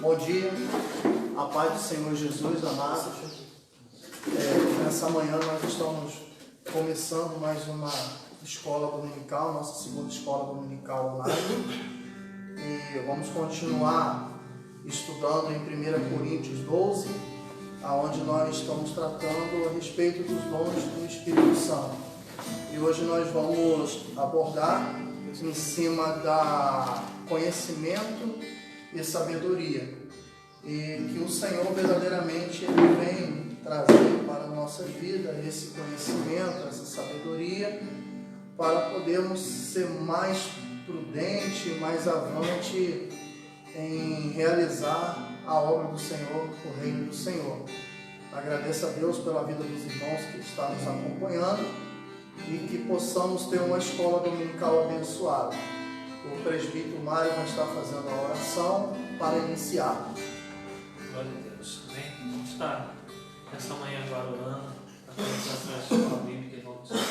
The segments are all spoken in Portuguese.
Bom dia, a paz do Senhor Jesus, amados. Nessa manhã nós estamos começando mais uma escola dominical, nossa segunda escola dominical online. E vamos continuar estudando em 1 Coríntios 12, onde nós estamos tratando a respeito dos dons do Espírito Santo. E hoje nós vamos abordar em cima da conhecimento e sabedoria. E que o Senhor verdadeiramente Ele vem trazer para a nossa vida esse conhecimento, essa sabedoria, para podermos ser mais prudente, mais avante em realizar a obra do Senhor, o reino do Senhor. Agradeço a Deus pela vida dos irmãos que estão nos acompanhando e que possamos ter uma escola dominical abençoada. O presbítero Mário vai estar fazendo a oração para iniciar. Glória a Deus. Amém? Vamos estar nessa manhã agora orando, a começar a escola bíblica e vamos orar.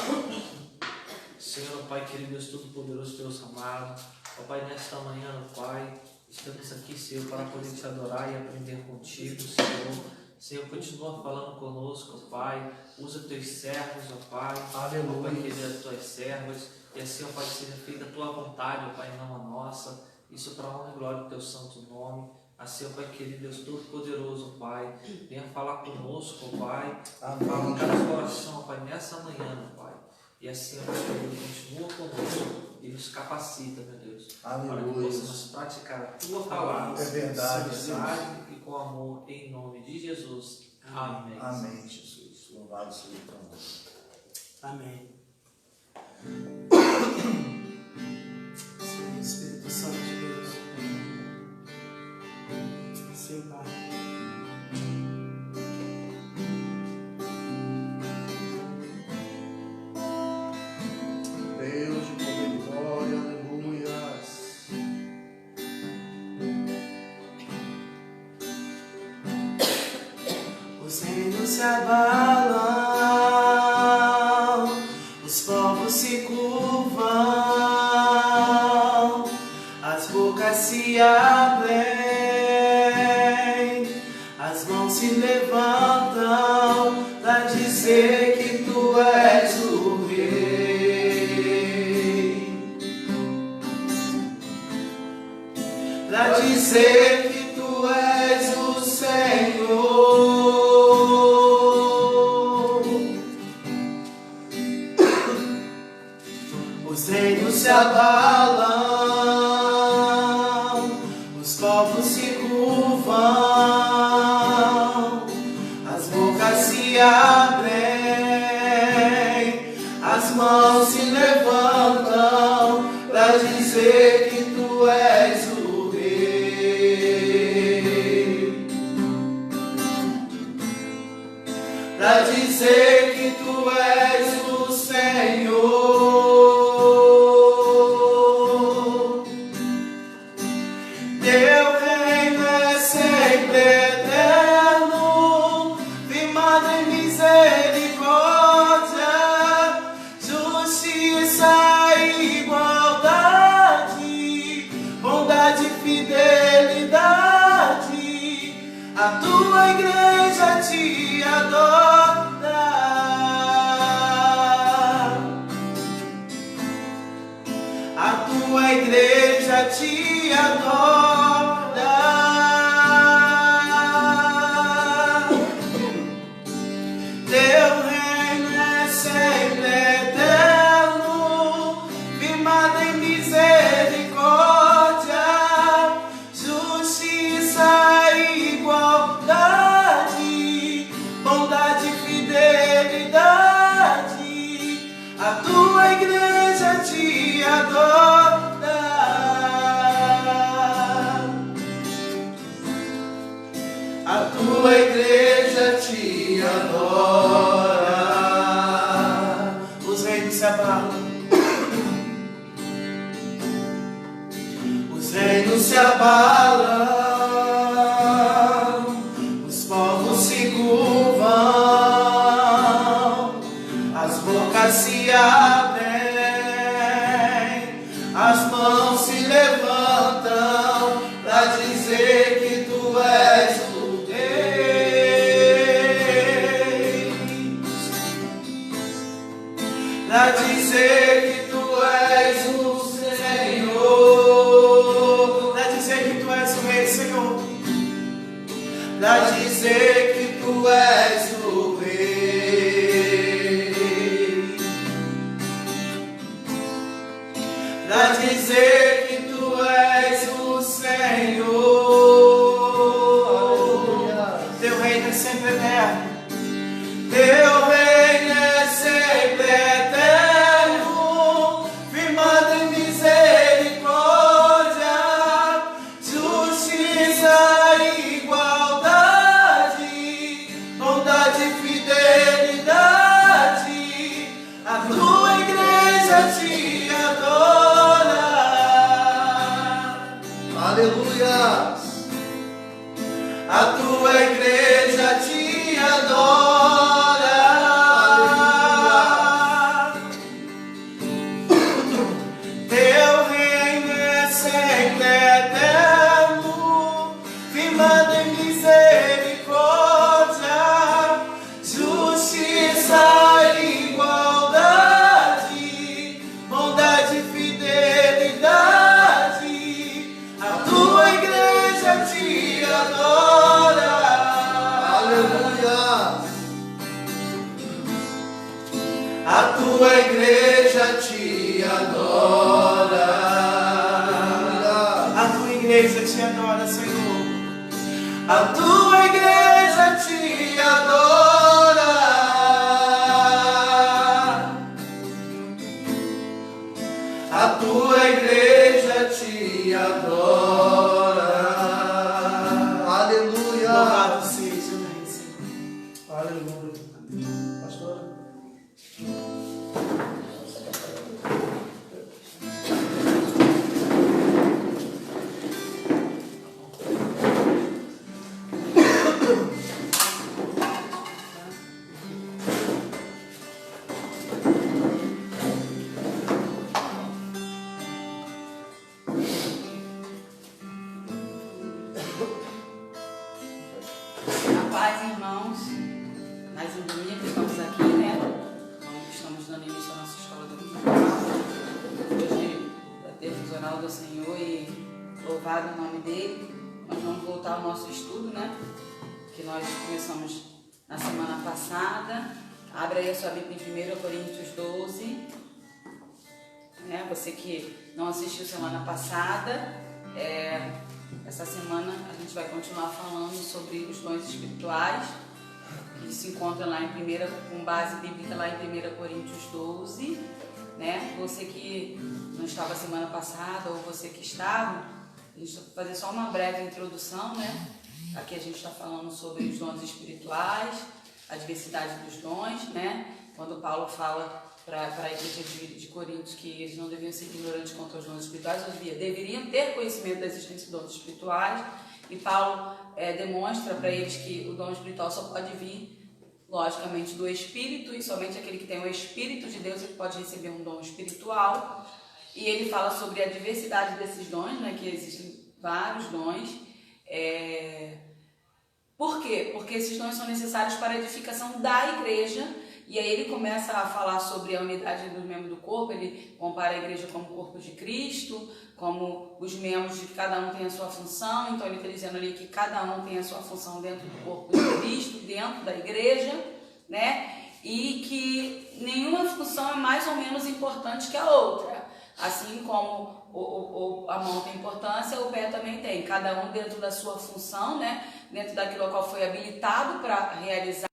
Senhor, Pai querido, Deus Todo-Poderoso, Deus amado, ó Pai, nesta manhã, ó Pai, estamos aqui, Senhor, para poder te adorar e aprender contigo, Senhor. Senhor, continua falando conosco, ó Pai, usa teus servos, ó Pai, Aleluia. ó Pai querido, as tuas servas, e assim, ó Pai, seja feita a tua vontade, ó Pai, não a nossa, isso para a honra e glória do teu santo nome. Assim, ó Pai querido, Deus Todo-Poderoso, ó Pai, venha falar conosco, ó Pai, fala em cada coração, ó Pai, nessa manhã, ó Pai. E assim, ó Pai querido, continua conosco e nos capacita, meu Deus, Aleluia. para que possamos praticar a tua palavra, É verdade, sem verdade e com amor, em nome de Jesus. Amém. Amém, Jesus. Louvado seja o teu nome. Amém. Senhor Espírito Santo de Deus. Sim, Pai. Deus de poder e glória, aleluias. Os reinos se abalam, os povos se curvam, as bocas se abrem, as mãos se levantam para dizer que tu és o Rei, para dizer que tu és o Senhor. Os reinos se abalam, os povos se curvam, as bocas se abrem, as mãos se levantam para dizer que tu és o Rei, para dizer que tu és o Senhor. Teu reino é sempre eterno, firmado em misericórdia, justiça e igualdade, bondade e fidelidade. A tua igreja te adora. A tua igreja te adora. Teu reino é sempre eterno, firmado em misericórdia, justiça e igualdade, bondade e fidelidade. A tua igreja te adora. A tua igreja te adora. Os reinos se abalam, os reinos se abalam, os povos se curvam, as bocas se abrem, as mãos se levantam para dizer que tu pra dizer que tu és o Rei, pra dizer que tu és o Senhor. Teu reino é sempre eterno, teu reino é sempre eterno, firmado em misericórdia, justiça e igualdade, bondade e fidelidade. A tua igreja te adora. Aleluia! A tua igreja te adora. Teu reino é sempre eterno, firmado em misericórdia, justiça e igualdade, bondade e fidelidade. A tua igreja te adora. Aleluia! A tua igreja te adora. A tua igreja te adora, Senhor. A tua igreja te adora. A tua igreja te adora. Aleluia! Louvado seja o nome, Senhor. Aleluia! Pastora? A paz, irmãos. Mais um domingo estamos aqui, né? Então, estamos dando início à nossa escola dominical. Hoje, para termos orado ao Senhor e louvado o nome dele, nós vamos voltar ao nosso estudo, né? Que nós começamos na semana passada. Abre aí a sua Bíblia em 1 Coríntios 12. Né? Você que não assistiu semana passada, essa semana a gente vai continuar falando sobre os dons espirituais, que se encontram lá com base bíblica lá em 1 Coríntios 12, né? Você que não estava semana passada ou você que estava, a gente vai fazer só uma breve introdução, né? Aqui a gente está falando sobre os dons espirituais, a diversidade dos dons, né? Quando Paulo fala para a igreja de Coríntios que eles não deviam ser ignorantes quanto aos dons espirituais, deveriam ter conhecimento da existência dos dons espirituais, e Paulo demonstra para eles que o dom espiritual só pode vir, logicamente, do Espírito, e somente aquele que tem o Espírito de Deus é que pode receber um dom espiritual. E ele fala sobre a diversidade desses dons, né, que existem vários dons. Por quê? Porque esses dons são necessários para a edificação da igreja. E aí ele começa a falar sobre a unidade dos membros do corpo. Ele compara a igreja como o corpo de Cristo, como os membros de que cada um tem a sua função. Então ele está dizendo ali que cada um tem a sua função dentro do corpo de Cristo, dentro da igreja, né? E que nenhuma função é mais ou menos importante que a outra. Assim como a mão tem importância, o pé também tem. Cada um dentro da sua função, né? Dentro daquilo ao qual foi habilitado para realizar,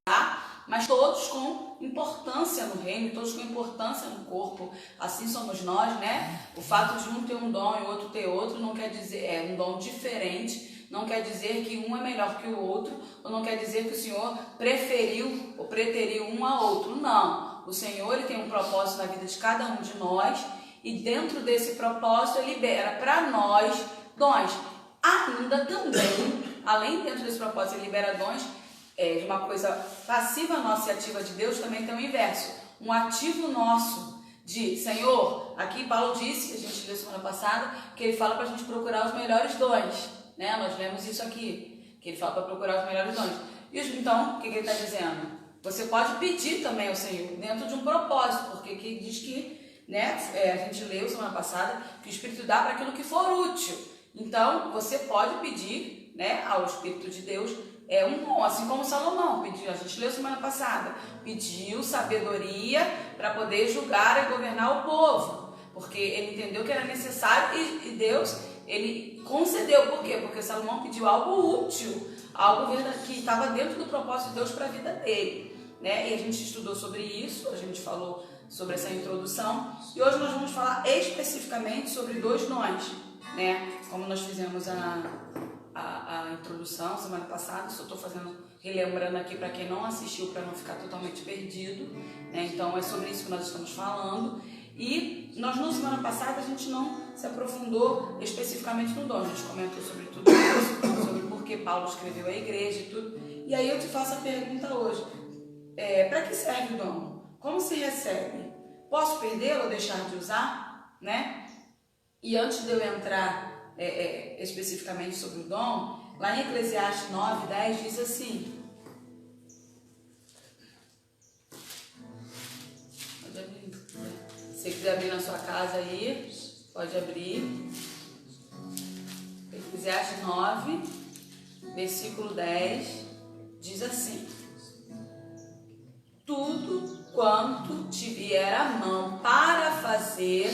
mas todos com importância no reino, todos com importância no corpo. Assim somos nós, né? O fato de um ter um dom e o outro ter outro não quer dizer, um dom diferente, não quer dizer que um é melhor que o outro, ou não quer dizer que o Senhor preferiu ou preteriu um a outro. Não, o Senhor ele tem um propósito na vida de cada um de nós, e dentro desse propósito ele libera para nós dons. Ainda também, além dentro desse propósito ele libera dons, de uma coisa passiva nossa e ativa de Deus, também tem o inverso, um ativo nosso de Senhor. Aqui Paulo disse, a gente leu semana passada, que ele fala para a gente procurar os melhores dons, né? Nós lemos isso aqui, que ele fala para procurar os melhores dons. E então, o que ele está dizendo? Você pode pedir também ao Senhor, dentro de um propósito, porque ele diz que, né, a gente leu semana passada, que o Espírito dá para aquilo que for útil. Então, você pode pedir, né, ao Espírito de Deus um dom, assim como Salomão pediu, a gente leu semana passada, pediu sabedoria para poder julgar e governar o povo, porque ele entendeu que era necessário e Deus, ele concedeu. Por quê? Porque Salomão pediu algo útil, algo que estava dentro do propósito de Deus para a vida dele, né? E a gente estudou sobre isso, a gente falou sobre essa introdução, e hoje nós vamos falar especificamente sobre 2 dons, né? Como nós fizemos a introdução semana passada, só estou relembrando aqui para quem não assistiu, para não ficar totalmente perdido, né? Então é sobre isso que nós estamos falando. E nós, na semana passada, a gente não se aprofundou especificamente no dom, a gente comentou sobre tudo isso, sobre por que Paulo escreveu a igreja e tudo. E aí eu te faço a pergunta hoje, para que serve o dom? Como se recebe? Posso perdê-lo ou deixar de usar? Né? E antes de eu entrar especificamente sobre o dom, lá em Eclesiastes 9:10 diz assim, pode abrir, se você quiser abrir na sua casa aí, pode abrir, Eclesiastes 9, versículo 10, diz assim: tudo quanto te vier à mão para fazer,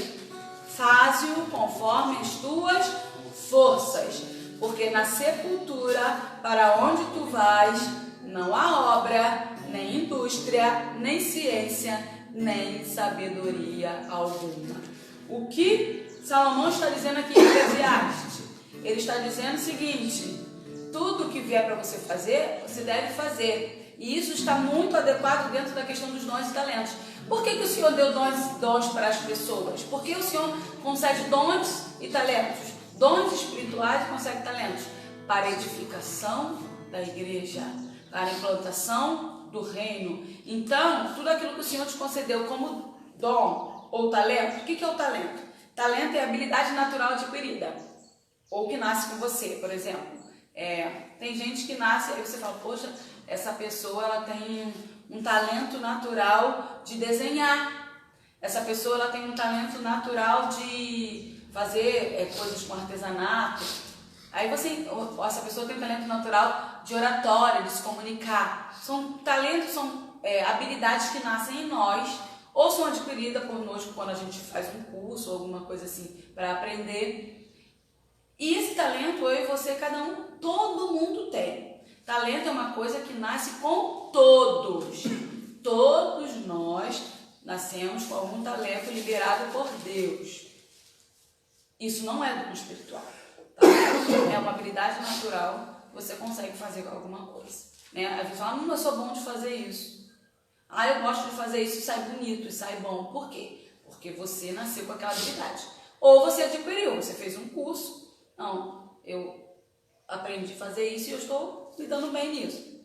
faze-o conforme as tuas forças, porque na sepultura para onde tu vais não há obra, nem indústria, nem ciência, nem sabedoria alguma. O que Salomão está dizendo aqui em Eclesiastes? Ele está dizendo o seguinte: tudo que vier para você fazer, você deve fazer. E isso está muito adequado dentro da questão dos dons e talentos. Por que o Senhor deu dons para as pessoas? Por que o Senhor concede dons e talentos? Dons espirituais e concede talentos para a edificação da igreja, para a implantação do reino. Então, tudo aquilo que o Senhor te concedeu como dom ou talento, o que é o talento? Talento é a habilidade natural adquirida, ou que nasce com você, por exemplo. Tem gente que nasce, aí você fala, poxa, essa pessoa ela tem um talento natural de desenhar. Essa pessoa ela tem um talento natural de fazer coisas com artesanato. Aí essa pessoa tem um talento natural de oratória, de se comunicar. São talentos, são habilidades que nascem em nós ou são adquiridas conosco quando a gente faz um curso ou alguma coisa assim para aprender. E esse talento, eu e você, cada um, todo mundo tem. Talento é uma coisa que nasce com todos. Todos nós nascemos com algum talento liberado por Deus. Isso não é dom espiritual. Tá? É uma habilidade natural que você consegue fazer alguma coisa. Né? Aí você fala, eu sou bom de fazer isso. Eu gosto de fazer isso e sai bonito, e sai bom. Por quê? Porque você nasceu com aquela habilidade. Ou você adquiriu, você fez um curso. Não, eu aprendi a fazer isso e eu estou me dando bem nisso.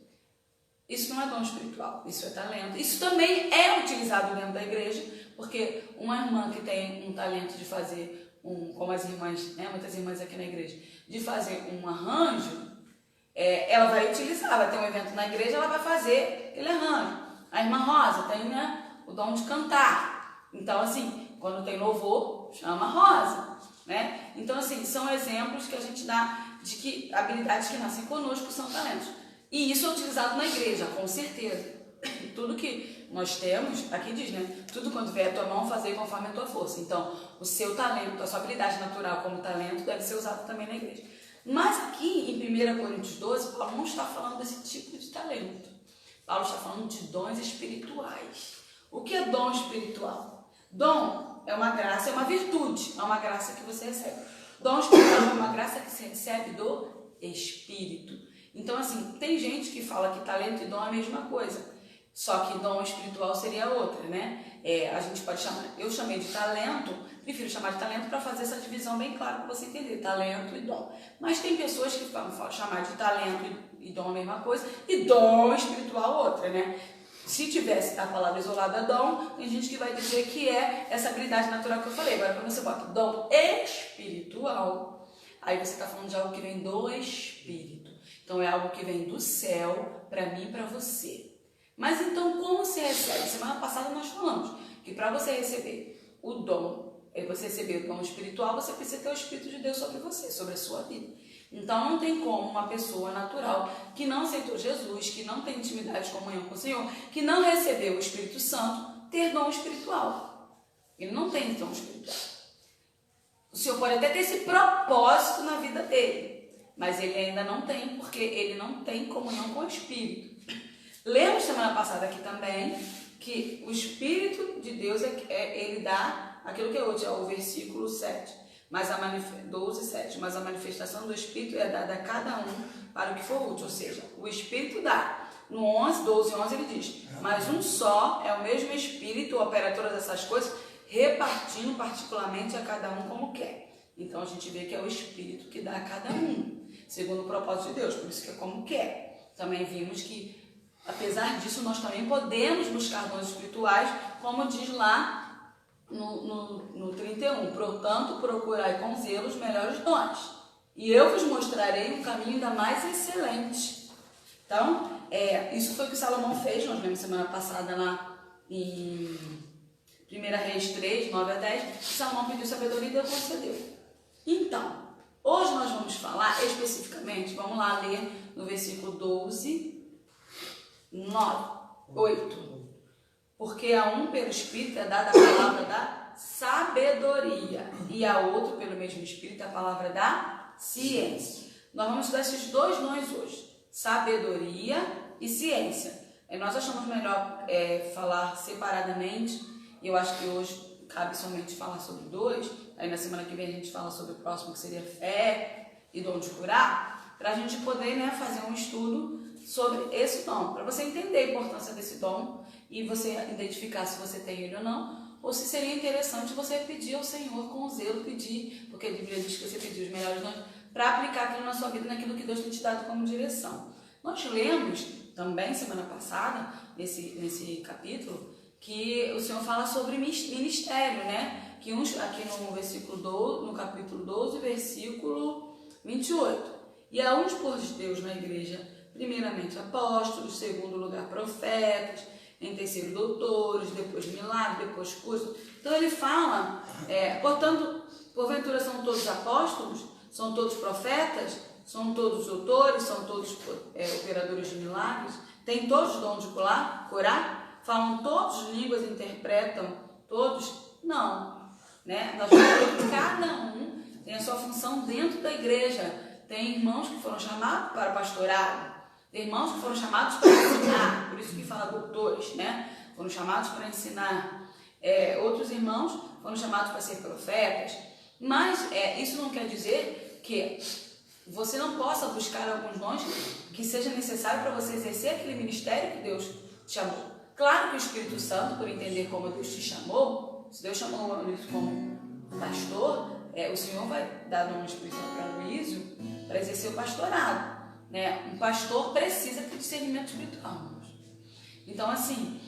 Isso não é dom espiritual, isso é talento. Isso também é utilizado dentro da igreja, porque uma irmã que tem um talento de fazer, como as irmãs, né, muitas irmãs aqui na igreja, de fazer um arranjo, ela vai utilizar, vai ter um evento na igreja, ela vai fazer aquele arranjo. A irmã Rosa tem, né, o dom de cantar. Então, assim, quando tem louvor, chama Rosa. Né? Então, assim, são exemplos que a gente dá de que habilidades que nascem conosco são talentos. E isso é utilizado na igreja, com certeza. Tudo que nós temos, aqui diz, né? Tudo quando vier a tua mão, fazer conforme a tua força. Então, o seu talento, a sua habilidade natural como talento deve ser usado também na igreja. Mas aqui, em 1 Coríntios 12, Paulo não está falando desse tipo de talento. Paulo está falando de dons espirituais. O que é dom espiritual? Dom é uma graça, é uma virtude, é uma graça que você recebe. Dom espiritual é uma graça que você recebe do Espírito. Então, assim, tem gente que fala que talento e dom é a mesma coisa, só que dom espiritual seria outra, né? A gente pode chamar, eu chamei de talento, prefiro chamar de talento para fazer essa divisão bem clara para você entender, talento e dom. Mas tem pessoas que falam chamar de talento e dom a mesma coisa, e dom espiritual outra, né? Se tivesse a palavra isolada dom, tem gente que vai dizer que é essa habilidade natural que eu falei. Agora, quando você bota dom espiritual, aí você está falando de algo que vem do Espírito. Então, é algo que vem do céu para mim e para você. Mas então, como se recebe? Semana passada nós falamos que para você receber o dom você receber o dom espiritual, você precisa ter o Espírito de Deus sobre você, sobre a sua vida. Então não tem como uma pessoa natural que não aceitou Jesus, que não tem intimidade de comunhão com o Senhor, que não recebeu o Espírito Santo, ter dom espiritual. Ele não tem dom espiritual. O Senhor pode até ter esse propósito na vida dele, mas ele ainda não tem, porque ele não tem comunhão com o Espírito. Lemos semana passada aqui também que o Espírito de Deus, ele dá aquilo que hoje é o versículo 7, 12, 7, mas a manifestação do Espírito é dada a cada um para o que for útil, ou seja, o Espírito dá. No 12, 11 ele diz, mas um só é o mesmo Espírito, opera todas essas coisas, repartindo particularmente a cada um como quer. Então a gente vê que é o Espírito que dá a cada um, segundo o propósito de Deus, por isso que é como quer. Também vimos que, apesar disso, nós também podemos buscar dons espirituais, como diz lá no 31, portanto, procurai com zelo os melhores dons, e eu vos mostrarei um caminho ainda mais excelente. Então, isso foi o que Salomão fez, nós vimos semana passada lá em 1 Reis 3, 9 a 10, Salomão pediu sabedoria e Deus concedeu. Então, hoje nós vamos falar especificamente, vamos lá ler no versículo 12, 8. Porque a um pelo Espírito é dada a palavra da sabedoria e a outro pelo mesmo Espírito a palavra da ciência. Nós vamos estudar esses dois dons hoje, sabedoria e ciência. Nós achamos melhor falar separadamente, e eu acho que hoje cabe somente falar sobre dois, aí na semana que vem a gente fala sobre o próximo, que seria fé e dom de curar, para a gente poder fazer um estudo sobre esse dom, para você entender a importância desse dom e você identificar se você tem ele ou não, ou se seria interessante você pedir ao Senhor com zelo, porque a Bíblia diz que você pediu os melhores dons, para aplicar aquilo na sua vida, naquilo que Deus tem te dado como direção. Nós lemos também, semana passada, nesse capítulo, que o Senhor fala sobre ministério, né? Que aqui no versículo 12, no capítulo 12, versículo 28. E há uns por Deus na igreja, primeiramente apóstolos, segundo lugar profetas, em terceiro doutores, depois milagres, depois cursos. Então ele fala, portanto, porventura são todos apóstolos, são todos profetas, são todos doutores, são todos operadores de milagres, têm todos dom de curar, falam todos línguas, interpretam todos? Não, né? Nós vamos ver que cada um tem a sua função dentro da igreja. Tem irmãos que foram chamados para pastorado, tem irmãos que foram chamados para ensinar, por isso que fala doutores, né? Foram chamados para ensinar. Outros irmãos foram chamados para ser profetas, mas isso não quer dizer que você não possa buscar alguns dons que seja necessário para você exercer aquele ministério que Deus te chamou. Claro que o Espírito Santo, por entender como Deus te chamou, se Deus chamou o Luiz como pastor, o Senhor vai dar dom espiritual para Luísio para exercer o pastorado, né? Um pastor precisa ter discernimento espiritual. Então, assim,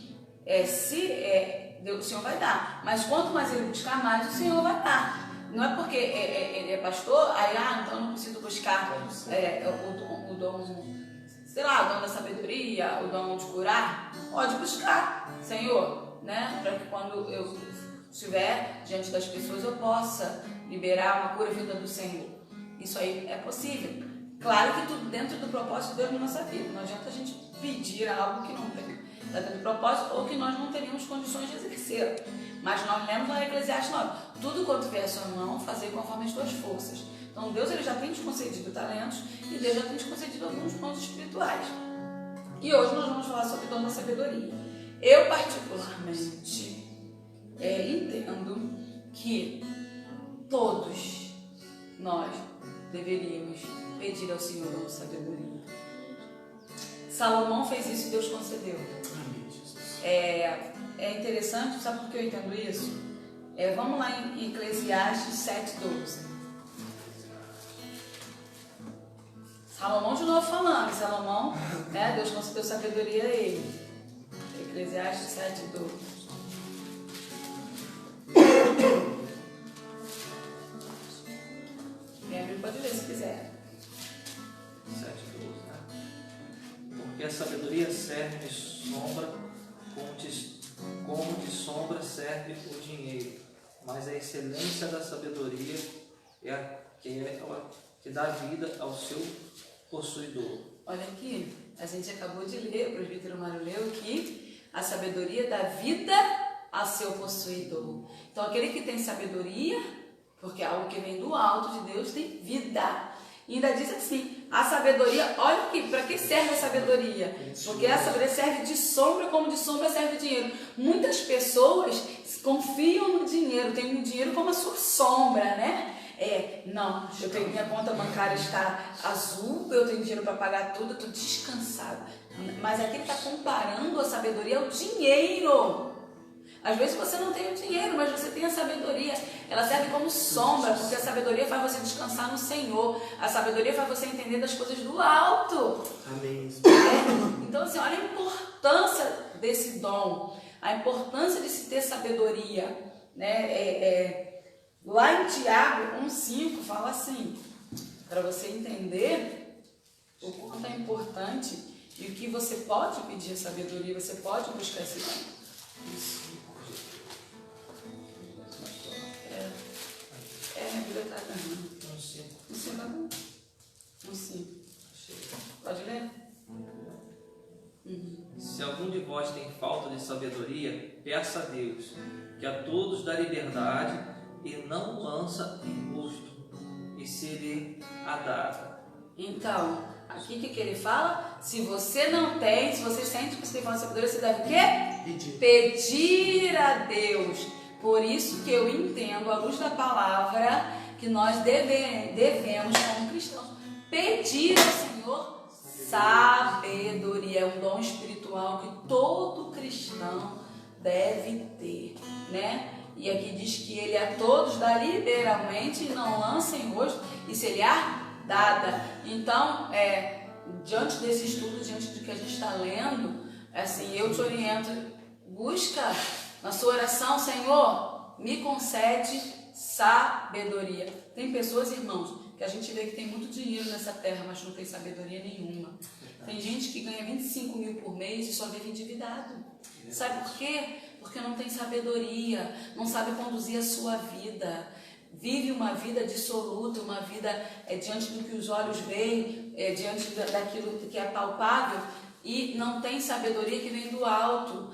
o Senhor vai dar, mas quanto mais ele buscar, mais o Senhor vai dar. Não é porque ele é pastor, aí, então eu não preciso buscar o dom, sei lá, o dom da sabedoria, o dom de curar. Pode buscar, Senhor, né? Para que quando eu estiver diante das pessoas eu possa liberar uma cura vinda do Senhor. Isso aí é possível. Claro que tudo dentro do propósito de Deus na nossa vida. Não adianta a gente pedir algo que não está dentro do propósito ou que nós não teríamos condições de exercer. Mas nós lemos lá em Eclesiastes 9, tudo quanto vier à sua mão, fazer conforme as tuas forças. Então Deus ele já tem te concedido talentos e Deus já tem te concedido alguns dons espirituais. E hoje nós vamos falar sobre o dom da sabedoria. Eu particularmente entendo que todos nós deveríamos pedir ao Senhor dom de sabedoria. Salomão fez isso e Deus concedeu. É interessante, sabe por que eu entendo isso? Vamos lá em Eclesiastes 7:12. Salomão de novo falando, Salomão, Deus concedeu sabedoria a ele. Eclesiastes 7:12. Minha Bíblia pode ler se quiser. 7:12, né? Porque a sabedoria serve de sombra, como de sombra serve o dinheiro. mas a excelência da sabedoria é aquela que dá vida ao seu possuidor. Olha aqui, a gente acabou de ler, o presbítero Mário leu que a sabedoria dá vida ao seu possuidor. Então aquele que tem sabedoria, porque é algo que vem do alto de Deus, tem vida. E ainda diz assim, a sabedoria, olha aqui, para que serve a sabedoria? Porque a sabedoria serve de sombra, como de sombra serve o dinheiro. Muitas pessoas confiam no dinheiro, tem o dinheiro como a sua sombra, né? Não, eu tenho, minha conta bancária está azul, eu tenho dinheiro para pagar tudo, eu estou descansado. Mas aqui ele está comparando a sabedoria ao dinheiro. Às vezes você não tem o dinheiro, mas você tem a sabedoria. Ela serve como sombra, porque a sabedoria faz você descansar no Senhor. A sabedoria faz você entender das coisas do alto. Amém. Então, assim, olha a importância desse dom, a importância de se ter sabedoria, né? Lá em Tiago 1,5 fala assim, para você entender o quanto é importante e o que você pode pedir sabedoria, você pode buscar esse dom. Minha Bíblia está agarrando. Um 5. Pode ler? Se algum de vós tem falta de sabedoria, peça a Deus, que a todos dá liberdade e não lança em custo, e se-lhe a dada. Então, aqui o que ele fala? Se você não tem, se você sente que você tem falta de sabedoria, você deve o quê? Pedir a Deus. Por isso que eu entendo, à luz da palavra, que nós devemos, como cristãos, pedir ao Senhor sabedoria. É um dom espiritual que todo cristão deve ter, né? E aqui diz que ele a todos dá liberalmente e não lança em rosto, e se lhe há dada. Então, diante desse estudo, diante do que a gente está lendo, assim, eu te oriento, busca na sua oração, Senhor, me concede sabedoria. Tem pessoas, irmãos, que a gente vê que tem muito dinheiro nessa terra, mas não tem sabedoria nenhuma. Tem gente que ganha 25 mil por mês e só vive endividado. Sabe por quê? Porque não tem sabedoria, não sabe conduzir a sua vida. Vive uma vida dissoluta, uma vida diante do que os olhos veem, diante daquilo que é palpável, e não tem sabedoria que vem do alto.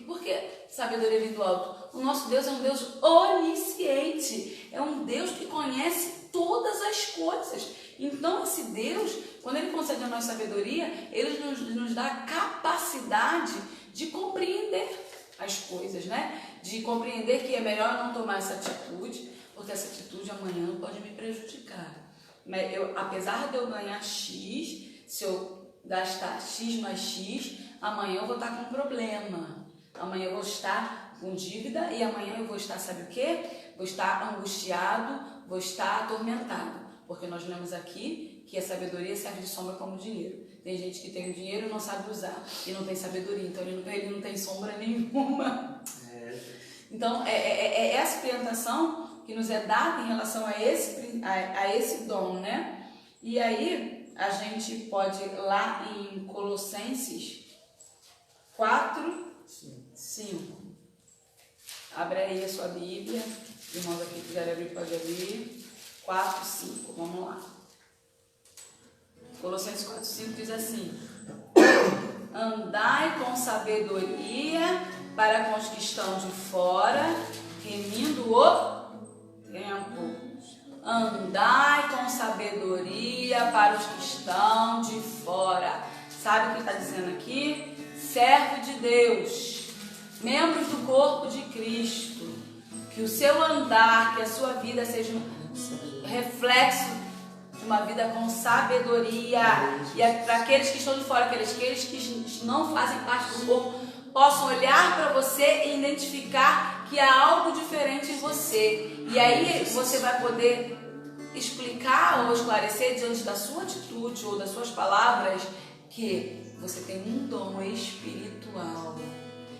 Por que sabedoria vem do alto? O nosso Deus é um Deus onisciente, é um Deus que conhece todas as coisas. Então esse Deus, quando Ele concede a nós sabedoria, Ele nos dá a capacidade de compreender as coisas, né? De compreender que é melhor não tomar essa atitude, porque essa atitude amanhã pode me prejudicar. Apesar de eu ganhar X, se eu gastar X mais X, amanhã eu vou estar com um problema. Amanhã eu vou estar com dívida e amanhã eu vou estar, sabe o quê? Vou estar angustiado, vou estar atormentado. Porque nós lemos aqui que a sabedoria serve de sombra como dinheiro. Tem gente que tem o dinheiro e não sabe usar, e não tem sabedoria, então ele não tem sombra nenhuma. Então, é essa orientação que nos é dada em relação a esse dom, né? E aí, a gente pode ir lá em Colossenses 4, 5. Abre aí a sua Bíblia. Irmãos aqui que quiserem abrir, pode abrir. 4, 5. Vamos lá. Colossenses 4, 5 diz assim: andai com sabedoria para com os que estão de fora, remindo o tempo. Andai com sabedoria para os que estão de fora. Sabe o que está dizendo aqui? Servo de Deus, membros do corpo de Cristo, que o seu andar, que a sua vida seja um reflexo de uma vida com sabedoria. E para aqueles que estão de fora, aqueles que não fazem parte do corpo, possam olhar para você e identificar que há algo diferente em você. E aí você vai poder explicar ou esclarecer diante da sua atitude ou das suas palavras que você tem um dom espiritual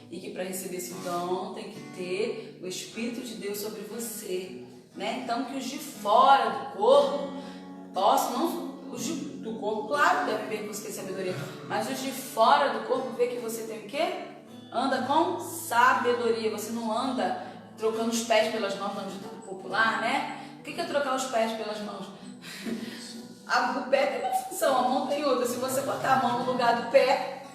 e que para receber esse dom tem que ter o Espírito de Deus sobre você, né? Então que os de fora do corpo possam, não os do corpo, claro, devem ver que você tem sabedoria, mas os de fora do corpo vê que você tem o quê? Anda com sabedoria, você não anda trocando os pés pelas mãos, no ditado popular, né? O que é trocar os pés pelas mãos? O pé tem uma função, a mão tem outra. Se você botar a mão no lugar do pé,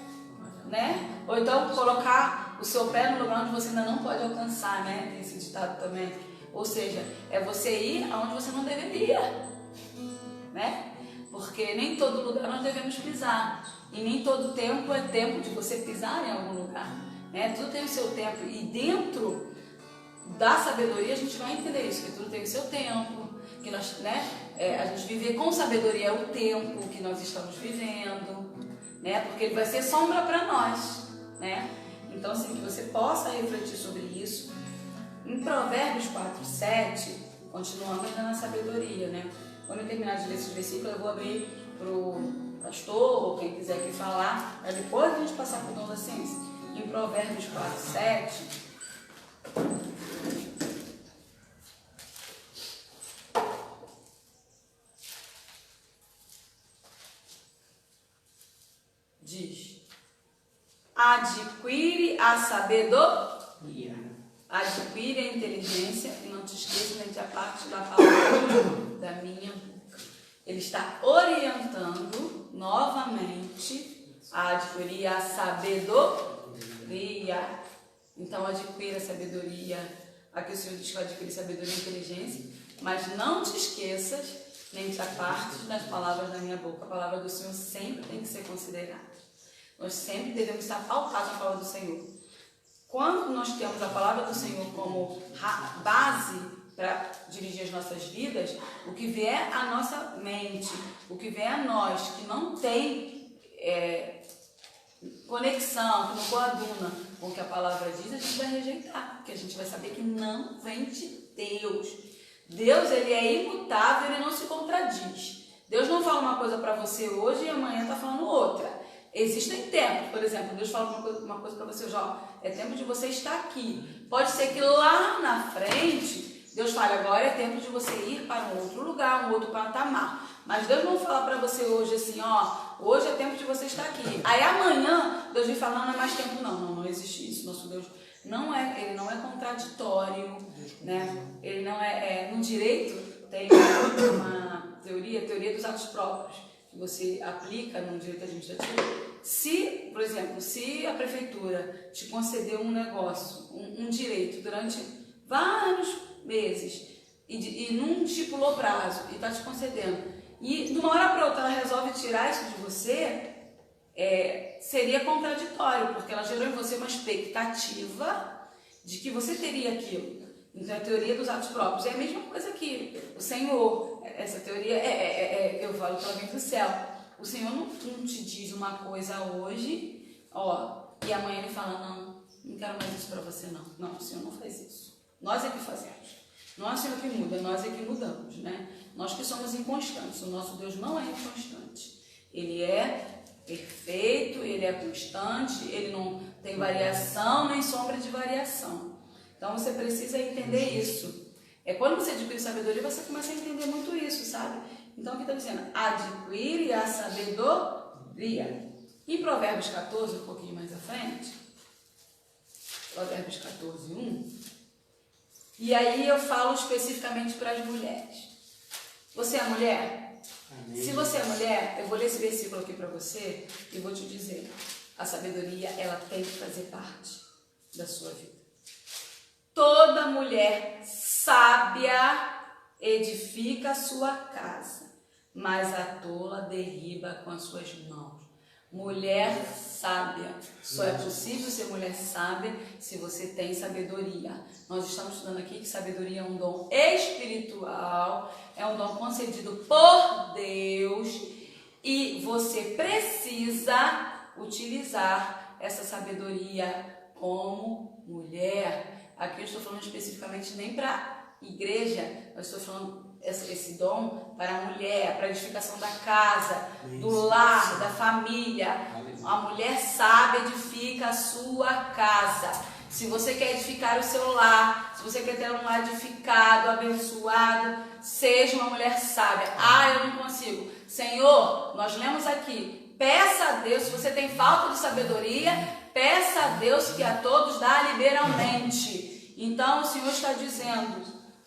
né? Ou então colocar o seu pé no lugar onde você ainda não pode alcançar, né? Tem esse ditado também. Ou seja, é você ir aonde você não deveria, né? Porque nem todo lugar nós devemos pisar. E nem todo tempo é tempo de você pisar em algum lugar, né? Tudo tem o seu tempo. E dentro da sabedoria a gente vai entender isso, que tudo tem o seu tempo, que nós, né? A gente viver com sabedoria é o tempo que nós estamos vivendo, né? Porque ele vai ser sombra para nós, né? Então, assim, que você possa refletir sobre isso. Em Provérbios 4:7, continuando ainda na sabedoria, né? Quando eu terminar de ler esses versículos, eu vou abrir para o pastor ou quem quiser aqui falar, para depois a gente passar para o dom da ciência. Em Provérbios 4:7, diz: adquire a sabedoria, adquire a inteligência e não te esqueça nem te aparte da palavra da minha boca. Ele está orientando novamente a adquirir a sabedoria. Então adquire a sabedoria. Aqui o Senhor diz que adquire sabedoria e inteligência, mas não te esqueças nem te apartes das palavras da minha boca. A palavra do Senhor sempre tem que ser considerada. Nós sempre devemos estar pautados na palavra do Senhor. Quando nós temos a palavra do Senhor como base para dirigir as nossas vidas, o que vier à nossa mente, o que vier a nós, que não tem conexão, que não coaduna com o que a palavra diz, a gente vai rejeitar, porque a gente vai saber que não vem de Deus. Deus, ele é imutável, ele não se contradiz. Deus não fala uma coisa para você hoje e amanhã está falando outra. Existem tempos, por exemplo, Deus fala uma coisa para você hoje, ó, é tempo de você estar aqui. Pode ser que lá na frente, Deus fale, agora é tempo de você ir para um outro lugar, um outro patamar. Mas Deus não fala para você hoje assim, ó, hoje é tempo de você estar aqui. Aí amanhã, Deus vem falar, não é mais tempo não existe isso. Nosso Deus não ele não é contraditório, né? Ele não no direito tem uma teoria, a teoria dos atos próprios, que você aplica no direito administrativo. Se, por exemplo, se a prefeitura te concedeu um negócio, um direito durante vários meses e não estipulou prazo e está te concedendo, e de uma hora para outra ela resolve tirar isso de você, seria contraditório, porque ela gerou em você uma expectativa de que você teria aquilo. Então a teoria dos atos próprios é a mesma coisa que o Senhor, essa teoria eu falo que ela vem do céu. O Senhor não te diz uma coisa hoje, ó, e amanhã ele fala, não quero mais isso para você não. Não, o Senhor não faz isso. Nós é que fazemos. Não é o Senhor que muda, nós é que mudamos, né? Nós que somos inconstantes. O nosso Deus não é inconstante. Ele é perfeito, ele é constante, ele não tem variação nem sombra de variação. Então você precisa entender isso. Quando você adquire sabedoria, você começa a entender muito isso, sabe? Então aqui está dizendo, adquire a sabedoria. Em Provérbios 14, um pouquinho mais à frente, Provérbios 14, 1, e aí eu falo especificamente para as mulheres. Você é mulher? Amém. Se você é mulher, eu vou ler esse versículo aqui para você e vou te dizer, a sabedoria, ela tem que fazer parte da sua vida. Toda mulher sábia edifica a sua casa, mas a tola derriba com as suas mãos. Mulher sábia. Só é possível ser mulher sábia se você tem sabedoria. Nós estamos estudando aqui que sabedoria é um dom espiritual, é um dom concedido por Deus e você precisa utilizar essa sabedoria como mulher. Aqui eu estou falando especificamente nem para igreja, eu estou falando esse dom para a mulher, para a edificação da casa, do lar, da família. A mulher sábia edifica a sua casa. Se você quer edificar o seu lar, se você quer ter um lar edificado, abençoado, seja uma mulher sábia. Eu não consigo. Senhor, nós lemos aqui, peça a Deus, se você tem falta de sabedoria, peça a Deus que a todos dá liberalmente. Então o Senhor está dizendo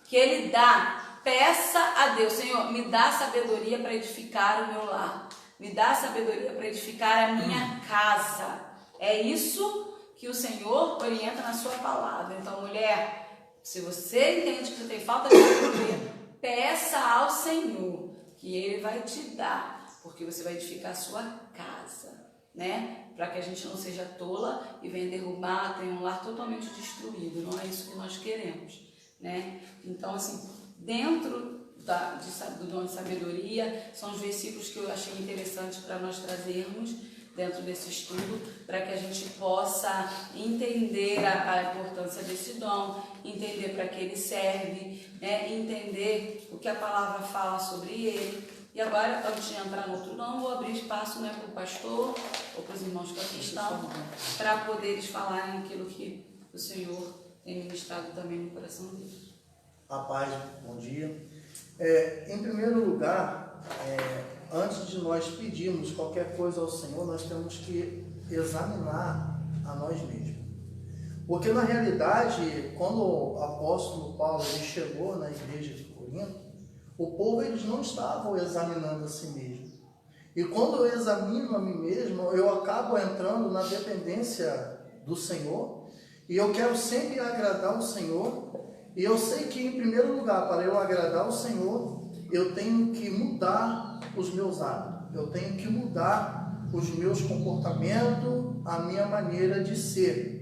que Ele dá, peça a Deus, Senhor, me dá sabedoria para edificar o meu lar, me dá sabedoria para edificar a minha casa. É isso que o Senhor orienta na sua palavra. Então, mulher, se você entende que você tem falta de sabedoria, peça ao Senhor que Ele vai te dar, porque você vai edificar a sua casa, né? Para que a gente não seja tola e venha derrubar, tenha um lar totalmente destruído. Não é isso que nós queremos, né? Então, assim, dentro do dom de sabedoria, são os versículos que eu achei interessantes para nós trazermos dentro desse estudo, para que a gente possa entender a importância desse dom, entender para que ele serve, né? Entender o que a palavra fala sobre ele. E agora, antes de entrar no outro dom, vou abrir espaço, né, para o pastor ou para os irmãos que aqui estão, para poderes falarem aquilo que o Senhor tem ministrado também no coração deles. A paz, bom dia. Em primeiro lugar, antes de nós pedirmos qualquer coisa ao Senhor, nós temos que examinar a nós mesmos. Porque na realidade, quando o apóstolo Paulo ele chegou na igreja de Corinto, o povo eles não estavam examinando a si mesmo. E quando eu examino a mim mesmo, eu acabo entrando na dependência do Senhor, e eu quero sempre agradar o Senhor. E eu sei que, em primeiro lugar, para eu agradar o Senhor, eu tenho que mudar os meus hábitos, eu tenho que mudar os meus comportamentos, a minha maneira de ser.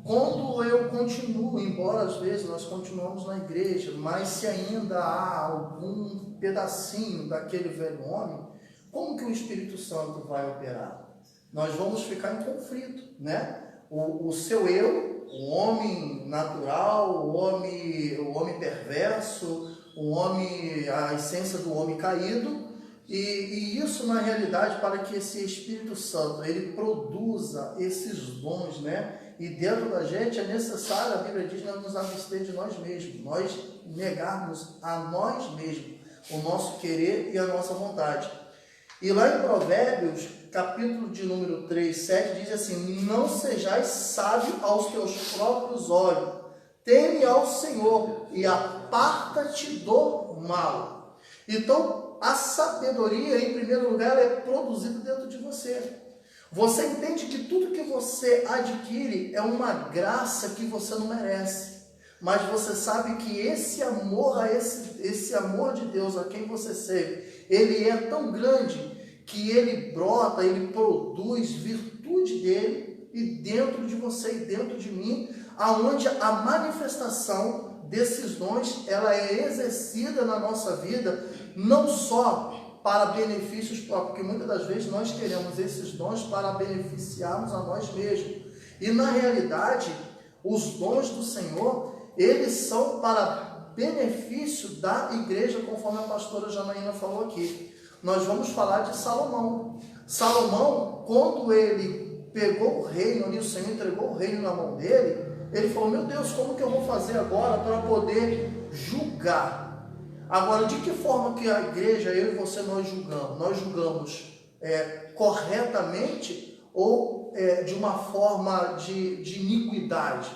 Quando eu continuo, embora às vezes nós continuamos na igreja, mas se ainda há algum pedacinho daquele velho homem, como que o Espírito Santo vai operar? Nós vamos ficar em conflito, né? O seu eu, o homem natural, o homem perverso, o homem, a essência do homem caído, e isso na realidade, para que esse Espírito Santo ele produza esses dons, né? E dentro da gente é necessário, a Bíblia diz, nós nos abster de nós mesmos, nós negarmos a nós mesmos o nosso querer e a nossa vontade. E lá em Provérbios, capítulo de número 3, 7, diz assim: não sejais sábio aos teus próprios olhos, teme ao Senhor e aparta-te do mal. Então, a sabedoria, em primeiro lugar, é produzida dentro de você. Você entende que tudo que você adquire é uma graça que você não merece. Mas você sabe que esse amor, esse amor de Deus a quem você serve, ele é tão grande que ele brota, ele produz virtude dele e dentro de você e dentro de mim, aonde a manifestação desses dons, ela é exercida na nossa vida, não só para benefícios próprios, porque muitas das vezes nós queremos esses dons para beneficiarmos a nós mesmos. E na realidade, os dons do Senhor, eles são para benefício da igreja, conforme a pastora Janaína falou aqui. Nós vamos falar de Salomão. Salomão, quando ele pegou o reino ali, o Senhor entregou o reino na mão dele, ele falou: meu Deus, como que eu vou fazer agora para poder julgar? Agora, de que forma que a igreja, eu e você, nós julgamos? Nós julgamos corretamente ou de uma forma de iniquidade?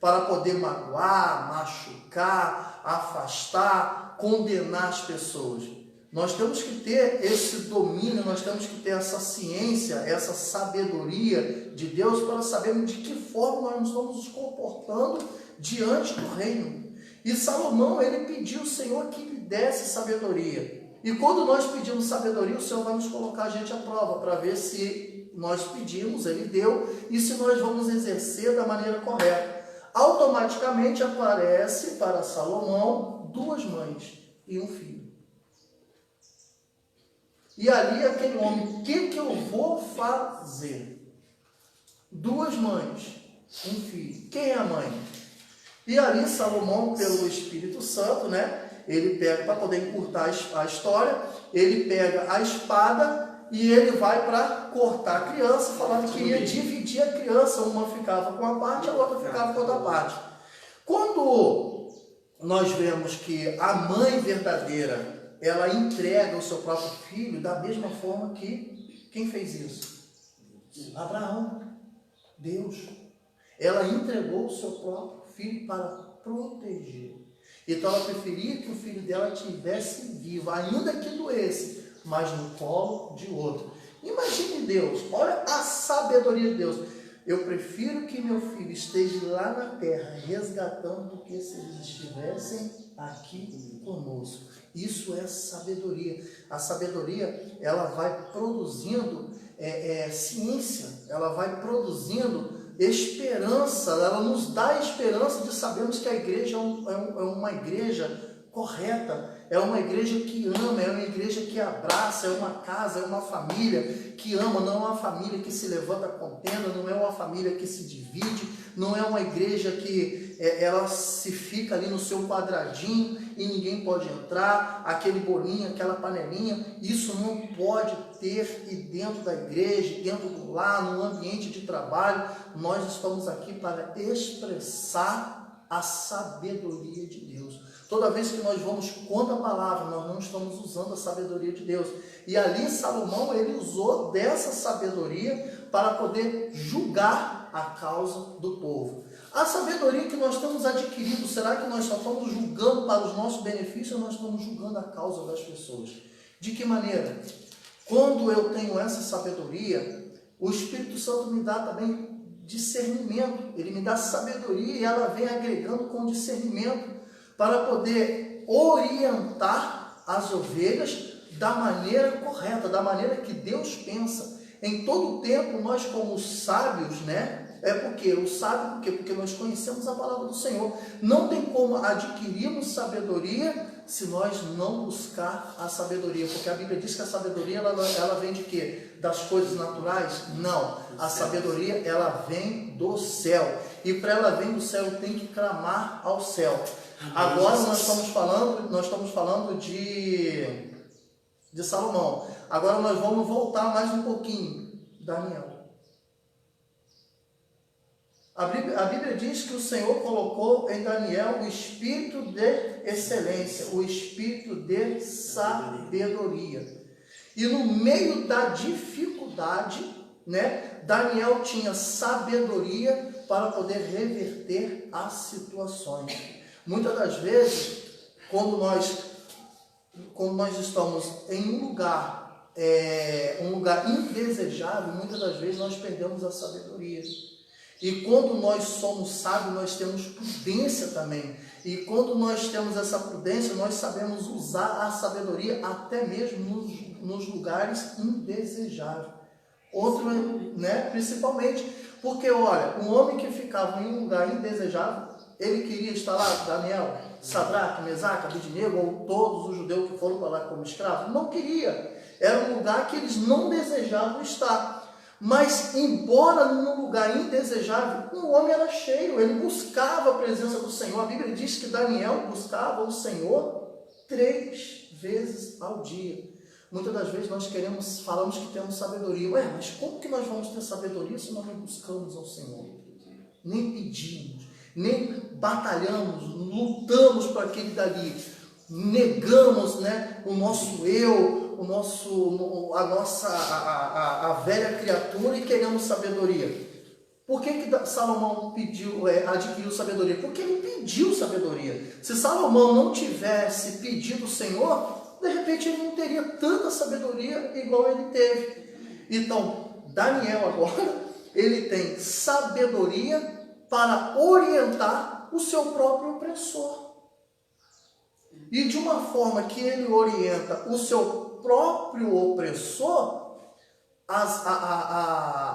Para poder magoar, machucar, afastar, condenar as pessoas. Nós temos que ter esse domínio, nós temos que ter essa ciência, essa sabedoria de Deus para sabermos de que forma nós estamos nos comportando diante do reino. E Salomão, ele pediu ao Senhor que lhe desse sabedoria. E quando nós pedimos sabedoria, o Senhor vai nos colocar a gente à prova para ver se nós pedimos, ele deu, e se nós vamos exercer da maneira correta. Automaticamente aparece para Salomão 2 mães e um filho. E ali aquele homem, o que eu vou fazer? 2 mães, um filho. Quem é a mãe? E ali Salomão, pelo Espírito Santo, né? Ele pega, para poder encurtar a história, ele pega a espada e ele vai para cortar a criança, falando que ia dividir a criança. Uma ficava com uma parte, a outra ficava com outra parte. Quando nós vemos que a mãe verdadeira, ela entrega o seu próprio filho, da mesma forma que quem fez isso? Abraão, Deus. Ela entregou o seu próprio filho para proteger. Então ela preferia que o filho dela tivesse vivo, ainda que doesse, mas no colo de outro. Imagine Deus, olha a sabedoria de Deus. Eu prefiro que meu filho esteja lá na terra resgatando do que se eles estivessem aqui conosco. Isso é sabedoria. A sabedoria, ela vai produzindo ciência, ela vai produzindo esperança, ela nos dá a esperança de sabermos que a igreja é uma igreja correta, é uma igreja que ama, é uma igreja que abraça, é uma casa, é uma família que ama, não é uma família que se levanta contenda, não é uma família que se divide, não é uma igreja que ela se fica ali no seu quadradinho e ninguém pode entrar, aquele bolinho, aquela panelinha. Isso não pode ter, e dentro da igreja, dentro do lar, no ambiente de trabalho, nós estamos aqui para expressar a sabedoria de Deus. Toda vez que nós vamos contra a palavra, nós não estamos usando a sabedoria de Deus. E ali Salomão, ele usou dessa sabedoria para poder julgar a causa do povo. A sabedoria que nós temos adquirido, será que nós só estamos julgando para os nossos benefícios ou nós estamos julgando a causa das pessoas? De que maneira? Quando eu tenho essa sabedoria, o Espírito Santo me dá também discernimento. Ele me dá sabedoria e ela vem agregando com discernimento para poder orientar as ovelhas da maneira correta, da maneira que Deus pensa. Em todo o tempo, nós como sábios, porque nós conhecemos a palavra do Senhor. Não tem como adquirirmos sabedoria se nós não buscar a sabedoria, porque a Bíblia diz que a sabedoria ela vem de quê? Das coisas naturais? Não, a sabedoria ela vem do céu, e para ela vir do céu tem que clamar ao céu. Agora nós estamos falando de Salomão. Agora nós vamos voltar mais um pouquinho. Daniel. A Bíblia diz que o Senhor colocou em Daniel o espírito de excelência, o espírito de sabedoria. E no meio da dificuldade, Daniel tinha sabedoria para poder reverter as situações. Muitas das vezes, quando nós estamos em um lugar indesejável, muitas das vezes nós perdemos a sabedoria. E quando nós somos sábios, nós temos prudência também. E quando nós temos essa prudência, nós sabemos usar a sabedoria até mesmo nos lugares indesejáveis. Principalmente, porque olha, um homem que ficava em um lugar indesejável, ele queria estar lá, Daniel, Sadraque, Mesaque, Abednego, ou todos os judeus que foram para lá como escravos, não queria. Era um lugar que eles não desejavam estar. Mas, embora num lugar indesejável, o homem era cheio, ele buscava a presença do Senhor. A Bíblia diz que Daniel buscava o Senhor 3 vezes ao dia. Muitas das vezes nós falamos que temos sabedoria. Mas como que nós vamos ter sabedoria se nós não buscamos ao Senhor? Nem pedimos, nem batalhamos, lutamos para aquele dali. Negamos o nosso eu, a velha criatura e queremos sabedoria. Por que Salomão adquiriu sabedoria? Porque ele pediu sabedoria. Se Salomão não tivesse pedido o Senhor, de repente ele não teria tanta sabedoria igual ele teve. Então, Daniel agora, ele tem sabedoria para orientar o seu próprio opressor. E de uma forma que ele orienta o seu próprio opressor,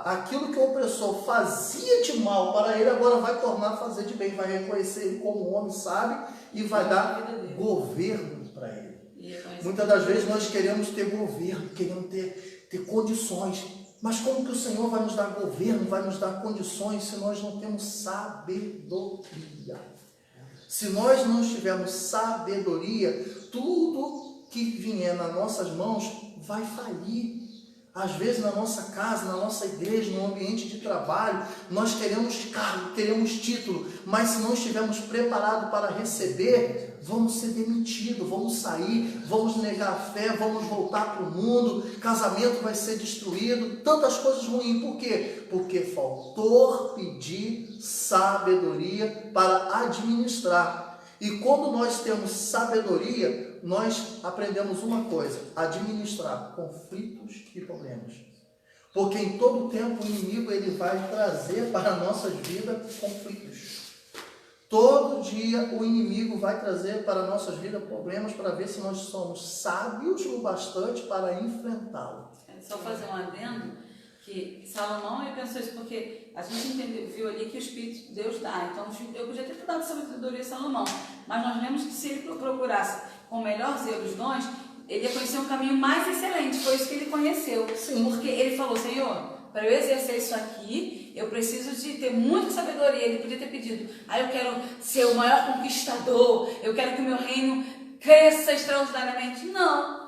aquilo que o opressor fazia de mal para ele, agora vai tornar a fazer de bem, vai reconhecer ele como um homem sábio e vai dar governo para ele. Muitas das vezes nós queremos ter governo, queremos ter condições, mas como que o Senhor vai nos dar governo, vai nos dar condições se nós não temos sabedoria? Se nós não tivermos sabedoria, tudo que vier nas nossas mãos vai falir. Às vezes na nossa casa, na nossa igreja, no ambiente de trabalho, nós queremos cargo, queremos título, mas se não estivermos preparados para receber, vamos ser demitidos, vamos sair, vamos negar a fé, vamos voltar para o mundo, casamento vai ser destruído, tantas coisas ruins. Por quê? Porque faltou pedir sabedoria para administrar. E quando nós temos sabedoria, nós aprendemos uma coisa: administrar conflitos e problemas. Porque em todo tempo o inimigo ele vai trazer para a nossa vida conflitos. Todo dia o inimigo vai trazer para a nossa vida problemas para ver se nós somos sábios o bastante para enfrentá-lo. Só fazer um adendo, que Salomão ele pensou isso porque a gente viu ali que o Espírito de Deus dá. Então eu podia ter dado sabedoria a Salomão, mas nós vemos que se ele procurasse com melhor zelo os dons, ele ia conhecer um caminho mais excelente. Foi isso que ele conheceu. Sim. Porque ele falou: Senhor, para eu exercer isso aqui, eu preciso de ter muita sabedoria. Ele podia ter pedido: eu quero ser o maior conquistador, eu quero que o meu reino cresça extraordinariamente. Não.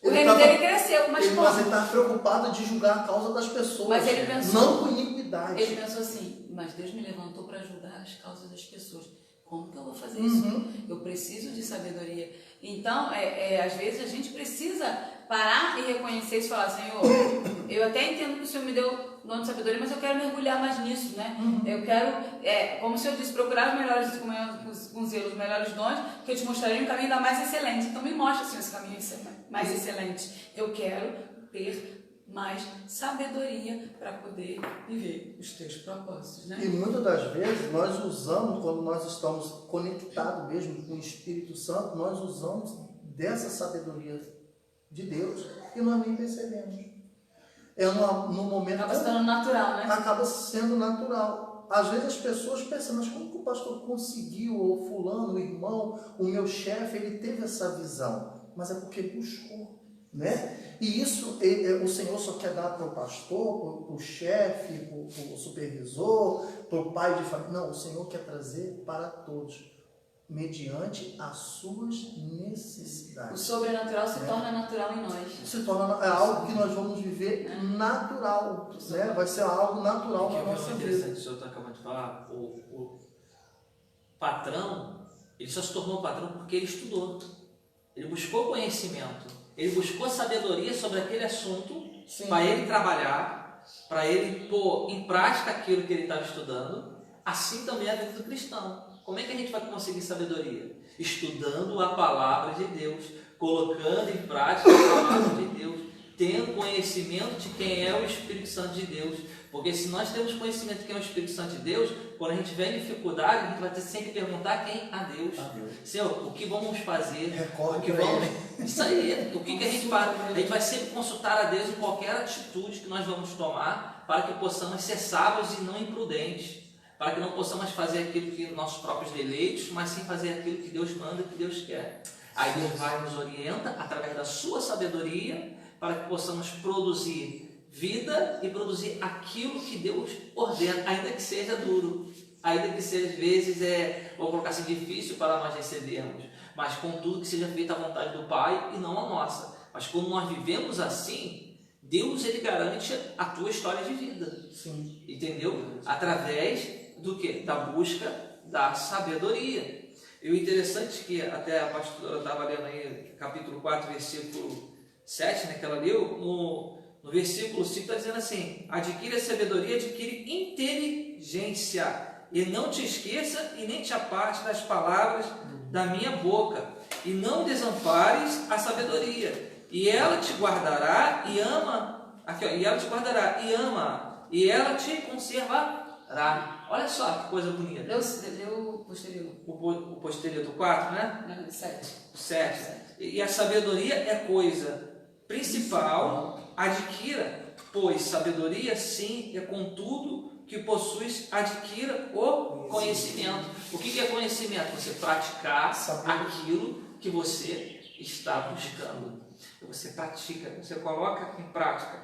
O reino dele cresceu, mas como? Mas ele está preocupado de julgar a causa das pessoas, mas ele pensou, não com iniquidade. Ele pensou assim: mas Deus me levantou para julgar as causas das pessoas. Como que eu vou fazer isso? Eu preciso de sabedoria. Então, às vezes a gente precisa parar e reconhecer isso e falar: Senhor, eu até entendo que o Senhor me deu dom de sabedoria, mas eu quero mergulhar mais nisso, né? Eu quero, como o Senhor disse, procurar os melhores, com zelo, os melhores dons, que eu te mostrarei um caminho ainda mais excelente. Então me mostra, Senhor, esse caminho mais excelente. Eu quero ter mais sabedoria para poder viver os teus propósitos, né? E muitas das vezes nós usamos, quando nós estamos conectados mesmo com o Espírito Santo, nós usamos dessa sabedoria de Deus e nós nem percebemos. No momento acaba sendo natural, né? Acaba sendo natural. Às vezes as pessoas pensam: mas como que o pastor conseguiu, ou fulano, o irmão, o meu chefe, ele teve essa visão? Mas é porque ele buscou, né? E isso o Senhor só quer dar para o pastor, para o chefe, para o supervisor, para o pai de família. Não, o Senhor quer trazer para todos, mediante as suas necessidades. O sobrenatural se torna natural em nós. Se torna algo que nós vamos viver natural, né? Vai ser algo natural na nossa vida. Interessante, o senhor está acabando de falar, o patrão, ele só se tornou patrão porque ele estudou. Ele buscou conhecimento. Ele buscou sabedoria sobre aquele assunto para ele trabalhar, para ele pôr em prática aquilo que ele estava estudando. Assim também é a vida do cristão. Como é que a gente vai conseguir sabedoria? Estudando a palavra de Deus, colocando em prática a palavra de Deus, tendo conhecimento de quem é o Espírito Santo de Deus. Porque se nós temos conhecimento de quem é o Espírito Santo de Deus, quando a gente vem em dificuldade, a gente vai ter sempre que perguntar quem? A Deus. Senhor, o que vamos fazer? Isso aí. O que a gente faz? A gente vai sempre consultar a Deus em qualquer atitude que nós vamos tomar, para que possamos ser sábios e não imprudentes. Para que não possamos fazer aquilo que nossos próprios deleitos, mas sim fazer aquilo que Deus manda, que Deus quer. Aí Deus vai nos orienta através da sua sabedoria, para que possamos produzir vida e produzir aquilo que Deus ordena, ainda que seja duro, ainda que seja às vezes vou colocar assim, difícil para nós recebermos, mas contudo que seja feita a vontade do Pai e não a nossa. Mas quando nós vivemos assim, Deus ele garante a tua história de vida. Sim. Entendeu? Através do que? Da busca da sabedoria. E o interessante é que até a pastora estava lendo aí capítulo 4, versículo 7, né, que ela leu, no versículo 5 está dizendo assim: adquire a sabedoria, adquire inteligência, e não te esqueça e nem te aparte das palavras da minha boca, e não desampares a sabedoria, e ela te guardará e ama, aqui, ó, e ela te guardará e ama, e ela te conservará. Olha só que coisa bonita. Leu o posterior. O posterior do 4, né? Não, 7. 7. E a sabedoria é coisa principal, adquira, pois sabedoria sim é com tudo que possuis, adquira o conhecimento. O que é conhecimento? Você praticar aquilo que você está buscando. Você pratica, você coloca em prática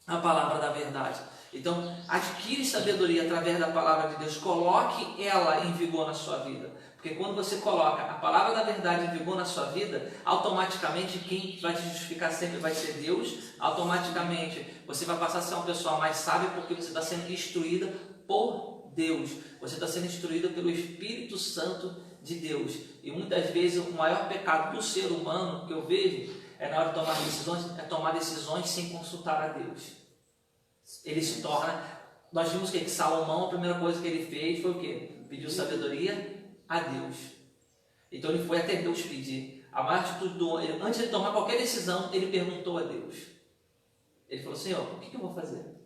a palavra da verdade. Então, adquire sabedoria através da palavra de Deus, coloque ela em vigor na sua vida. Porque quando você coloca a palavra da verdade em vigor na sua vida, automaticamente quem vai te justificar sempre vai ser Deus, automaticamente você vai passar a ser uma pessoa mais sábia, porque você está sendo instruída por Deus, você está sendo instruída pelo Espírito Santo de Deus. E muitas vezes o maior pecado do ser humano que eu vejo é na hora de tomar decisões sem consultar a Deus. Ele se torna, nós vimos que Salomão, a primeira coisa que ele fez foi o quê? Pediu sabedoria a Deus. Então ele foi até Deus pedir. A maior atitude antes de tomar qualquer decisão, ele perguntou a Deus. Ele falou: Senhor, o que eu vou fazer?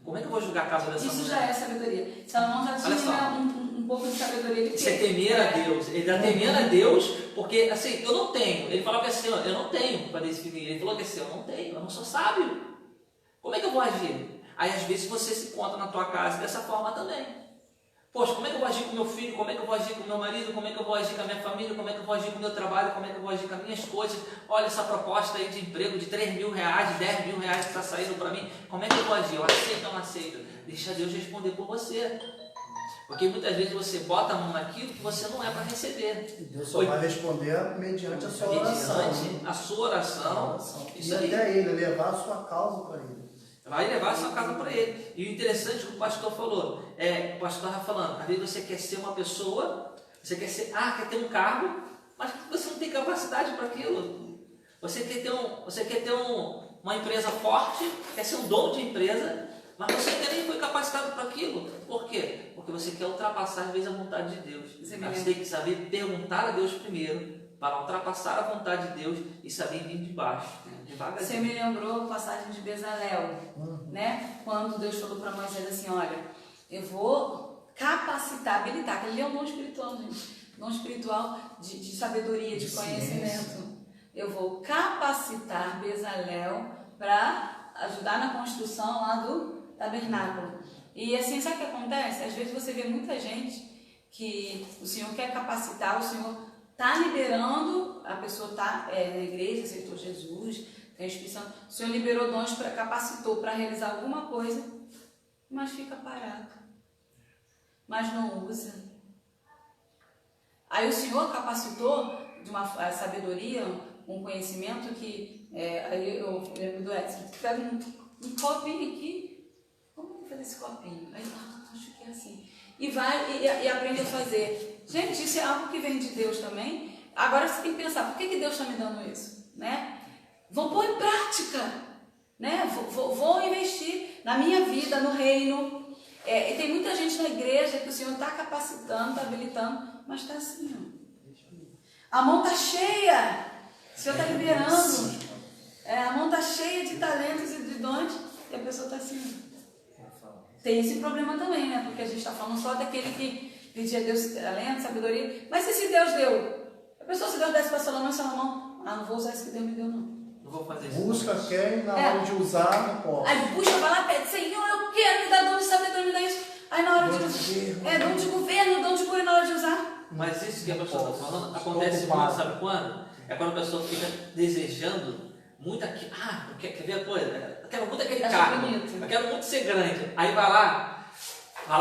Como é que eu vou julgar a casa dessa mulher? Isso já é sabedoria. Salomão já tinha um pouco de sabedoria. Isso é temer a Deus. Ele está temendo a Deus porque, assim, eu não tenho. Ele falava assim: eu não tenho para definir. Ele falou assim: eu não tenho, eu não sou sábio. Como é que eu vou agir? Aí às vezes você se encontra na tua casa dessa forma também. Poxa, como é que eu vou agir com meu filho? Como é que eu vou agir com meu marido? Como é que eu vou agir com a minha família? Como é que eu vou agir com o meu trabalho? Como é que eu vou agir com as minhas coisas? Olha essa proposta aí de emprego de 3 mil reais, de 10 mil reais que está saindo para mim. Como é que eu vou agir? Eu aceito ou não aceito? Deixa Deus responder por você. Porque muitas vezes você bota a mão naquilo que você não é para receber. E Deus só vai responder mediante a sua oração. Mediante a sua oração. Isso aí. E até ele, levar a sua causa para ele. Vai levar a sua casa para ele. E o interessante que o pastor falou, o pastor estava falando, às vezes você quer ser uma pessoa, você quer ter um cargo, mas você não tem capacidade para aquilo. Você quer ter uma empresa forte, quer ser um dono de empresa, mas você nem foi capacitado para aquilo. Por quê? Porque você quer ultrapassar às vezes a vontade de Deus. Você tem que saber perguntar a Deus primeiro, para ultrapassar a vontade de Deus e saber vir de baixo. Você me lembrou a passagem de Bezalel, né? Quando Deus falou para Moisés assim: olha, eu vou capacitar, habilitar, que ele é um dom espiritual, gente, dom espiritual de sabedoria, de conhecimento. Eu vou capacitar Bezalel para ajudar na construção lá do tabernáculo. E assim, sabe o que acontece? Às vezes você vê muita gente que o Senhor quer capacitar, o Senhor está liberando, a pessoa está na igreja, aceitou Jesus, tem a Espírito Santo, o Senhor liberou dons, capacitou para realizar alguma coisa, mas fica parado, mas não usa. Aí o Senhor capacitou de uma sabedoria, um conhecimento que, aí eu lembro do Edson, que pega um copinho aqui, como eu vou fazer esse copinho? Aí acho que é assim. E vai e aprende a fazer. Gente, isso é algo que vem de Deus também. Agora você tem que pensar, por que Deus está me dando isso? Né? Vou pôr em prática. Né? Vou investir na minha vida, no reino. E tem muita gente na igreja que o Senhor está capacitando, está habilitando, mas está assim, ó. A mão está cheia. O Senhor está liberando. A mão está cheia de talentos e de dons e a pessoa está assim. Tem esse problema também, né? Porque a gente está falando só daquele que pedia a Deus talento, sabedoria. Mas se Deus deu, a pessoa, se Deus desse para Salomão, não vou usar isso que Deus me deu, não. Não vou fazer isso. Busca quem na hora de usar, não pode. Aí busca, vai lá, pede: Senhor, eu quero me dar dom de sabedoria, me dá isso. Aí na hora de usar, dom de governo, dom de cura na hora de usar. Mas isso que a pessoa está falando acontece muito, sabe quando? É quando a pessoa fica desejando muito aquilo. Quer ver a coisa? Eu quero muito aquele carro, eu quero muito ser grande. Aí vai lá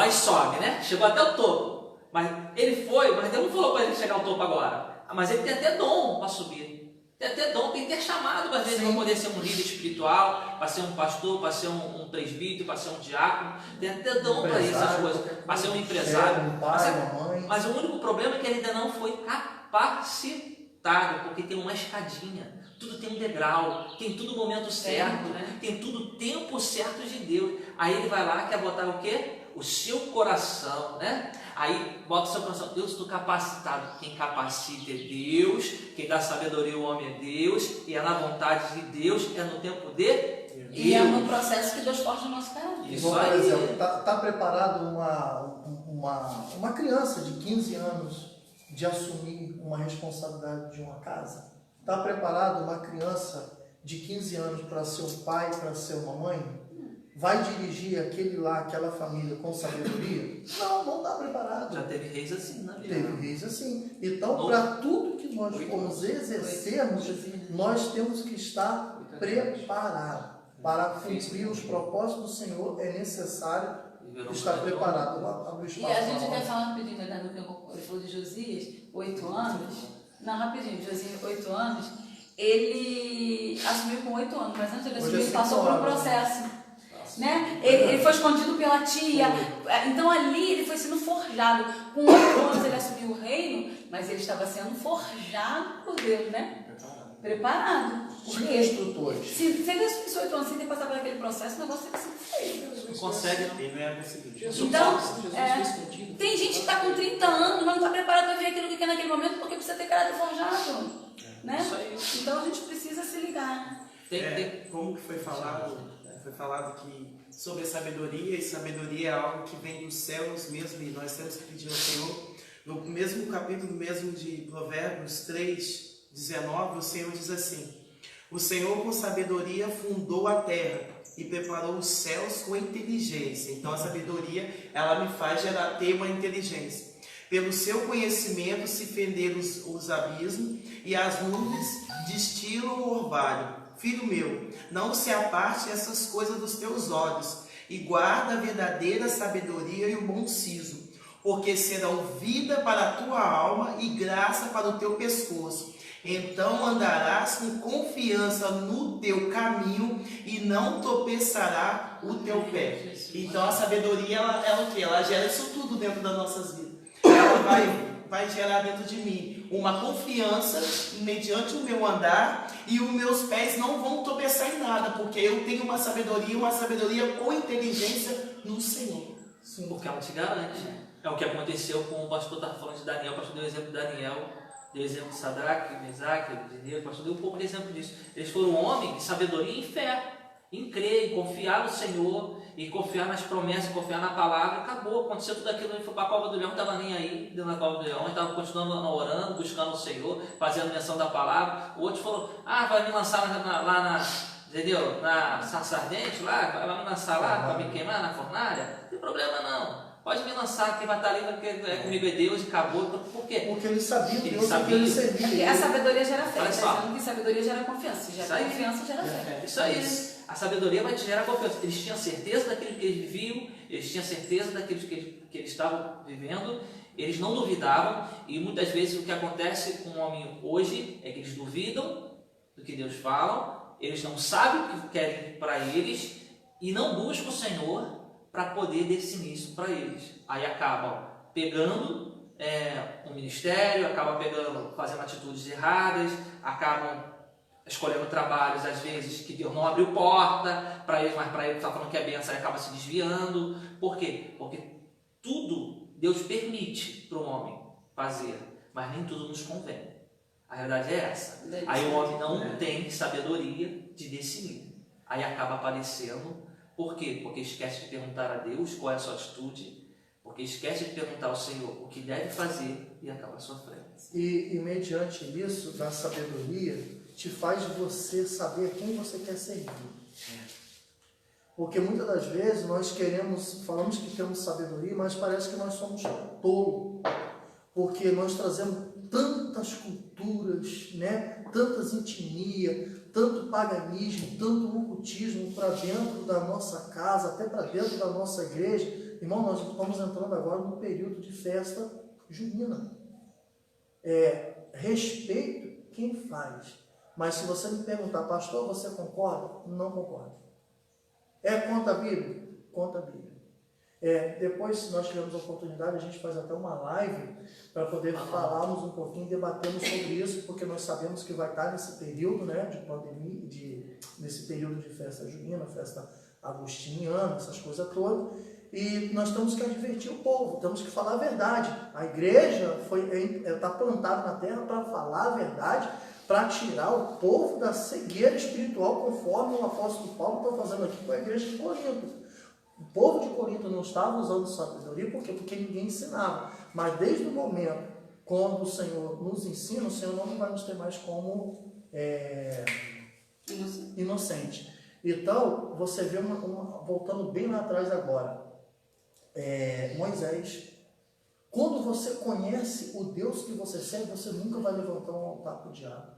e sobe, né? Chegou até o topo. Mas ele foi, mas Deus não falou para ele chegar ao topo agora. Mas ele tem até dom para subir. Tem até dom, tem que ter chamado às vezes para poder ser um líder espiritual, para ser um pastor, para ser um presbítero, para ser um diácono. Tem até dom para essas coisas, para ser um empresário. Um pai, uma mãe. Mas o único problema é que ele ainda não foi capacitado, porque tem uma escadinha. Tudo tem um degrau, tem tudo o momento certo, né? Tem tudo o tempo certo de Deus. Aí ele vai lá, quer botar o quê? O seu coração, né? Aí bota o seu coração: Deus, estou capacitado. Quem capacita é Deus, quem dá sabedoria ao homem é Deus, e é na vontade de Deus, é no tempo de Deus. E é no processo que Deus forja o nosso caráter. Isso aí. Por exemplo, está preparado uma criança de 15 anos de assumir uma responsabilidade de uma casa? Está preparado uma criança de 15 anos para ser um pai, para ser uma mãe? Vai dirigir aquela família com sabedoria? Não está preparado. Já teve reis assim na vida. Teve reis assim. Então, para tudo que nós formos exercermos, nós temos que estar preparados. Para cumprir os propósitos do Senhor é necessário estar preparado. E a gente quer falar rapidinho, né, do que ele falou de Josias, 8 anos. Não, rapidinho, Josias, 8 anos. Ele assumiu com 8 anos, mas antes de ele assumir, ele passou por um processo. Né? Ele foi escondido pela tia. Então ali ele foi sendo forjado. Com 8 anos ele assumiu o reino, mas ele estava sendo forjado por Deus, né? Preparado. Tinha instrutores. Se ele assumisse 8 anos sem ter passado por aquele processo, o negócio teria sido feio. Não consegue, Ele não é conseguido. Então, tem gente que está com 30 anos, mas não está preparado para ver aquilo que quer naquele momento, porque precisa ter caráter forjado. Né? Isso aí. Então a gente precisa se ligar. Como que foi falado? Foi falado que sobre a sabedoria, e sabedoria é algo que vem dos céus mesmo, e nós temos que pedir ao Senhor. No mesmo capítulo mesmo de Provérbios 3, 19, o Senhor diz assim: o Senhor com sabedoria fundou a terra e preparou os céus com inteligência. Então a sabedoria, ela me faz ter uma inteligência. Pelo seu conhecimento se fenderam os abismos e as nuvens destilam o orvalho. Filho meu, não se aparte essas coisas dos teus olhos, e guarda a verdadeira sabedoria e o bom siso, porque serão vida para a tua alma e graça para o teu pescoço. Então andarás com confiança no teu caminho e não tropeçará o teu pé. Então a sabedoria, ela o quê? Ela gera isso tudo dentro das nossas vidas. Ela vai gerar dentro de mim uma confiança mediante o meu andar, e os meus pés não vão tropeçar em nada, porque eu tenho uma sabedoria com inteligência no Senhor. Sim. Porque ela te garante. É o que aconteceu com o pastor estava falando de Daniel. O pastor deu o exemplo de Daniel, deu o exemplo de Sadraque, Mesaque, Abednego. O pastor deu um pouco de exemplo disso. Eles foram homens de sabedoria e fé, em crer, em confiar no Senhor, e confiar nas promessas, confiar na palavra. Acabou, aconteceu tudo aquilo. Ele foi para a cova do leão, não estava nem aí dentro da cova do leão, ele estava continuando orando, buscando o Senhor, fazendo menção da palavra. O outro falou: vai me lançar lá na sarça ardente, vai me lançar lá para me queimar na fornalha? Não tem problema não, pode me lançar, quem vai estar ali comigo é Deus, e acabou. Por quê? Porque ele sabia Ele Deus sabia. que ele servia. A sabedoria gera fé. Olha só. Dizendo que sabedoria gera confiança. Isso Gera aí. confiança, gera fé. Isso aí. A sabedoria vai te gerar confiança. Eles tinham certeza daquilo que eles viviam, eles tinham certeza daquilo que eles estavam vivendo, eles não duvidavam. E muitas vezes o que acontece com o homem hoje é que eles duvidam do que Deus fala, eles não sabem o que querem para eles e não buscam o Senhor para poder definir isso para eles. Aí acabam pegando um ministério, acabam fazendo atitudes erradas, acabam escolhendo trabalhos, às vezes, que Deus não abriu porta para eles, mas para ele está falando que é benção e acaba se desviando. Por quê? Porque tudo Deus permite para o homem fazer, mas nem tudo nos convém. A verdade é essa. Aí o homem não tem sabedoria de decidir. Aí acaba aparecendo. Por quê? Porque esquece de perguntar a Deus qual é a sua atitude, porque esquece de perguntar ao Senhor o que deve fazer e acaba sofrendo. E mediante isso, da sabedoria, te faz você saber quem você quer servir. Porque muitas das vezes nós falamos que temos sabedoria, mas parece que nós somos tolos. Porque nós trazemos tantas culturas, né? Tantas etnias, tanto paganismo, tanto ocultismo para dentro da nossa casa, até para dentro da nossa igreja. Irmão, nós estamos entrando agora no período de festa junina. Respeito quem faz. Mas se você me perguntar, pastor, você concorda? Não concordo. É contra a Bíblia? Contra a Bíblia. Depois, se nós tivermos a oportunidade, a gente faz até uma live para poder falarmos um pouquinho, debatermos sobre isso, porque nós sabemos que vai estar nesse período, né, de pandemia, nesse período de festa junina, festa agostiniana, essas coisas todas. E nós temos que advertir o povo, temos que falar a verdade. A igreja está plantada na terra para falar a verdade, para tirar o povo da cegueira espiritual, conforme o apóstolo Paulo está fazendo aqui com a igreja de Corinto. O povo de Corinto não estava usando sabedoria, por quê? Porque ninguém ensinava. Mas desde o momento quando o Senhor nos ensina, o Senhor não vai nos ter mais como inocente. Então, você vê voltando bem lá atrás agora, Moisés. Quando você conhece o Deus que você serve, você nunca vai levantar um altar para o diabo.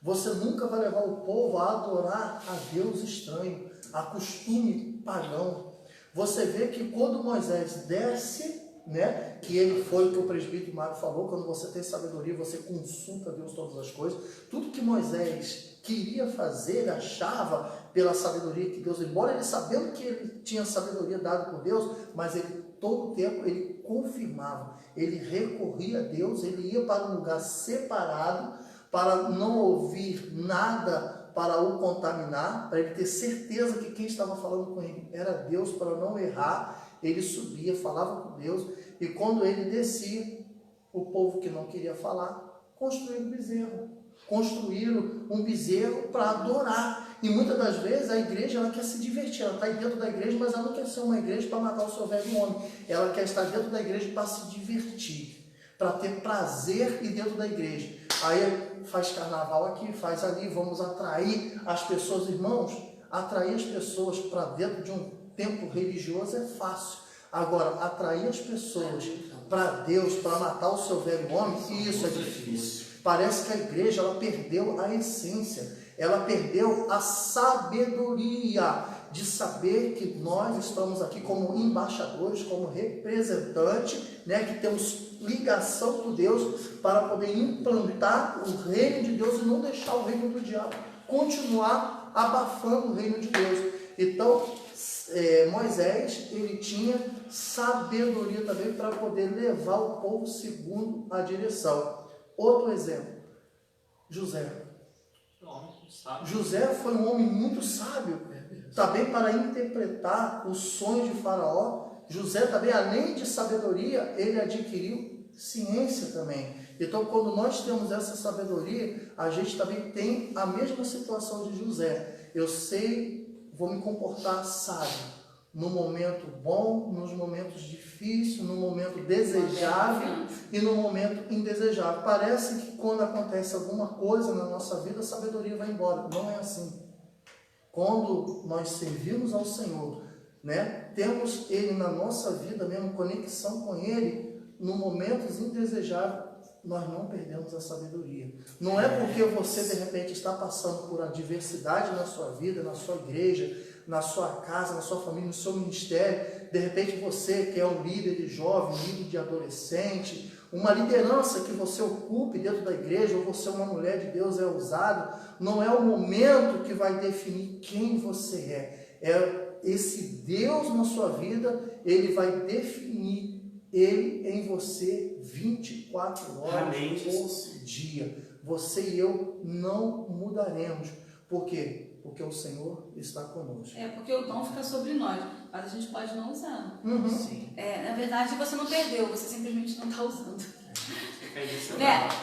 Você nunca vai levar o povo a adorar a Deus estranho. a costume pagão. Você vê que quando Moisés desce, né, que ele foi o que o presbítero Mário falou, quando você tem sabedoria, você consulta Deus todas as coisas. Tudo que Moisés queria fazer, ele achava pela sabedoria que Deus, embora ele sabendo que ele tinha sabedoria dada por Deus, mas ele todo o tempo ele confirmava, ele recorria a Deus, ele ia para um lugar separado para não ouvir nada para o contaminar, para ele ter certeza que quem estava falando com ele era Deus, para não errar. Ele subia, falava com Deus, e quando ele descia, o povo que não queria falar, construiu um bezerro. Construíram um bezerro para adorar. E muitas das vezes a igreja ela quer se divertir, ela está aí dentro da igreja, mas ela não quer ser uma igreja para matar o seu velho homem. Ela quer estar dentro da igreja para se divertir, para ter prazer e dentro da igreja. Aí faz carnaval aqui, faz ali, vamos atrair as pessoas, irmãos. Atrair as pessoas para dentro de um templo religioso é fácil. Agora, atrair as pessoas para Deus, para matar o seu velho homem, isso é difícil. Parece que a igreja ela perdeu a essência, ela perdeu a sabedoria de saber que nós estamos aqui como embaixadores, como representantes, né, que temos ligação com Deus para poder implantar o reino de Deus e não deixar o reino do diabo continuar abafando o reino de Deus. Então, Moisés, ele tinha sabedoria também para poder levar o povo segundo a direção. Outro exemplo, José. José foi um homem muito sábio, também para interpretar os sonhos de Faraó. José também, além de sabedoria, ele adquiriu ciência também. Então, quando nós temos essa sabedoria, a gente também tem a mesma situação de José. Eu sei, vou me comportar sábio no momento bom, nos momentos difíceis, no momento desejável e no momento indesejável. Parece que quando acontece alguma coisa na nossa vida, a sabedoria vai embora. Não é assim. Quando nós servimos ao Senhor, né, temos Ele na nossa vida mesmo, conexão com Ele, no momentos indesejáveis, nós não perdemos a sabedoria. Não é porque você de repente está passando por adversidade na sua vida, na sua igreja, na sua casa, na sua família, no seu ministério. De repente você que é um líder de jovem, líder de adolescente, uma liderança que você ocupe dentro da igreja, ou você é uma mulher de Deus, é usado, não é o momento que vai definir quem você é. É esse Deus na sua vida, Ele vai definir Ele em você 24 horas por dia. Você e eu não mudaremos. Por quê? Porque o Senhor está conosco. Porque o dom fica sobre nós, mas a gente pode não usar. Sim. Na verdade, você não perdeu, você simplesmente não está usando.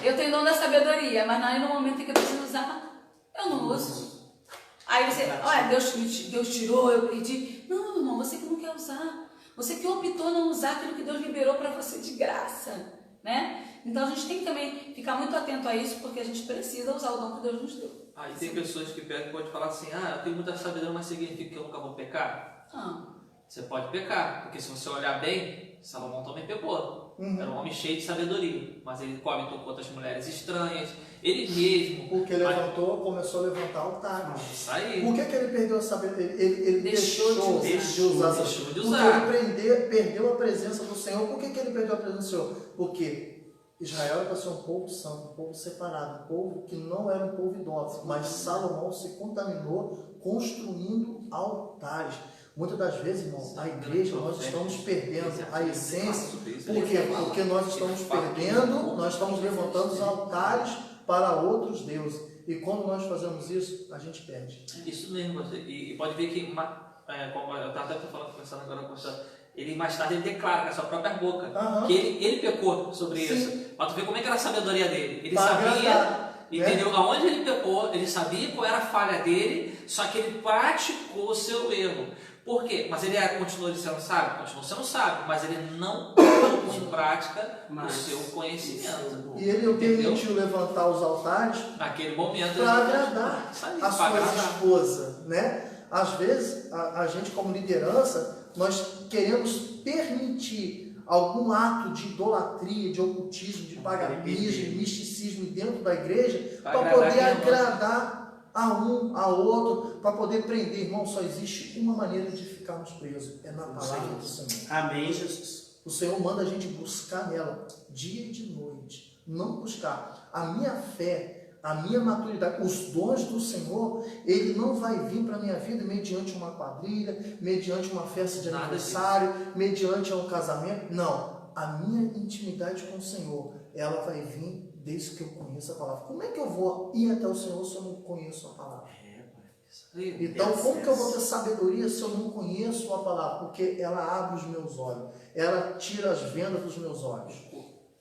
Eu tenho dom da sabedoria, mas aí no momento em que eu preciso usar, eu não uso. Aí você, olha, Deus tirou, eu perdi. Não, irmão, você que não quer usar. Você que optou não usar aquilo que Deus liberou para você de graça, né? Então a gente tem que também ficar muito atento a isso, porque a gente precisa usar o dom que Deus nos deu. Aí tem pessoas que pegam e podem falar assim, eu tenho muita sabedoria, mas significa que eu nunca vou pecar? Você pode pecar, porque se você olhar bem, Salomão também pecou. Era um homem cheio de sabedoria, mas ele coabitou com outras mulheres estranhas, ele mesmo... Porque começou a levantar altares. Isso aí. Por que ele perdeu a sabedoria? Ele deixou de usar. Porque ele perdeu a presença do Senhor. Por que ele perdeu a presença do Senhor? Porque Israel era para ser um povo santo, um povo separado, um povo que não era um povo idólatra, mas Salomão se contaminou construindo altares. Muitas das vezes, irmão, a igreja, nós estamos perdendo a essência. Por quê? Porque nós estamos perdendo, nós estamos levantando os altares para outros deuses. E quando nós fazemos isso, a gente perde. Isso mesmo, e pode ver que, como eu estava até conversando agora com você, ele mais tarde ele declara com a sua própria boca que ele pecou sobre isso. Mas tu vê como é que era a sabedoria dele. Ele sabia, entendeu? Aonde ele pecou, ele sabia qual era a falha dele, só que ele praticou o seu erro. Por quê? Mas ele continuou sendo sábio? Continuou sendo sábio, mas ele não colocou em prática o seu conhecimento. E ele permitiu levantar os altares naquele momento para agradar a sua esposa, né? Às vezes, a gente como liderança, nós queremos permitir algum ato de idolatria, de ocultismo, de paganismo, de misticismo dentro da igreja, para poder agradar a um, a outro, para poder prender. Irmão, só existe uma maneira de ficarmos presos, é na palavra do Senhor. Amém, Jesus. O Senhor manda a gente buscar nela, dia e de noite. Não buscar. A minha fé, a minha maturidade, os dons do Senhor, ele não vai vir para a minha vida mediante uma quadrilha, mediante uma festa de aniversário, mediante um casamento. Não. A minha intimidade com o Senhor, ela vai vir desde que eu conheça a palavra. Como é que eu vou ir até o Senhor se eu não conheço a palavra? Então, como que eu vou ter sabedoria se eu não conheço a palavra? Porque ela abre os meus olhos, ela tira as vendas dos meus olhos.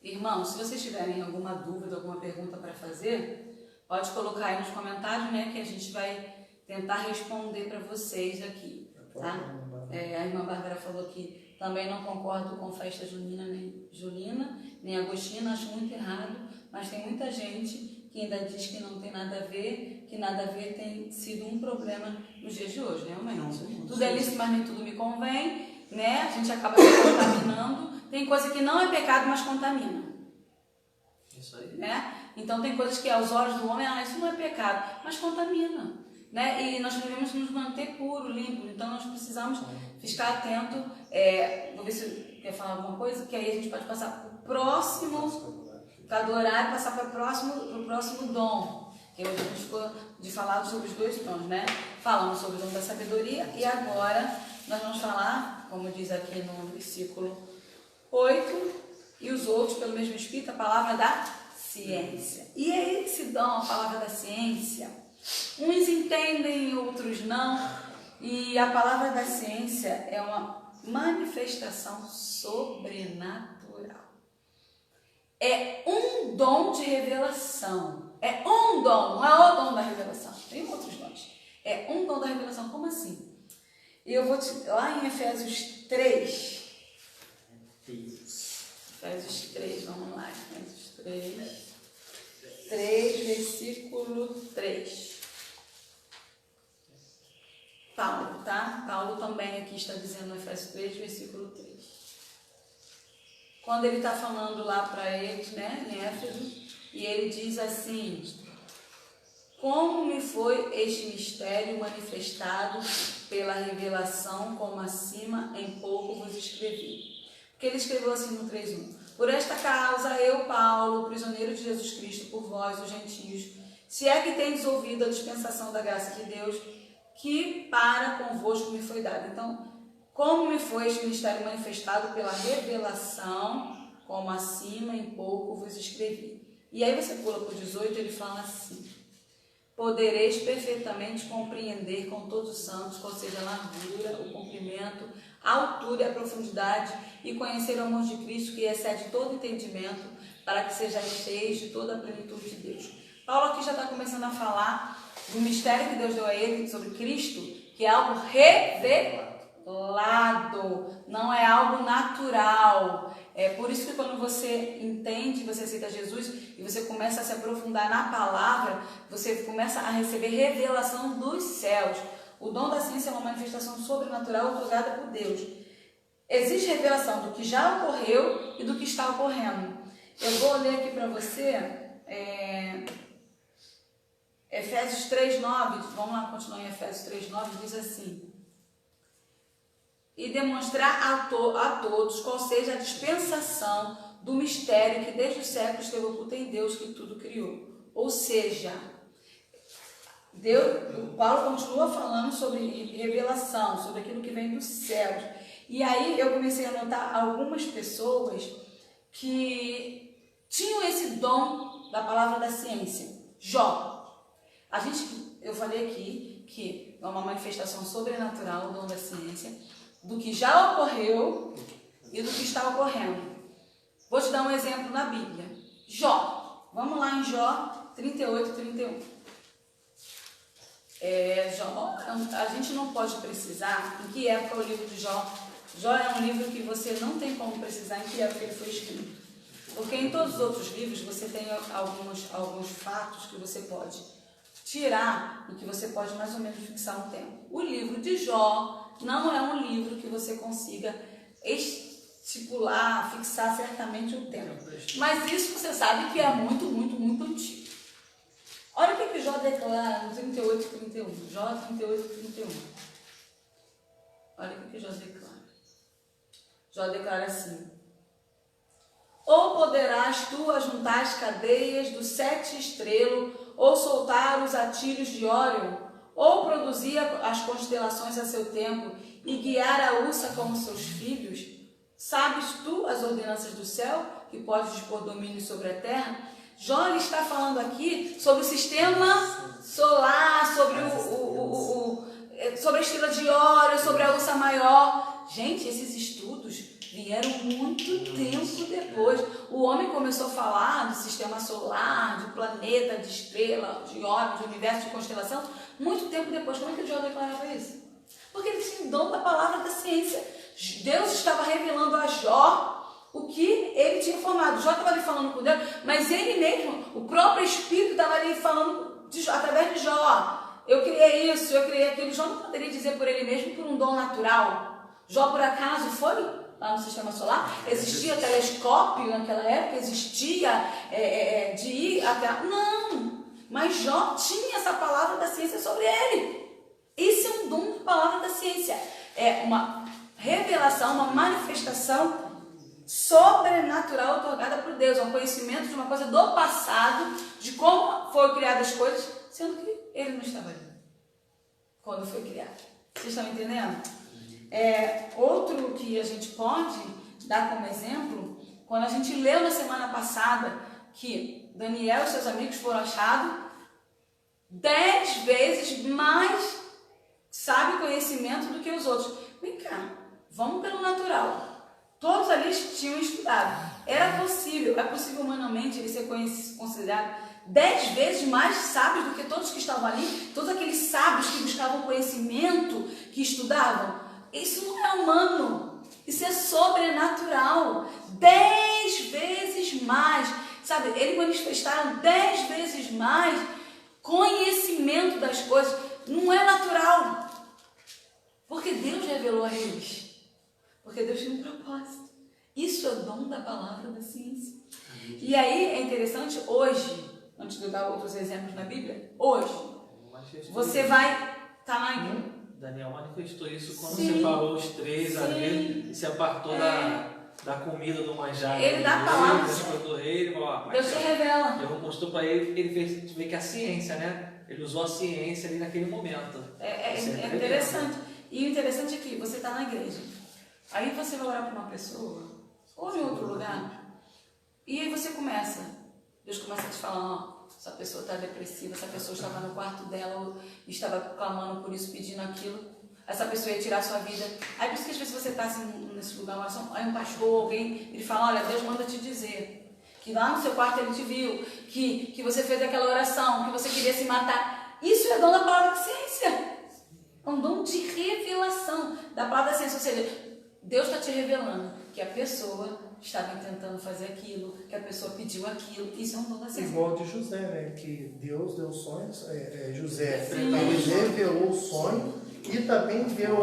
Irmãos, se vocês tiverem alguma dúvida, alguma pergunta para fazer, pode colocar aí nos comentários, né, que a gente vai tentar responder para vocês aqui, tá? A irmã Bárbara falou que também não concordo com festa junina, nem agostina, acho muito errado, mas tem muita gente que ainda diz que não tem nada a ver, que nada a ver tem sido um problema nos dias de hoje, realmente. Tudo é lícito, mas nem tudo me convém, né? A gente acaba se contaminando. Tem coisa que não é pecado, mas contamina. Isso aí. Né? Então tem coisas que aos olhos do homem, isso não é pecado, mas contamina. Né? E nós devemos nos manter puro, limpo. Então nós precisamos ficar atento. Vou ver se quer falar alguma coisa, que aí a gente pode passar para o próximo, cada horário, passar para o próximo dom. Que hoje a gente ficou de falar sobre os dois dons, né? Falamos sobre o dom da sabedoria e agora nós vamos falar, como diz aqui no versículo 8, e os outros, pelo mesmo Espírito, a palavra da ciência. E é esse dom, a palavra da ciência, uns entendem, outros não, e a palavra da ciência é uma manifestação sobrenatural. É um dom de revelação. É um dom, não é o dom da revelação. Tem outros dons. É um dom da revelação. Como assim? Eu vou lá em Efésios 3. Efésios 3, vamos lá. Efésios 3, versículo 3. Paulo, tá? Paulo também aqui está dizendo no Efésios 3, versículo 3. Quando ele está falando lá para eles, né, em Éfeso, e ele diz assim: como me foi este mistério manifestado pela revelação, como acima em pouco vos escrevi. Porque ele escreveu assim no 3:1: por esta causa eu, Paulo, prisioneiro de Jesus Cristo, por vós, os gentios, se é que tendes ouvido a dispensação da graça de Deus, que para convosco me foi dada. Então, como me foi este mistério manifestado pela revelação, como acima em pouco vos escrevi. E aí você pula para o 18, ele fala assim: podereis perfeitamente compreender com todos os santos, qual seja a largura, o comprimento, a altura e a profundidade, e conhecer o amor de Cristo, que excede todo entendimento, para que sejais cheios de toda a plenitude de Deus. Paulo aqui já está começando a falar do mistério que Deus deu a ele sobre Cristo, que é algo revelado, não é algo natural. É por isso que quando você entende, você aceita Jesus e você começa a se aprofundar na palavra, você começa a receber revelação dos céus. O dom da ciência é uma manifestação sobrenatural otorgada por Deus. Existe revelação do que já ocorreu e do que está ocorrendo. Eu vou ler aqui para você Efésios 3:9, vamos lá continuar em Efésios 3:9, diz assim: e demonstrar a todos qual seja a dispensação do mistério que desde os séculos esteve oculto em Deus, que tudo criou. Ou seja, Paulo continua falando sobre revelação, sobre aquilo que vem dos céus. E aí eu comecei a notar algumas pessoas que tinham esse dom da palavra da ciência. Jó. Eu falei aqui que é uma manifestação sobrenatural, o dom da ciência, do que já ocorreu e do que está ocorrendo. Vou te dar um exemplo na Bíblia. Jó. Vamos lá em Jó 38:31. Jó, a gente não pode precisar em que época é o livro de Jó. Jó é um livro que você não tem como precisar em que época ele foi escrito. Porque em todos os outros livros você tem alguns fatos que você pode tirar e que você pode mais ou menos fixar um tempo. O livro de Jó não é um livro que você consiga estipular, fixar certamente um tempo. Mas isso você sabe que é muito, muito, muito antigo. Olha o que Jó declara no 38 e 31. Jó 38 e 31. Olha o que Jó declara. Jó declara assim: ou poderás tu ajuntar as cadeias do 7 estrelo, ou soltar os atilhos de Órion, ou produzir as constelações a seu tempo, e guiar a ursa como seus filhos? Sabes tu as ordenanças do céu, que podes dispor domínio sobre a terra? Jó está falando aqui sobre o sistema solar, sobre a estrela de Órion, sobre a ursa maior. Gente, esses estudos vieram muito tempo depois. O homem começou a falar do sistema solar, de planeta, de estrela, de Órion, de universo, de constelação, muito tempo depois. Como é que o Jó declarava isso? Porque ele tinha o dom da palavra da ciência. Deus estava revelando a Jó o que ele tinha formado. Jó estava ali falando com Deus, mas ele mesmo, o próprio Espírito estava ali falando através de Jó. Eu criei isso, eu criei aquilo. Jó não poderia dizer por ele mesmo por um dom natural. Jó, por acaso, foi lá no sistema solar? Existia telescópio naquela época? Existia de ir até... Não! Mas Jó tinha essa palavra da ciência sobre ele. Esse é um dom da palavra da ciência. É uma revelação, uma manifestação sobrenatural otorgada por Deus. É um conhecimento de uma coisa do passado, de como foram criadas as coisas, sendo que ele não estava ali quando foi criado. Vocês estão entendendo? Outro que a gente pode dar como exemplo, quando a gente leu na semana passada que Daniel e seus amigos foram achados 10 vezes mais sábio conhecimento do que os outros. Vem cá, vamos pelo natural. Todos ali tinham estudado. É possível humanamente ele ser considerado 10 vezes mais sábios do que todos que estavam ali, todos aqueles sábios que buscavam conhecimento, que estudavam. Isso não é humano, isso é sobrenatural. 10 vezes mais, sabe? Eles manifestaram 10 vezes mais conhecimento das coisas. Não é natural, porque Deus revelou a eles, porque Deus tem um propósito. Isso é o dom da palavra da ciência. E aí é interessante, hoje, antes de eu dar outros exemplos na Bíblia, hoje, você vai estar lá. Daniel manifestou isso quando Sim, separou os três ali e se apartou da comida do manjar. Ele dá a palavra. Do rei, ele falou, Deus se revela. Deus mostrou para ele, ele fez ver que a ciência, né? Ele usou a ciência ali naquele momento. É interessante. E o interessante é que você está na igreja. Aí você vai orar para uma pessoa, ou em outro lugar, e aí você começa. Deus começa a te falar, essa pessoa está depressiva, essa pessoa estava no quarto dela e estava clamando por isso, pedindo aquilo. Essa pessoa ia tirar a sua vida. Aí por isso que às vezes você está assim, nesse lugar, aí um pastor, alguém, ele fala, olha, Deus manda te dizer que lá no seu quarto ele te viu, que você fez aquela oração, que você queria se matar. Isso é dom da palavra de ciência. É um dom de revelação da palavra da ciência. Ou seja, Deus está te revelando que a pessoa estava tentando fazer aquilo, que a pessoa pediu aquilo. Isso é um dom da ciência. Igual de José, né? Que Deus deu sonhos. José, ele revelou o sonho e também deu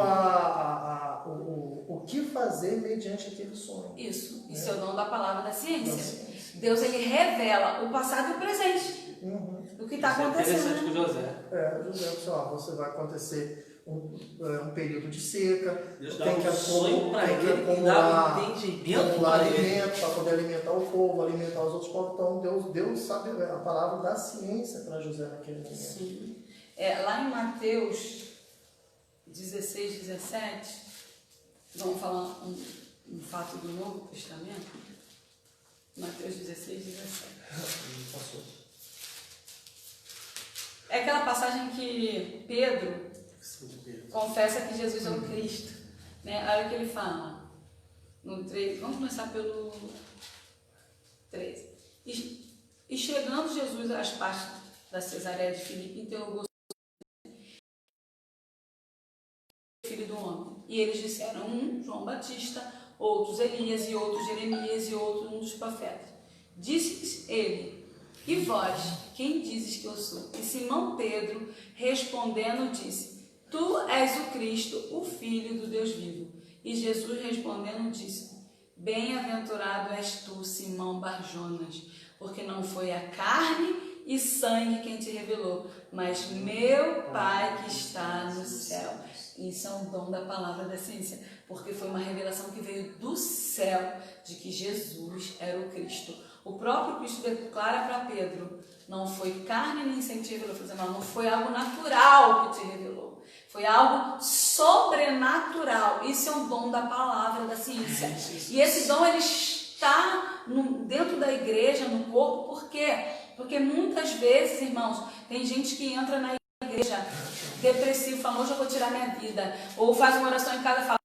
o que fazer mediante aquele sonho. Isso é o dom da palavra da ciência. Deus, ele revela o passado e o presente. Do que está acontecendo. É interessante com José. José, pessoal, você vai acontecer um período de seca, Deus tem que acumular alimento para poder alimentar o povo, alimentar os outros povos. Então Deus sabe a palavra da ciência para José naquele momento. Sim. Lá em Mateus 16, 17, vamos falar um fato do Novo Testamento. Mateus 16, 17. É aquela passagem que Pedro confessa que Jesus é o Cristo, né? Olha o que ele fala no 3, vamos começar pelo 13. E chegando Jesus às partes da Cesareia de Filipe, interrogou o filho do homem. E eles disseram, um João Batista, outros Elias, e outros Jeremias, e outros um dos profetas. Disse-lhes ele, e vós, quem dizes que eu sou? E Simão Pedro, respondendo, disse, tu és o Cristo, o Filho do Deus vivo. E Jesus respondendo disse, bem-aventurado és tu, Simão Barjonas, porque não foi a carne e sangue quem te revelou, mas meu Pai que está no céu. Isso é um dom da palavra da ciência, porque foi uma revelação que veio do céu de que Jesus era o Cristo. O próprio Cristo declara para Pedro: não foi carne nem sangue que te revelou, não foi algo natural que te revelou, foi algo sobrenatural. Isso é um dom da palavra da ciência. E esse dom ele está dentro da igreja, no corpo, por quê? Porque muitas vezes, irmãos, tem gente que entra na igreja depressivo, fala: hoje eu vou tirar minha vida, ou faz uma oração em casa e fala: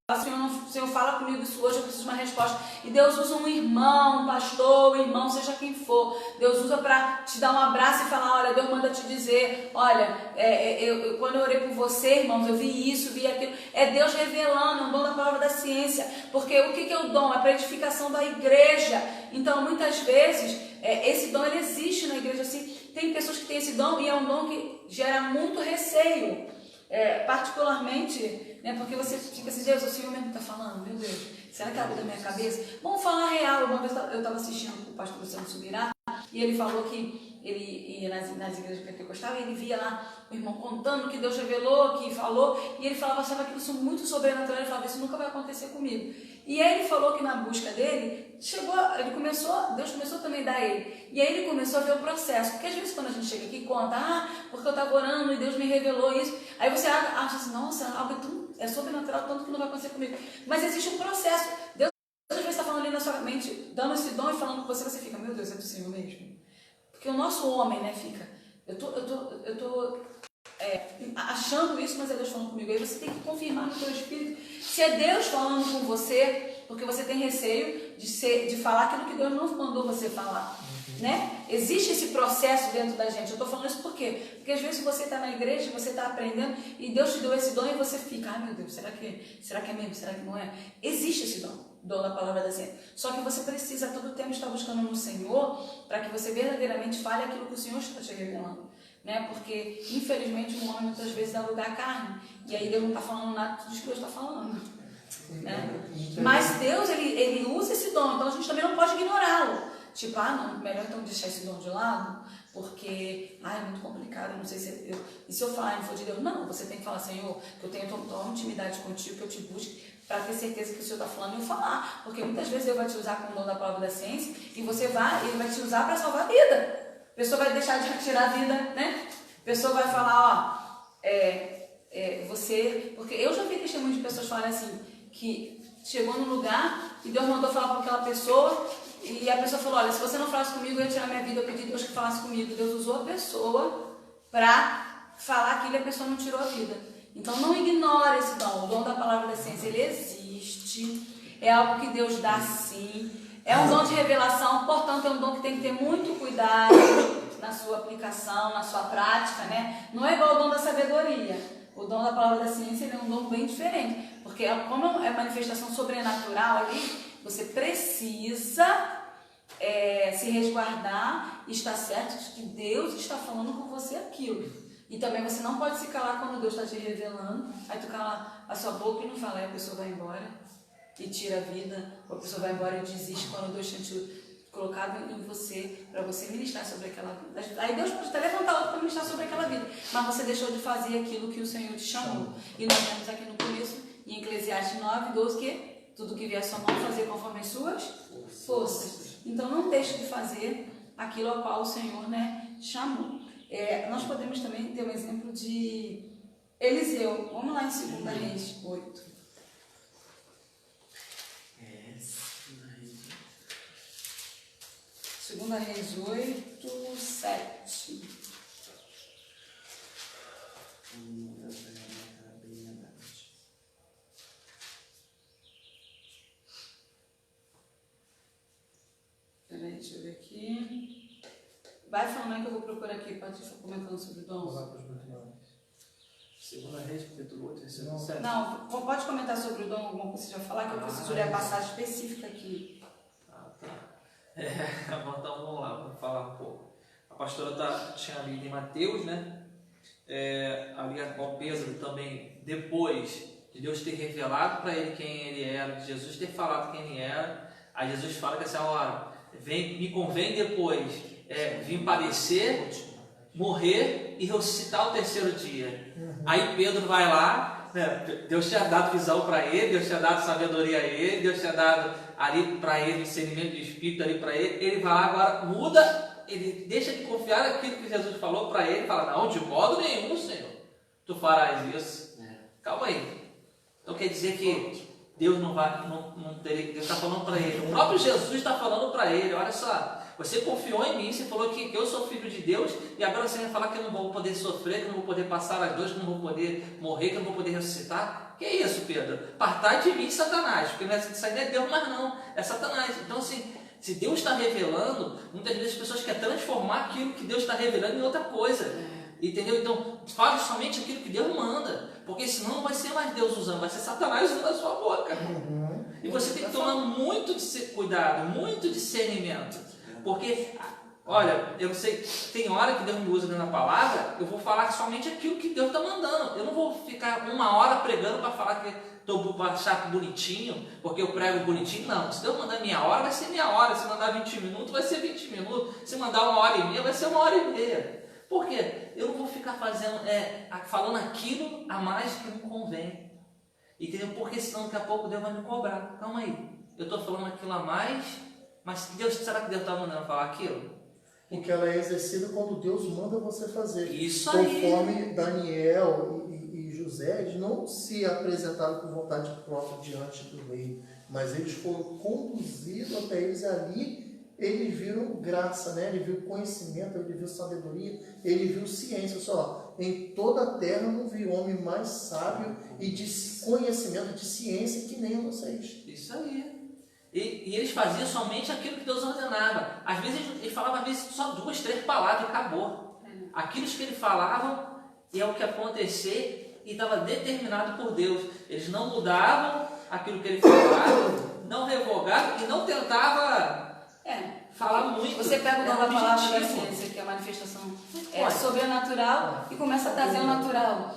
Senhor, fala comigo isso hoje, eu preciso de uma resposta. E Deus usa um irmão, um pastor, um irmão, seja quem for, Deus usa para te dar um abraço e falar: olha, Deus manda te dizer, olha, quando eu orei por você, irmãos, eu vi isso, vi aquilo. É Deus revelando, é um dom da palavra da ciência. Porque o que é o dom? É para edificação da igreja. Então, muitas vezes, esse dom ele existe na igreja assim. Tem pessoas que têm esse dom e é um dom que gera muito receio, particularmente, né, porque você fica assim: Deus, o Senhor mesmo está falando, meu Deus, será que é algo da minha cabeça? Vamos falar real. Uma vez eu estava assistindo o pastor Luciano Subirá e ele falou que ele ia nas igrejas pentecostais e ele via lá o irmão contando que Deus revelou, que falou, e ele falava: achava aquilo isso muito sobrenatural. Ele falava: isso nunca vai acontecer comigo. E aí ele falou que na busca dele, Deus começou também a dar ele. E aí ele começou a ver o processo. Porque às vezes quando a gente chega aqui e conta: porque eu estava orando e Deus me revelou isso. Aí você acha assim: nossa, algo é sobrenatural, tanto que não vai acontecer comigo. Mas existe um processo. Deus às vezes está falando ali na sua mente, dando esse dom e falando com você fica: meu Deus, é do Senhor mesmo? Porque o nosso homem, né, fica: eu tô achando isso, mas é Deus falando comigo. Aí você tem que confirmar no teu espírito se é Deus falando com você, porque você tem receio de falar aquilo que Deus não mandou você falar, né? Existe esse processo dentro da gente. Eu estou falando isso por quê? Porque às vezes você está na igreja, você está aprendendo e Deus te deu esse dom e você fica: ai meu Deus, será que é mesmo? Será que não é? Existe esse dom da palavra da ciência. Só que você precisa todo o tempo estar buscando no Senhor para que você verdadeiramente fale aquilo que o Senhor está te revelando, né? Porque infelizmente o homem muitas vezes dá lugar à carne e aí Deus não está falando nada disso que Deus está falando, né? Mas Deus ele usa esse dom, então a gente também não pode ignorá-lo. Tipo: não, melhor então deixar esse dom de lado, porque é muito complicado, não sei se e se eu falar e não for de Deus? Não, você tem que falar: Senhor, que eu tenho total intimidade contigo, que eu te busque, para ter certeza que o Senhor está falando e eu falar. Porque muitas vezes Deus vai te usar com o dom da palavra da ciência e ele vai te usar para salvar a vida. A pessoa vai deixar de tirar a vida, né? A pessoa vai falar: você... Porque eu já vi testemunho de pessoas falarem assim, que chegou num lugar e Deus mandou falar para aquela pessoa e a pessoa falou: olha, se você não falasse comigo, eu ia tirar minha vida. Eu pedi a Deus que falasse comigo. Deus usou a pessoa para falar aquilo e a pessoa não tirou a vida. Então não ignore esse dom. O dom da palavra da ciência, ele existe. É algo que Deus dá sim. É um dom de revelação, portanto é um dom que tem que ter muito cuidado na sua aplicação, na sua prática, né? Não é igual ao dom da sabedoria. O dom da palavra da ciência ele é um dom bem diferente. Porque como é manifestação sobrenatural ali, você precisa se resguardar e estar certo de que Deus está falando com você aquilo. E também você não pode se calar quando Deus está te revelando. Aí tu cala a sua boca e não fala, e a pessoa vai embora e tira a vida, ou a pessoa vai embora e desiste quando Deus tinha te colocado em você, para você ministrar sobre aquela vida. Aí Deus pode até levantar outro para ministrar sobre aquela vida, mas você deixou de fazer aquilo que o Senhor te chamou. E nós vemos aqui no começo, em Eclesiastes 9:12, que tudo que vier a sua mão, fazer conforme as suas forças. Então não deixe de fazer aquilo ao qual o Senhor, né, chamou. Nós podemos também ter um exemplo de Eliseu. Vamos lá em 2 Reis 8. Segunda Reis 8, 7. Peraí, deixa eu ver aqui. Vai falando aí que eu vou procurar aqui para te comentando sobre o dom. Segunda Reis, capítulo 8, versículo 7. Não, pode comentar sobre o dom, alguma coisa que você já falar, que eu preciso ler a passagem específica aqui. Então vamos lá, vamos falar um pouco. A pastora tinha lido em Mateus, né? Ali ao Pedro também, depois de Deus ter revelado para ele quem ele era, de Jesus ter falado quem ele era, aí Jesus fala que essa hora me convém depois vir padecer morrer e ressuscitar ao terceiro dia. Aí Pedro vai lá, né? Deus tinha dado visão para ele, Deus tinha dado sabedoria a ele, Deus tinha dado ali para ele discernimento de espírito ali para ele. Ele vai lá agora, muda, ele deixa de confiar naquilo que Jesus falou para ele, fala: não, de modo nenhum, Senhor, tu farás isso. Calma aí. Então quer dizer que Deus não vai, não teria, Deus está falando para ele. O próprio Jesus está falando para ele: olha só, você confiou em mim, você falou que eu sou filho de Deus, e agora você vai falar que eu não vou poder sofrer, que eu não vou poder passar as dores, que eu não vou poder morrer, que eu não vou poder ressuscitar? Que é isso, Pedro? Partai de mim, Satanás, porque isso aí não é Deus mais não, é Satanás. Então assim, se Deus está revelando, muitas vezes as pessoas querem transformar aquilo que Deus está revelando em outra coisa. Entendeu? Então, fale somente aquilo que Deus manda, porque senão não vai ser mais Deus usando, vai ser Satanás usando a sua boca. E você tem que tomar muito cuidado, muito discernimento, porque, olha, eu não sei, tem hora que Deus me usa na palavra, eu vou falar somente aquilo que Deus está mandando. Eu não vou ficar uma hora pregando para falar que estou para achar bonitinho, porque eu prego bonitinho. Não, se Deus mandar meia hora, vai ser meia hora. Se mandar 20 minutos, vai ser 20 minutos. Se mandar 1h30, vai ser 1h30. Por quê? Eu não vou ficar falando aquilo a mais que não convém. Entendeu? Porque senão daqui a pouco Deus vai me cobrar. Calma aí. Eu estou falando aquilo a mais, mas será que Deus está mandando falar aquilo? Porque ela é exercida quando Deus manda você fazer. Isso aí. Conforme Daniel e José, eles não se apresentaram com vontade própria diante do rei, mas eles foram conduzidos até eles ali. Eles viram graça, né? Ele viu conhecimento, ele viu sabedoria, ele viu ciência. Só, em toda a terra não vi homem mais sábio e de conhecimento, de ciência que nem vocês. Isso aí. E eles faziam somente aquilo que Deus ordenava. Às vezes eles falavam só 2, 3 palavras e acabou. Aquilo que eles falavam é o que ia acontecer e estava determinado por Deus. Eles não mudavam aquilo que ele falava, não revogavam e não tentavam falar muito. Você pega o dom da palavra da ciência, que é a manifestação sobrenatural, e começa a trazer o natural.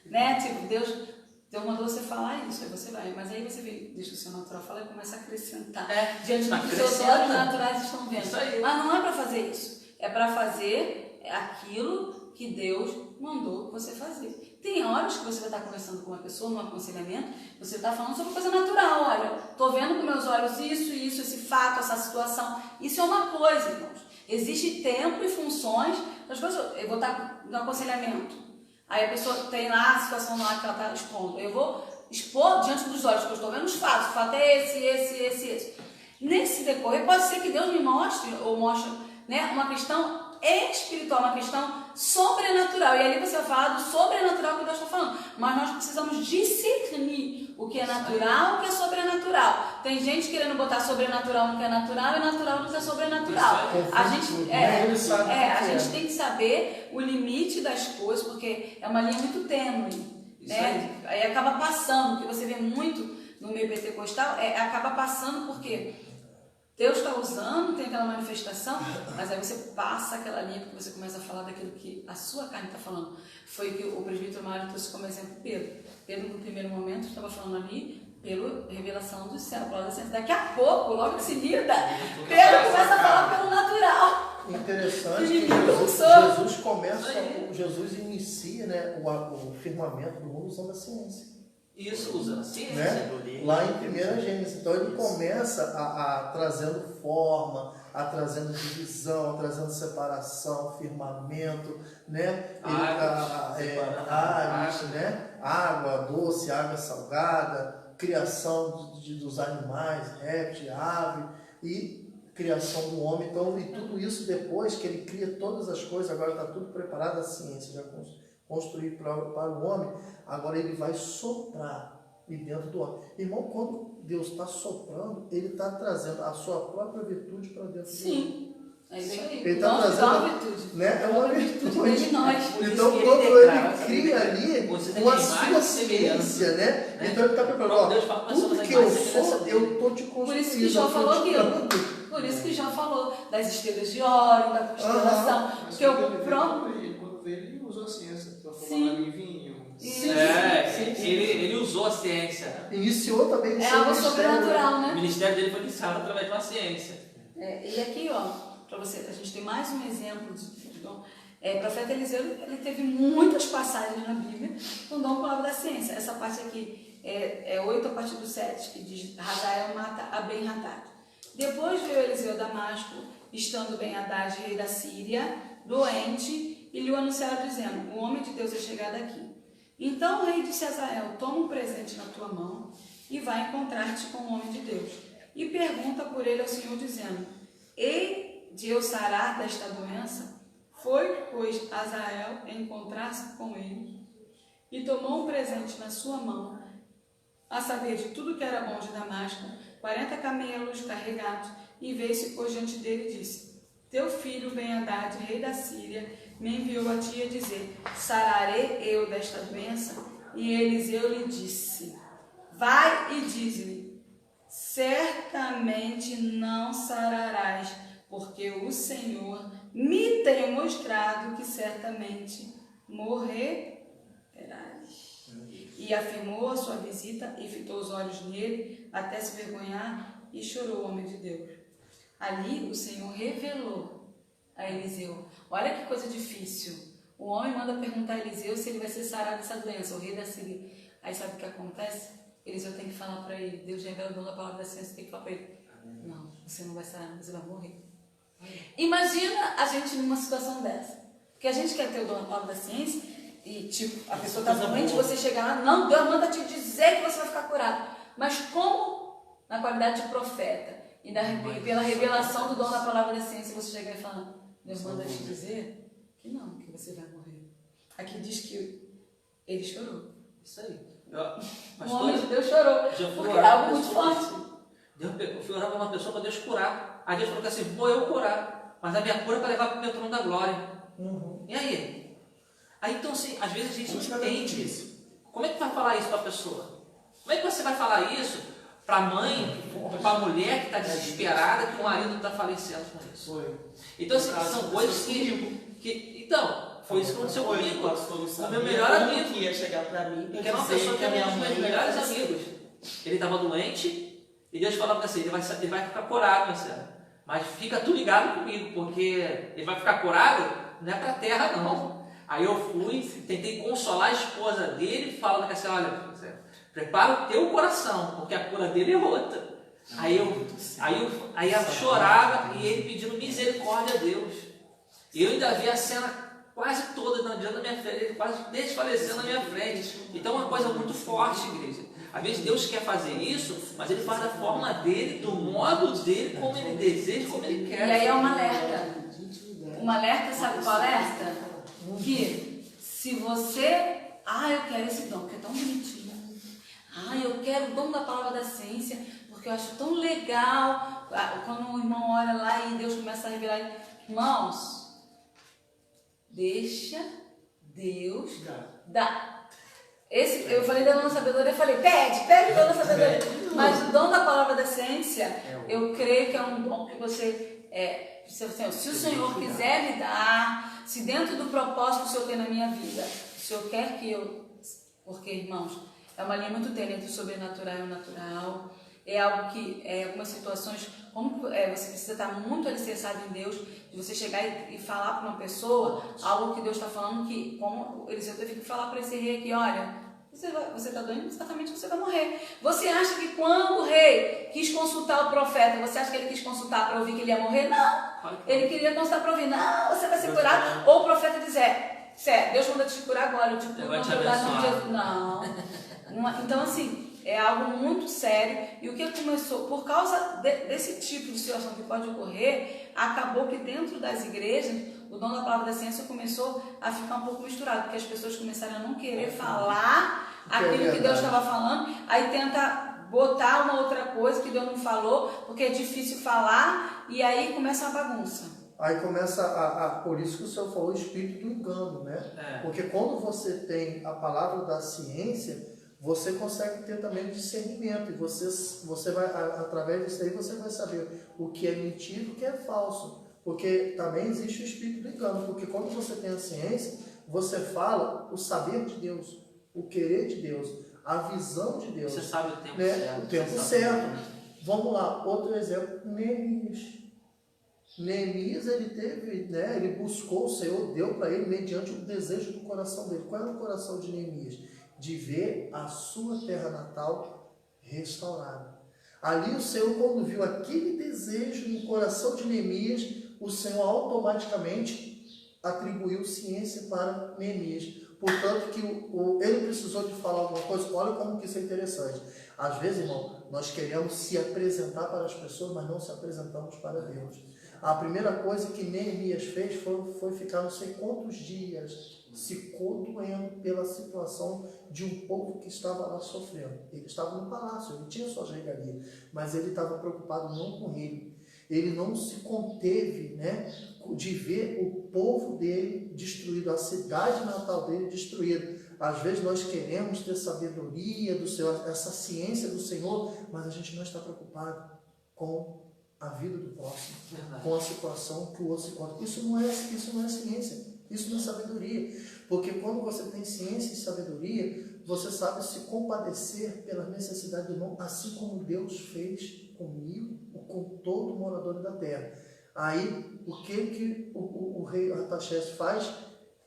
Né? Tipo, Deus mandou você falar isso, aí você vai. Mas aí você deixa o seu natural falar e começa a acrescentar. Diante do que os seus olhos naturais estão vendo. Mas não é para fazer isso. É para fazer aquilo que Deus mandou você fazer. Tem horas que você vai estar conversando com uma pessoa, num aconselhamento, você está falando sobre coisa natural. Olha, estou vendo com meus olhos isso, esse fato, essa situação. Isso é uma coisa, irmãos. Existe tempo e funções. Eu vou estar no aconselhamento. Aí a pessoa tem lá a situação lá que ela está expondo. Eu vou expor diante dos olhos, que eu estou vendo os fatos. O fato é esse. Nesse decorrer, pode ser que Deus me mostre, ou mostre, né, uma questão espiritual, uma questão sobrenatural. E ali você vai falar do sobrenatural que Deus está falando. Mas nós precisamos discernir o que é natural e o que é sobrenatural. Tem gente querendo botar sobrenatural no que é natural e natural no que é sobrenatural. A gente tem que saber o limite das coisas, porque é uma linha muito tênue. Né? Aí acaba passando, o que você vê muito no meio pentecostal, acaba passando porque Deus está usando, tem aquela manifestação, mas aí você passa aquela linha porque você começa a falar daquilo que a sua carne está falando. Foi o que o presbítero Mário trouxe como exemplo Pedro. Pedro, no primeiro momento, estava falando ali pela revelação do céu, pela ciência. Daqui a pouco, logo em seguida, Pedro começa a falar pelo natural. Interessante que Jesus inicia, né, o firmamento do mundo usando a ciência. Isso, usando a ciência. Né? Lá em 1 Gênesis. Então ele começa a trazendo forma, a trazendo divisão, a trazendo separação, firmamento, né? Ares, né? Água doce, água salgada, criação dos animais, réptil, ave e criação do homem. Então, e tudo isso depois que ele cria todas as coisas, agora está tudo preparado, a ciência já construir para o homem, agora ele vai soprar dentro do homem. Irmão, quando Deus está soprando, ele está trazendo a sua própria virtude para dentro do homem. Sim, é isso aí. Ele está trazendo uma virtude. Né? É uma virtude de nós. Então, quando ele cria ali com a sua ciência, né? Então ele está preparando. Tudo que eu sou, eu estou te construindo. Por isso que Jó falou aquilo. Por isso que Jó falou das estrelas de Órion, da constelação. Porque o próprio... Ele usou a ciência para falar em vinho. Sim. Ele usou a ciência. Iniciou também. É algo sobrenatural, né? O ministério dele foi iniciado através de uma ciência. E aqui, ó, para você, a gente tem mais um exemplo de dom. O profeta Eliseu, ele teve muitas passagens na Bíblia com dom palavra da ciência. Essa parte aqui é 8 a partir do 7, que diz: Hazael mata a Ben-Hadad. Depois veio Eliseu a Damasco, estando Ben-Hadad, rei da Síria, doente, e lhe o anunciaram dizendo: o homem de Deus é chegado aqui. Então o rei disse a Hazael: toma um presente na tua mão e vai encontrar-te com o homem de Deus. E pergunta por ele ao Senhor, dizendo: hei de eu sarar desta doença? Foi, pois, Hazael encontrar-se com ele e tomou um presente na sua mão, a saber, de tudo que era bom de Damasco, 40 camelos carregados, e veio-se por diante dele e disse: teu filho Ben-Hadad, rei da Síria, me enviou a ti a dizer: sararei eu desta doença? E Eliseu lhe disse: vai e diz-lhe: certamente não sararás, porque o Senhor me tem mostrado que certamente morrerás. E afirmou a sua visita e fitou os olhos nele até se vergonhar, e chorou o homem de Deus. Ali o Senhor revelou a Eliseu. Olha que coisa difícil. O homem manda perguntar a Eliseu se ele vai ser sarado dessa doença, o rei da Síria. Aí sabe o que acontece? Eliseu tem que falar para ele. Deus revela o dom da palavra da ciência, tem que falar para ele: não, você não vai sarar, você vai morrer. Imagina a gente numa situação dessa, que a gente quer ter o dom da palavra da ciência e tipo, a pessoa está doente, você chegar lá: não, Deus manda te dizer que você vai ficar curado. Mas como na qualidade de profeta e pela revelação do dom da palavra da ciência, você chegar e falar: Deus manda te dizer que não, que você vai morrer. Aqui diz que ele chorou. Isso aí. O homem de Deus chorou, porque é algo muito forte. Eu fui orar para uma pessoa para Deus curar. Aí Deus falou assim: vou eu curar, mas a minha cura é para levar para o meu trono da glória. E aí? Aí então, assim, às vezes a gente entende isso. Como é que vai falar isso para a pessoa? Como é que você vai falar isso para a mãe, para a mulher que está desesperada, que o marido está falecendo com isso? Então, assim, são coisas que. Então, foi isso que aconteceu comigo. O meu melhor amigo, que ia chegar para mim, que era uma pessoa que era um dos meus melhores amigos. Ele estava doente e Deus falava assim: ele vai ficar curado, Marcelo. Mas fica tu ligado comigo, porque ele vai ficar curado, não é para a terra, não. Aí eu fui, tentei consolar a esposa dele, falando assim: olha, prepara o teu coração, porque a cura dele é outra. Aí eu chorava e ele pedindo misericórdia a Deus. E eu ainda vi a cena quase toda diante da minha frente, ele quase desfalecendo na minha frente. Então é uma coisa muito forte, igreja. Às vezes Deus quer fazer isso, mas Ele faz da forma dele, do modo dele, como Ele deseja, como Ele quer. E aí é um alerta. Um alerta, sabe qual alerta? Que se você... eu quero esse dom, porque é tão bonitinho. Eu quero o dom da palavra da ciência, porque eu acho tão legal. Quando o irmão olha lá e Deus começa a revelar... Irmãos, deixa Deus dar. Eu falei da dom da sabedoria, eu falei: pede o dom da sabedoria. Mas o dom da palavra da ciência, eu creio que é um dom que você... se o Senhor quiser me dar, se dentro do propósito que o Senhor tem na minha vida, o Senhor quer que eu... Porque, irmãos, é uma linha muito tênue entre o sobrenatural e o natural. É algo que, em algumas situações, como você precisa estar muito alicerçado em Deus, de você chegar e falar para uma pessoa algo que Deus está falando, que, como Eliseu teve que falar para esse rei aqui: olha, você está doente, exatamente, você vai morrer. Você acha que quando o rei quis consultar o profeta, você acha que ele quis consultar para ouvir que ele ia morrer? Não, ele queria consultar para ouvir: não, você vai ser curado. Ou o profeta dizer: Deus manda te curar agora, eu te curo na verdade não de Jesus. Não. Então, assim, é algo muito sério. E o que começou, por causa desse tipo de situação que pode ocorrer, acabou que dentro das igrejas, o dom da palavra da ciência começou a ficar um pouco misturado, porque as pessoas começaram a não querer falar aquilo que Deus estava falando, aí tenta botar uma outra coisa que Deus não falou, porque é difícil falar, e aí começa a bagunça. Aí começa por isso que o senhor falou, o espírito do engano, né? Porque quando você tem a palavra da ciência, você consegue ter também o discernimento, e você vai, através disso aí, você vai saber o que é mentira e o que é falso. Porque também existe o espírito do engano, porque quando você tem a ciência, você fala o saber de Deus, o querer de Deus, a visão de Deus. Você sabe o tempo né? certo. O tempo certo. Vamos lá, outro exemplo, Neemias. Neemias, ele teve, né, ele buscou, o Senhor deu para ele mediante o desejo do coração dele. Qual era o coração de Neemias? De ver a sua terra natal restaurada. Ali o Senhor, quando viu aquele desejo no coração de Neemias, o Senhor automaticamente atribuiu ciência para Neemias. Portanto, que ele precisou de falar alguma coisa. Olha como que isso é interessante. Às vezes, irmão, nós queremos se apresentar para as pessoas, mas não se apresentamos para Deus. A primeira coisa que Neemias fez foi ficar não sei quantos dias se condoendo pela situação de um povo que estava lá sofrendo. Ele estava no palácio, ele tinha suas regalias, mas ele estava preocupado não com ele. Ele não se conteve, né, de ver o povo dele destruído, a cidade natal dele destruída. Às vezes nós queremos ter sabedoria do Senhor, essa ciência do Senhor, mas a gente não está preocupado com a vida do próximo, com a situação que o outro se encontra. Isso não é ciência, isso não é sabedoria. Porque quando você tem ciência e sabedoria, você sabe se compadecer pelas necessidades do irmão, assim como Deus fez comigo, com todo morador da terra. Aí, o que o rei Artaxerxes faz?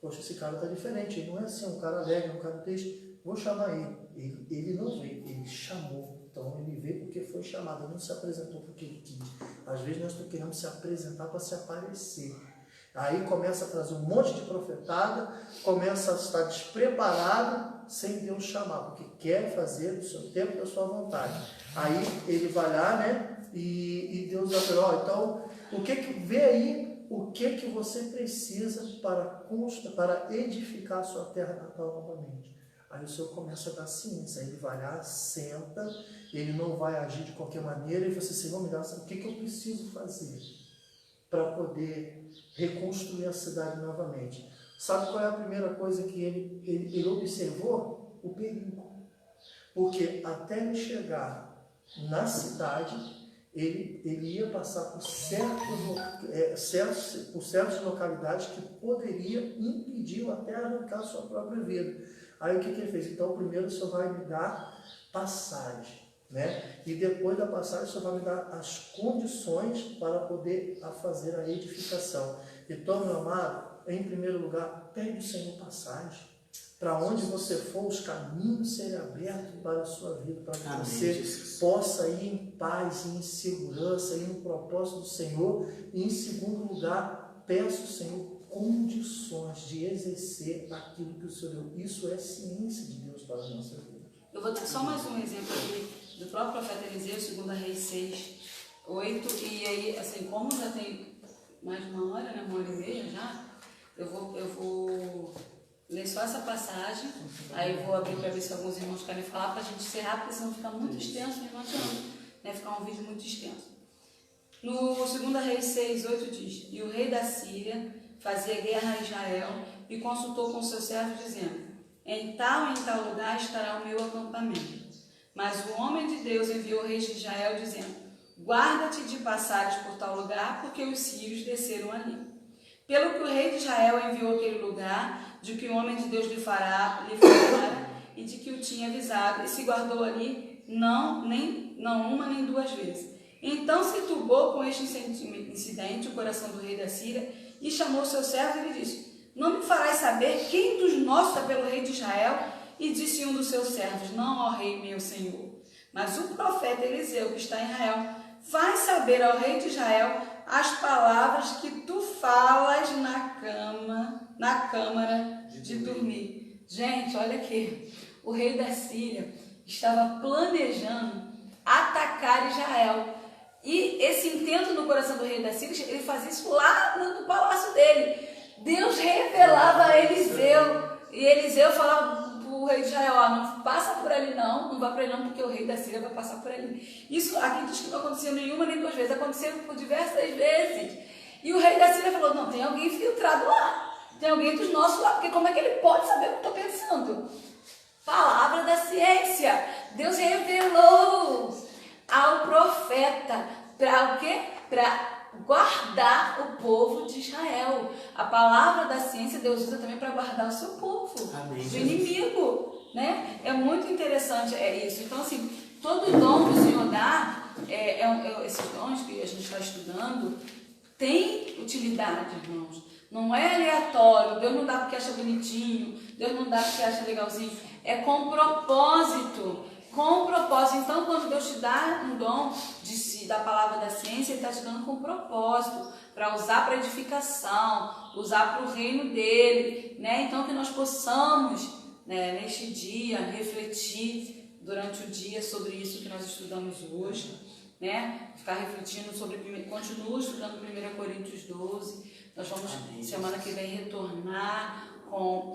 Poxa, esse cara está diferente, ele não é assim, um cara alegre, um cara triste, vou chamar ele. Ele não veio, ele chamou. Então ele veio porque foi chamado, ele não se apresentou porque ele quis. Às vezes nós queremos se apresentar para se aparecer. Aí começa a trazer um monte de profetada, começa a estar despreparado sem Deus chamar, porque quer fazer do seu tempo, da sua vontade. Aí ele vai lá, né? E Deus vai falar, então, o que vê aí, o que você precisa para edificar a sua terra natal novamente? Aí o Senhor começa a dar ciência, aí ele vai lá, senta, ele não vai agir de qualquer maneira, e você, Senhor, me dá, o que eu preciso fazer para poder reconstruir a cidade novamente? Sabe qual é a primeira coisa que ele observou? O perigo. Porque até ele chegar na cidade, ele ia passar por certas localidades que poderia impedi-lo até arrancar a sua própria vida. Aí o que ele fez? Então, primeiro o Senhor vai me dar passagem, né? E depois da passagem, o Senhor vai me dar as condições para poder fazer a edificação. Então, meu amado, em primeiro lugar, pegue o Senhor passagem. Para onde você for, os caminhos serão abertos para a sua vida, para que você possa ir em paz, ir em segurança, ir no propósito do Senhor. E em segundo lugar, peça ao Senhor condições de exercer aquilo que o Senhor deu. Isso é ciência de Deus para a nossa vida. Eu vou ter só mais um exemplo aqui do próprio profeta Eliseu, 2 Reis 6, 8, e aí, assim, como já tem mais de uma hora, né, 1h30 já, eu vou ler só essa passagem, aí eu vou abrir para ver se alguns irmãos querem falar, para a gente encerrar, porque senão fica muito extenso, não adianta, né, ficar um vídeo muito extenso. No 2 Reis 6, 8 diz, e o rei da Síria fazia guerra a Israel e consultou com seus servos, dizendo, em tal lugar estará o meu acampamento. Mas o homem de Deus enviou o rei de Israel, dizendo, guarda-te de passares por tal lugar, porque os sírios desceram ali. Pelo que o rei de Israel enviou aquele lugar, de que o homem de Deus lhe falara, e de que o tinha avisado, e se guardou ali, não uma nem duas vezes. Então se turbou com este incidente o coração do rei da Síria, e chamou seu servo e lhe disse, não me farás saber quem dos nossos é pelo rei de Israel? E disse um dos seus servos, não, ó rei meu senhor. Mas o profeta Eliseu, que está em Israel, faz saber ao rei de Israel as palavras que tu falas na câmara de dormir. Gente, olha aqui, o rei da Síria estava planejando atacar Israel. E esse intento no coração do rei da Síria, ele fazia isso lá no palácio dele. Deus revelava a Eliseu, e Eliseu falava para o rei de Israel, não passa por ali não vai para ali não, porque o rei da Síria vai passar por ali. Isso aqui diz que não aconteceu nenhuma nem duas vezes, aconteceu por diversas vezes. E o rei da Síria falou, não, tem alguém infiltrado lá, tem alguém dos nossos lá, porque como é que ele pode saber o que eu estou pensando? Palavra da ciência, Deus revelou ao profeta, para o quê? Para guardar o povo de Israel. A palavra da ciência Deus usa também para guardar o seu povo, Amém, do inimigo, né? É muito interessante isso. Então, assim, todo dom que o Senhor dá, esses dons que a gente está estudando, tem utilidade, irmãos. Não é aleatório. Deus não dá porque acha bonitinho, Deus não dá porque acha legalzinho. É com propósito. Com propósito. Então, quando Deus te dá um dom da palavra da ciência, Ele está te dando com propósito, para usar para edificação, usar para o reino dele, né? Então, que nós possamos, né, neste dia, refletir durante o dia sobre isso que nós estudamos hoje, né? Ficar refletindo sobre, continuo estudando 1 Coríntios 12. Nós vamos, semana que vem, retornar com,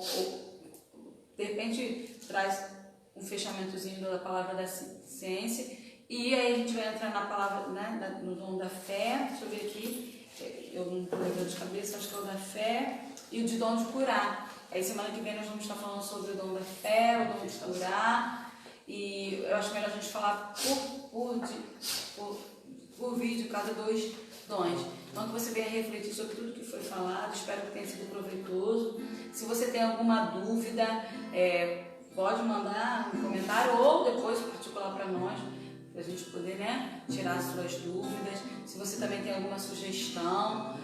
de repente, traz um fechamentozinho da palavra da ciência, e aí a gente vai entrar na palavra, né, no dom da fé. Deixa eu ver aqui, eu não estou lembrando de cabeça, acho que é o da fé, e o de dom de curar. Aí semana que vem nós vamos estar falando sobre o dom da fé, o dom de curar, e eu acho melhor a gente falar por vídeo cada 2 dons. Então que você venha refletir sobre tudo que foi falado, espero que tenha sido proveitoso. Se você tem alguma dúvida, pode mandar um comentário ou depois particular para nós, para a gente poder, né, tirar as suas dúvidas. Se você também tem alguma sugestão,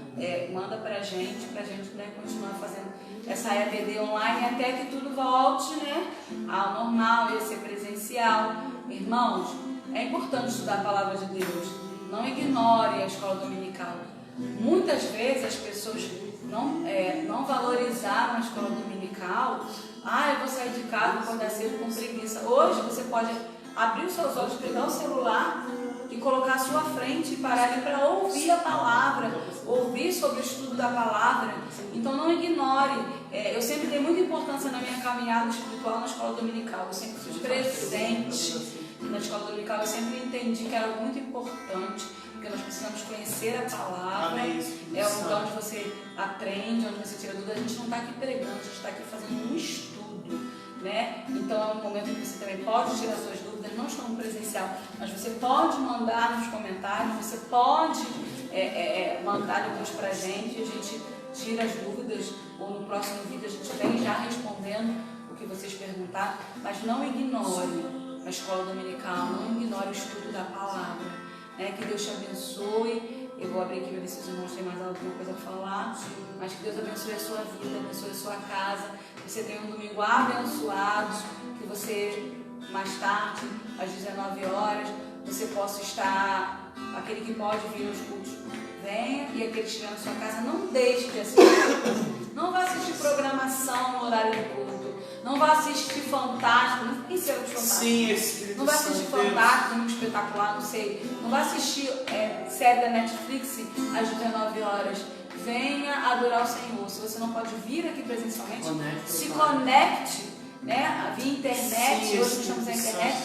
manda para a gente, né, continuar fazendo essa EBD online até que tudo volte, né, ao normal, ia ser presencial. Irmãos, é importante estudar a palavra de Deus. Não ignore a escola dominical. Muitas vezes as pessoas não valorizaram a escola dominical. Eu vou sair de casa, vou acordar cedo com preguiça. Hoje você pode abrir os seus olhos, pegar o celular e colocar à sua frente e parar ali para ouvir a palavra, ouvir sobre o estudo da palavra. Então não ignore. Eu sempre dei muita importância na minha caminhada espiritual na escola dominical. Eu sempre fui presente na escola dominical. Eu sempre entendi que era algo muito importante, porque nós precisamos conhecer a palavra. É um lugar onde você aprende, onde você tira dúvida. A gente não está aqui pregando, a gente está aqui fazendo um estudo, né? Então é um momento em que você também pode tirar suas dúvidas, não estamos presencial, mas você pode mandar nos comentários, você pode mandar depois para a gente tira as dúvidas, ou no próximo vídeo a gente vem já respondendo o que vocês perguntaram, mas não ignore a escola dominical, não ignore o estudo da palavra, né? Que Deus te abençoe. Eu vou abrir aqui para ver se os irmãos têm mais alguma coisa a falar, mas que Deus abençoe a sua vida, abençoe a sua casa, que você tenha um domingo abençoado, que você, mais tarde, às 19 horas, você possa estar, aquele que pode vir aos cultos, venha, e aquele que estiver na sua casa, não deixe de assistir. Não vá assistir programação no horário do culto, não vá assistir Fantástico, não fique em cima de Fantástico. Sim, não vai assistir Fantástico, muito espetacular, não sei. Não vai assistir série da Netflix às 19 horas. Venha adorar o Senhor. Se você não pode vir aqui presencialmente, se conecte, né, via internet. Sim, hoje estamos na internet.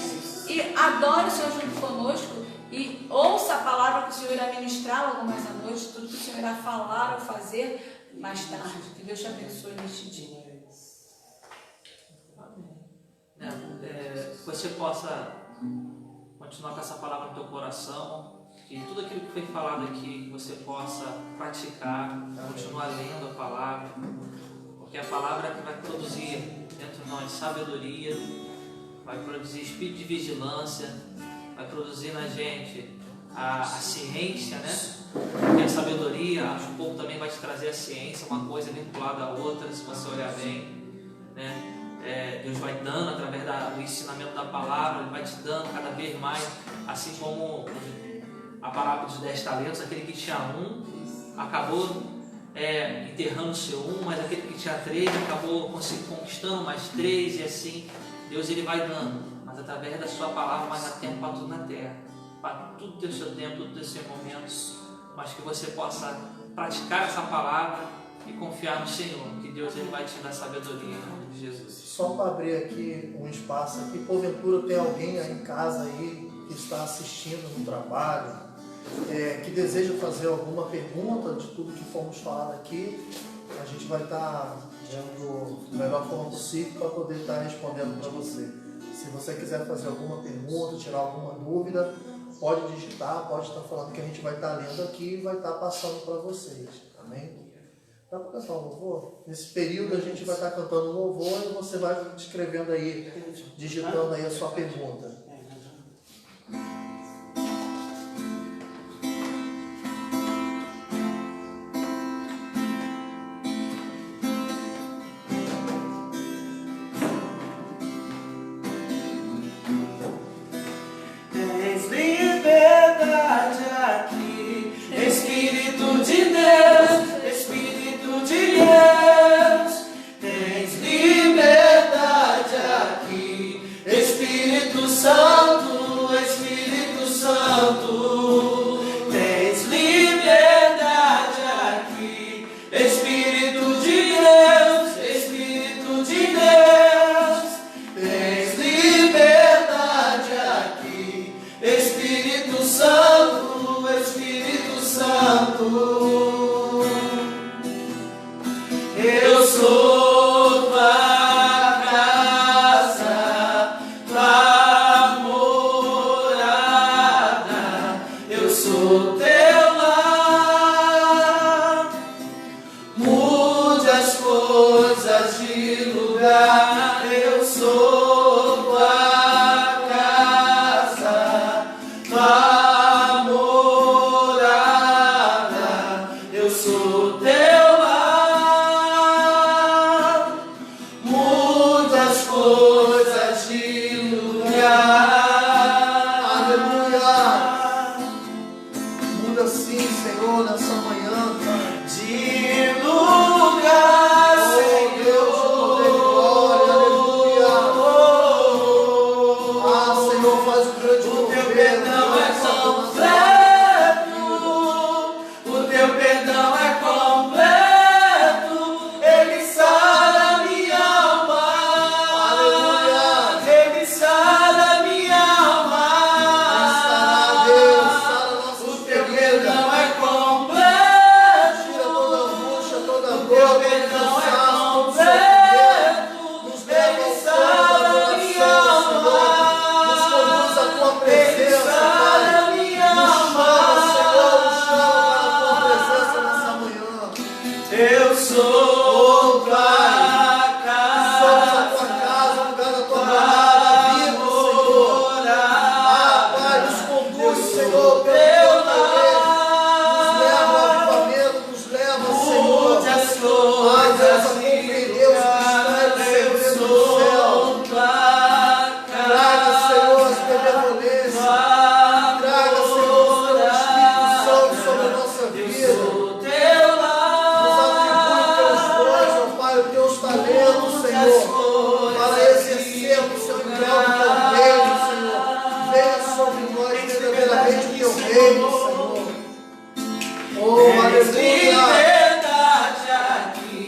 E adore o Senhor junto conosco. E ouça a palavra que o Senhor irá ministrar logo mais à noite. Tudo que o Senhor irá falar ou fazer mais tarde. Que Deus te abençoe neste dia. Você possa continuar com essa palavra no teu coração, e tudo aquilo que foi falado aqui, que você possa praticar, continuar lendo a palavra, porque a palavra que vai produzir dentro de nós sabedoria, vai produzir espírito de vigilância, vai produzir na gente a ciência, né? Porque a sabedoria, acho que um pouco também vai te trazer a ciência, uma coisa vinculada à outra, se você olhar bem, né? Deus vai dando através do ensinamento da palavra, Ele vai te dando cada vez mais, assim como a parábola dos 10 talentos, aquele que tinha 1 acabou enterrando o seu 1, mas aquele que tinha 3 acabou conquistando mais 3, e assim Deus ele vai dando, mas através da sua palavra, mas há tempo para tudo na terra, para tudo ter o seu tempo, tudo ter o seu momento, mas que você possa praticar essa palavra e confiar no Senhor, que Deus ele vai te dar sabedoria em nome de Jesus. Só para abrir aqui um espaço aqui, porventura tem alguém aí em casa aí que está assistindo no trabalho, que deseja fazer alguma pergunta de tudo que fomos falando aqui, a gente vai estar vendo da melhor forma possível para poder estar respondendo para você. Se você quiser fazer alguma pergunta, tirar alguma dúvida, pode digitar, pode estar falando que a gente vai estar lendo aqui e vai estar passando para vocês. Amém? Dá para cantar um louvor? Nesse período a gente vai estar cantando um louvor e você vai escrevendo aí, digitando aí a sua pergunta. Eu sou tua casa, tua morada, eu sou teu lar. Mude as coisas de lugar, eu sou tua casa, tua morada, eu sou teu lar. Mude as coisas de lugar. Aleluia. Muda sim, Senhor, nessa manhã. De lugar, Senhor. Senhor, faz o grande O teu mover. perdão é completo, o teu perdão é completo, ele sara minha alma, Aleluia. ele sara minha alma, Deus, sara o nossas teu feridas. perdão é completo, Tira toda angústia, toda o dor, teu todo perdão é cansaço, todo completo, sofrimento. Nos leva ele ao sara centro da minha adoração, Senhor. alma. Nos conduz à tua Ele presença, Pai. sara minha Nos chama, Senhor, nos chama para a tua alma. presença nessa manhã. Eu sou tua Somos a tua casa, casa, o lugar da tua morada, a vida, Senhor. Pai, nos conduz, Senhor, pelo teu poder. Nos leva ao avivamento, nos leva, Senhor. Mude as Pai, Deus, a coisas compreender os mistérios do segredo do céu. Traga, Senhor, as benevolências. Traga, Senhor, o teu Espírito Santo sobre a nossa vida. Nos atribui teus dons, ó Pai, os teus talentos, Senhor, para exercermos, Senhor, em prol do teu reino, Senhor. Venha sobre nós verdadeiramente o teu reino, Senhor. Oh, aleluia. Liberdade aqui,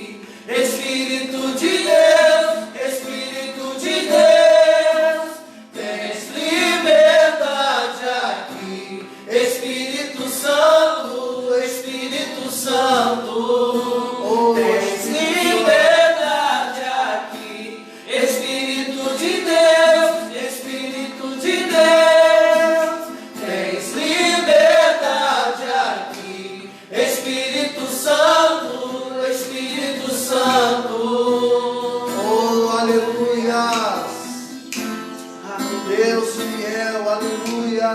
Espírito de Deus, Espírito de Deus, tens liberdade aqui, Espírito Santo, Espírito Santo, tens liberdade aqui, Espírito de Deus, Espírito de Deus, tens liberdade aqui, Espírito Santo, Espírito Santo. Oh, aleluia. Deus fiel, aleluia.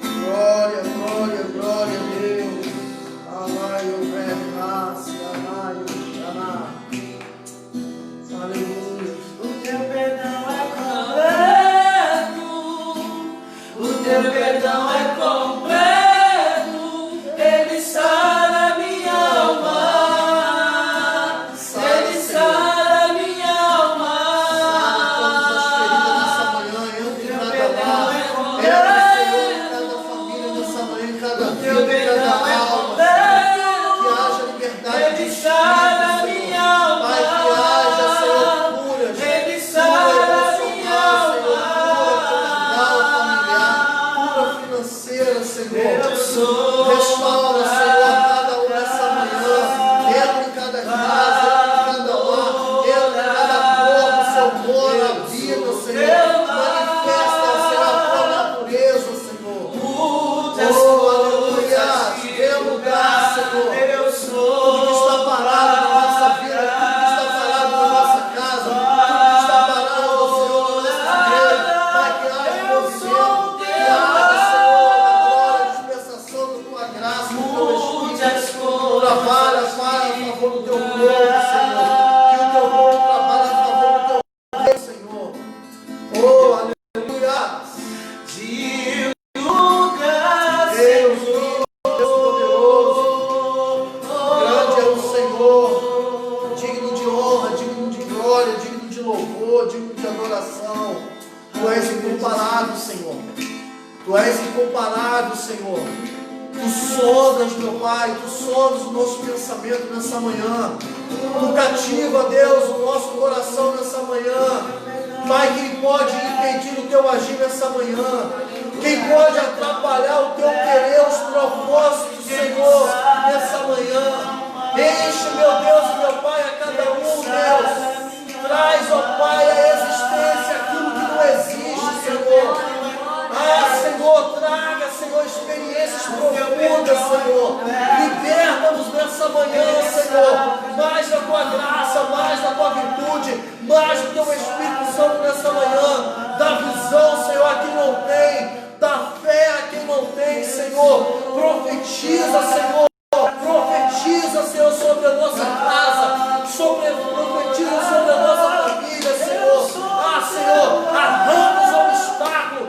Glória, glória, glória a Deus. Alaio, nasce, alaio, xaná. Aleluia. O teu perdão é completo, o teu perdão é completo, ele sara minha alma, ele sara minha alma. Ele sara minha alma, ele sara minha alma. Eu sou Restaura, Senhor, cada um nessa manhã. Entra em cada casa, entra em cada lar, entra em cada corpo, Senhor, mora a vida, Senhor. Manifesta, Senhor, a tua natureza, Senhor. mude as Oh, coisas aleluia. de Dê lugar, Senhor. Eu sou Tudo que está parado na nossa vida, tudo que está parado na nossa casa, tudo que está parado, Senhor, na nossa igreja, Pai, que haja movimento, que haja, Senhor, na glória, dispensação da tua graça, do teu mude as Espírito. coisas. Trabalha, Pai, a favor do teu povo, Senhor. Que o teu povo trabalhe a favor do teu povo, Senhor. Oh, aleluia. De lugar, Deus, Deus poderoso. Grande é o Senhor, digno de honra, digno de glória, digno de louvor, digno de adoração. Tu és incomparável, Senhor. Tu és incomparável, Senhor. Tu sondas, meu Pai, tu sondas o nosso pensamento nessa manhã. Tu cativa, Deus, o nosso coração nessa manhã. Pai, quem pode impedir o teu agir nessa manhã? Quem pode atrapalhar o teu querer, os propósitos, Senhor, nessa manhã. Enche, meu Deus e meu Pai, a cada um, Deus. Traz, ó Pai, a existência aquilo que não existe, Senhor. Ah, Senhor, traga, Senhor, experiências profundas, Senhor. Liberta-nos nessa manhã, Senhor. Mais da Tua graça, mais da Tua virtude, mais do Teu Espírito Santo nessa manhã. Dá visão, Senhor, a quem não tem. Dá fé a quem não tem, Senhor. Profetiza, Senhor. Profetiza, Senhor, sobre a nossa casa. Profetiza sobre a nossa família, Senhor. Ah, Senhor, arranca os obstáculos.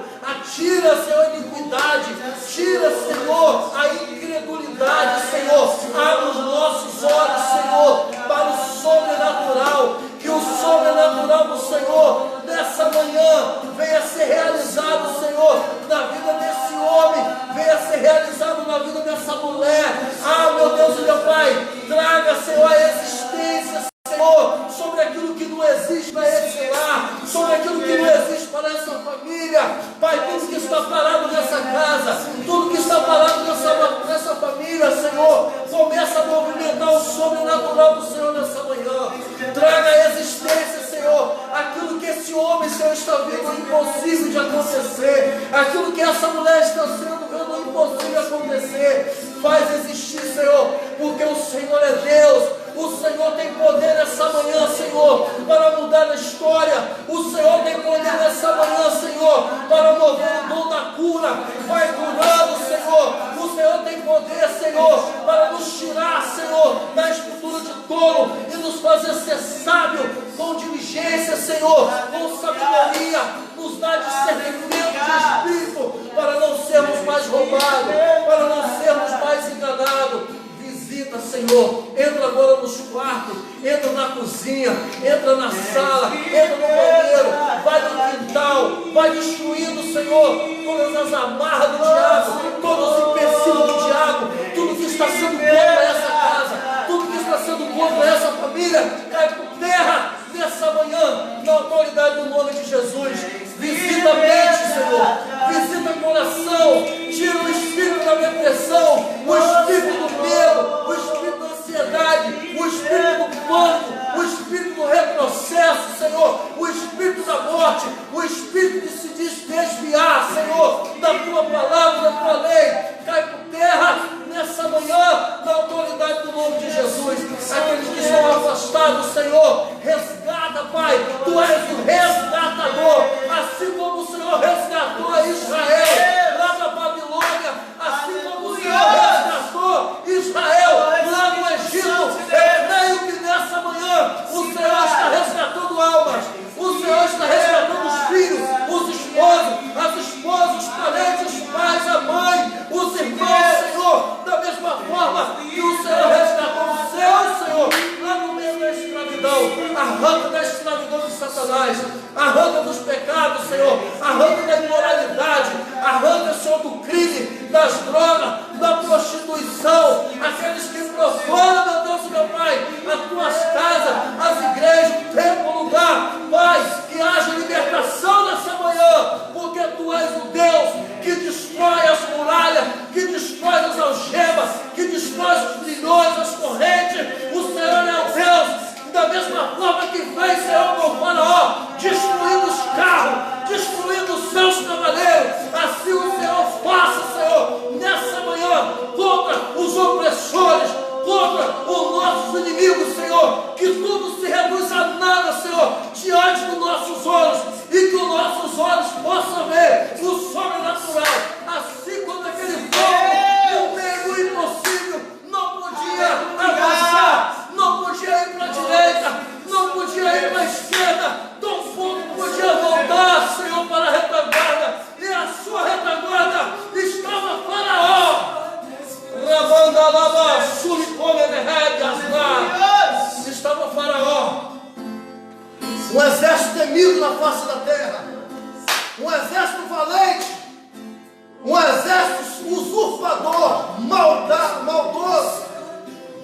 Tira, Senhor, a iniquidade. Tira, Senhor, a incredulidade, Senhor. Abre os nossos olhos, Senhor, para o sobrenatural. Que o sobrenatural do Senhor, nessa manhã, venha ser realizado, Senhor, na vida desse homem. Venha ser realizado na vida dessa mulher. Ah, meu Deus e meu Pai, traga, Senhor, a existência, Senhor, sobre aquilo que não existe para esse lar, sobre aquilo que não existe para essa família. Pai, tudo que está parado nessa casa, tudo que está parado nessa família, Senhor, começa a movimentar o sobrenatural do Senhor nessa manhã. Traga a existência, Senhor, aquilo que esse homem, Senhor, está vendo impossível de acontecer, aquilo que essa mulher está vendo impossível de acontecer. Faz existir, Senhor, porque o Senhor é Deus. O Senhor tem poder nessa manhã, Senhor, para mudar a história. O Senhor tem poder nessa manhã, Senhor, para mover o dom da cura. Vai curando, Senhor. O Senhor tem poder, Senhor, para nos tirar, Senhor, da estrutura de tolo e nos fazer ser sábio com diligência, Senhor, com sabedoria. Nos dá discernimento de espírito para não sermos mais roubados, para não sermos mais enganados. Visita, Senhor, entra agora nos quartos, entra na cozinha, entra na sala, entra no banheiro, vai no quintal, vai destruindo, Senhor, todas as amarras do diabo, todos os empecilhos do diabo, tudo que está sendo contra essa casa, tudo que está sendo contra essa família, cai por terra nessa manhã, na autoridade do nome de Jesus. Visita a mente, Senhor, visita o coração, tira o espírito da depressão, o espírito do medo, o espírito da ansiedade, o espírito do pânico, o espírito do retrocesso, Senhor, o espírito da morte, o espírito de se desviar, Senhor, da Tua palavra, da Tua lei. Cai por terra nessa manhã, na autoridade do nome de Jesus. Aqueles que estão afastados, Senhor, resgata, Pai. Tu és o resgatador, assim como o Senhor resgatou a Israel lá da Babilônia, assim como o Senhor resgatou Israel lá no Egito. Eu creio que nessa manhã o Senhor está resgatando almas, o Senhor está resgatando os filhos, os esposos, as esposas, os parentes, os pais, a mãe, os irmãos, Senhor, da mesma forma que o Senhor resgatou o céu, Senhor, lá no meio da escravidão. Arranca da escravidão de Satanás, arranca dos pecados, Senhor, arranca da imoralidade, arranca, Senhor, do crime, das drogas, da prostituição, aqueles que profanam, meu Deus e meu Pai, as Tuas casas, as igrejas, o templo, o lugar. Pai, que haja libertação nessa manhã, porque Tu és o Deus que destrói as muralhas, que destrói as algemas, que destrói os grilhões, as correntes. O Senhor é o Deus da mesma forma que fez, Senhor, com o Faraó, destruindo os carros, destruindo os seus cavaleiros. Assim o Senhor faça, Senhor, nessa manhã, contra os opressores, contra os nossos inimigos, Senhor, que tudo se reduz a nada, Senhor, diante dos nossos olhos, e que os nossos olhos possam ver o sobrenatural, assim como aquele fogo, no meio do impossível, não podia avançar, não podia ir para a direita, não podia ir para a esquerda, tão pouco podia voltar, Senhor, para a retaguarda, e a sua retaguarda estava Faraó. Estava Faraó, um exército temido na face da terra, um exército valente, um exército usurpador, maldoso,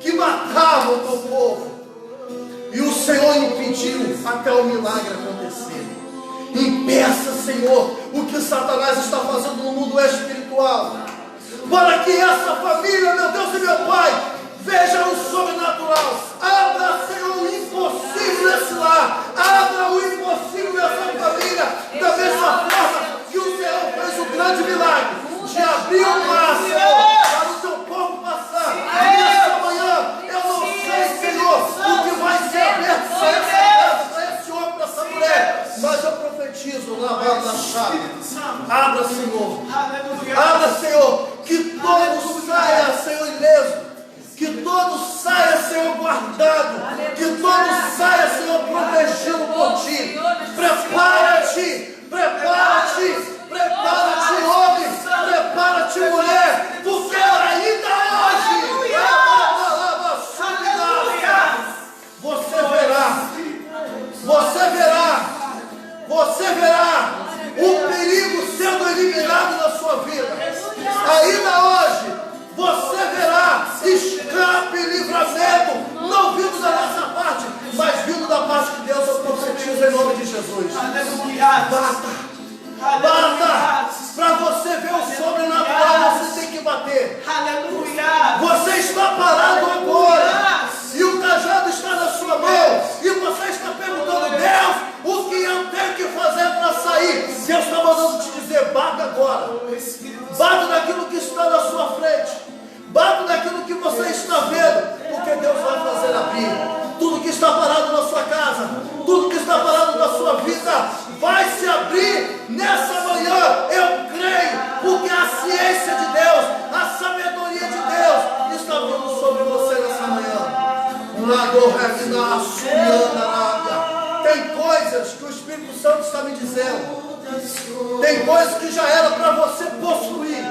que matava o teu povo. E o Senhor impediu até o milagre acontecer. Impeça, Senhor, o que Satanás está fazendo no mundo espiritual. para que essa família, meu Deus e meu Pai, veja o sobrenatural. Abra, Senhor, o impossível nesse lar. Abra o impossível nessa família. Da mesma forma que o Senhor fez o grande milagre de abrir o mar, Senhor, para o teu povo passar. Nessa manhã, eu não sei, Senhor, o que vai ser aberto para essa casa, para esse homem, para essa mulher. Mas eu profetizo na barra da chave. Abra, Senhor. Abra, Senhor, que todo saia, Senhor, ileso. Que todo saia, Senhor, guardado. Que todo saia, Senhor, protegido por Ti. Prepara-te, prepara-te, prepara-te, homem, prepara-te, mulher, porque ainda hoje você verá o perigo sendo eliminado na sua vida. Ainda hoje você verá escape e livramento, não vindo da nossa parte, mas vindo da parte de Deus. Eu profetizo em nome de Jesus. Bata, para você ver o sobrenatural, você tem que bater. Aleluia. Você está parado agora, e o cajado está na sua mão, e você está perguntando: Deus, o que eu tenho que fazer para sair? Deus está mandando te dizer: bata agora. Bata naquilo que está na sua frente, bata naquilo que você está vendo, porque Deus vai fazer abrir. Tudo que está parado na sua casa, tudo que está parado na sua vida, vai se abrir nessa manhã. Eu creio, porque a ciência de Deus, a sabedoria de Deus está vindo sobre você nessa manhã. Tem coisas que o Espírito Santo está me dizendo. Tem coisas que já era para você possuir.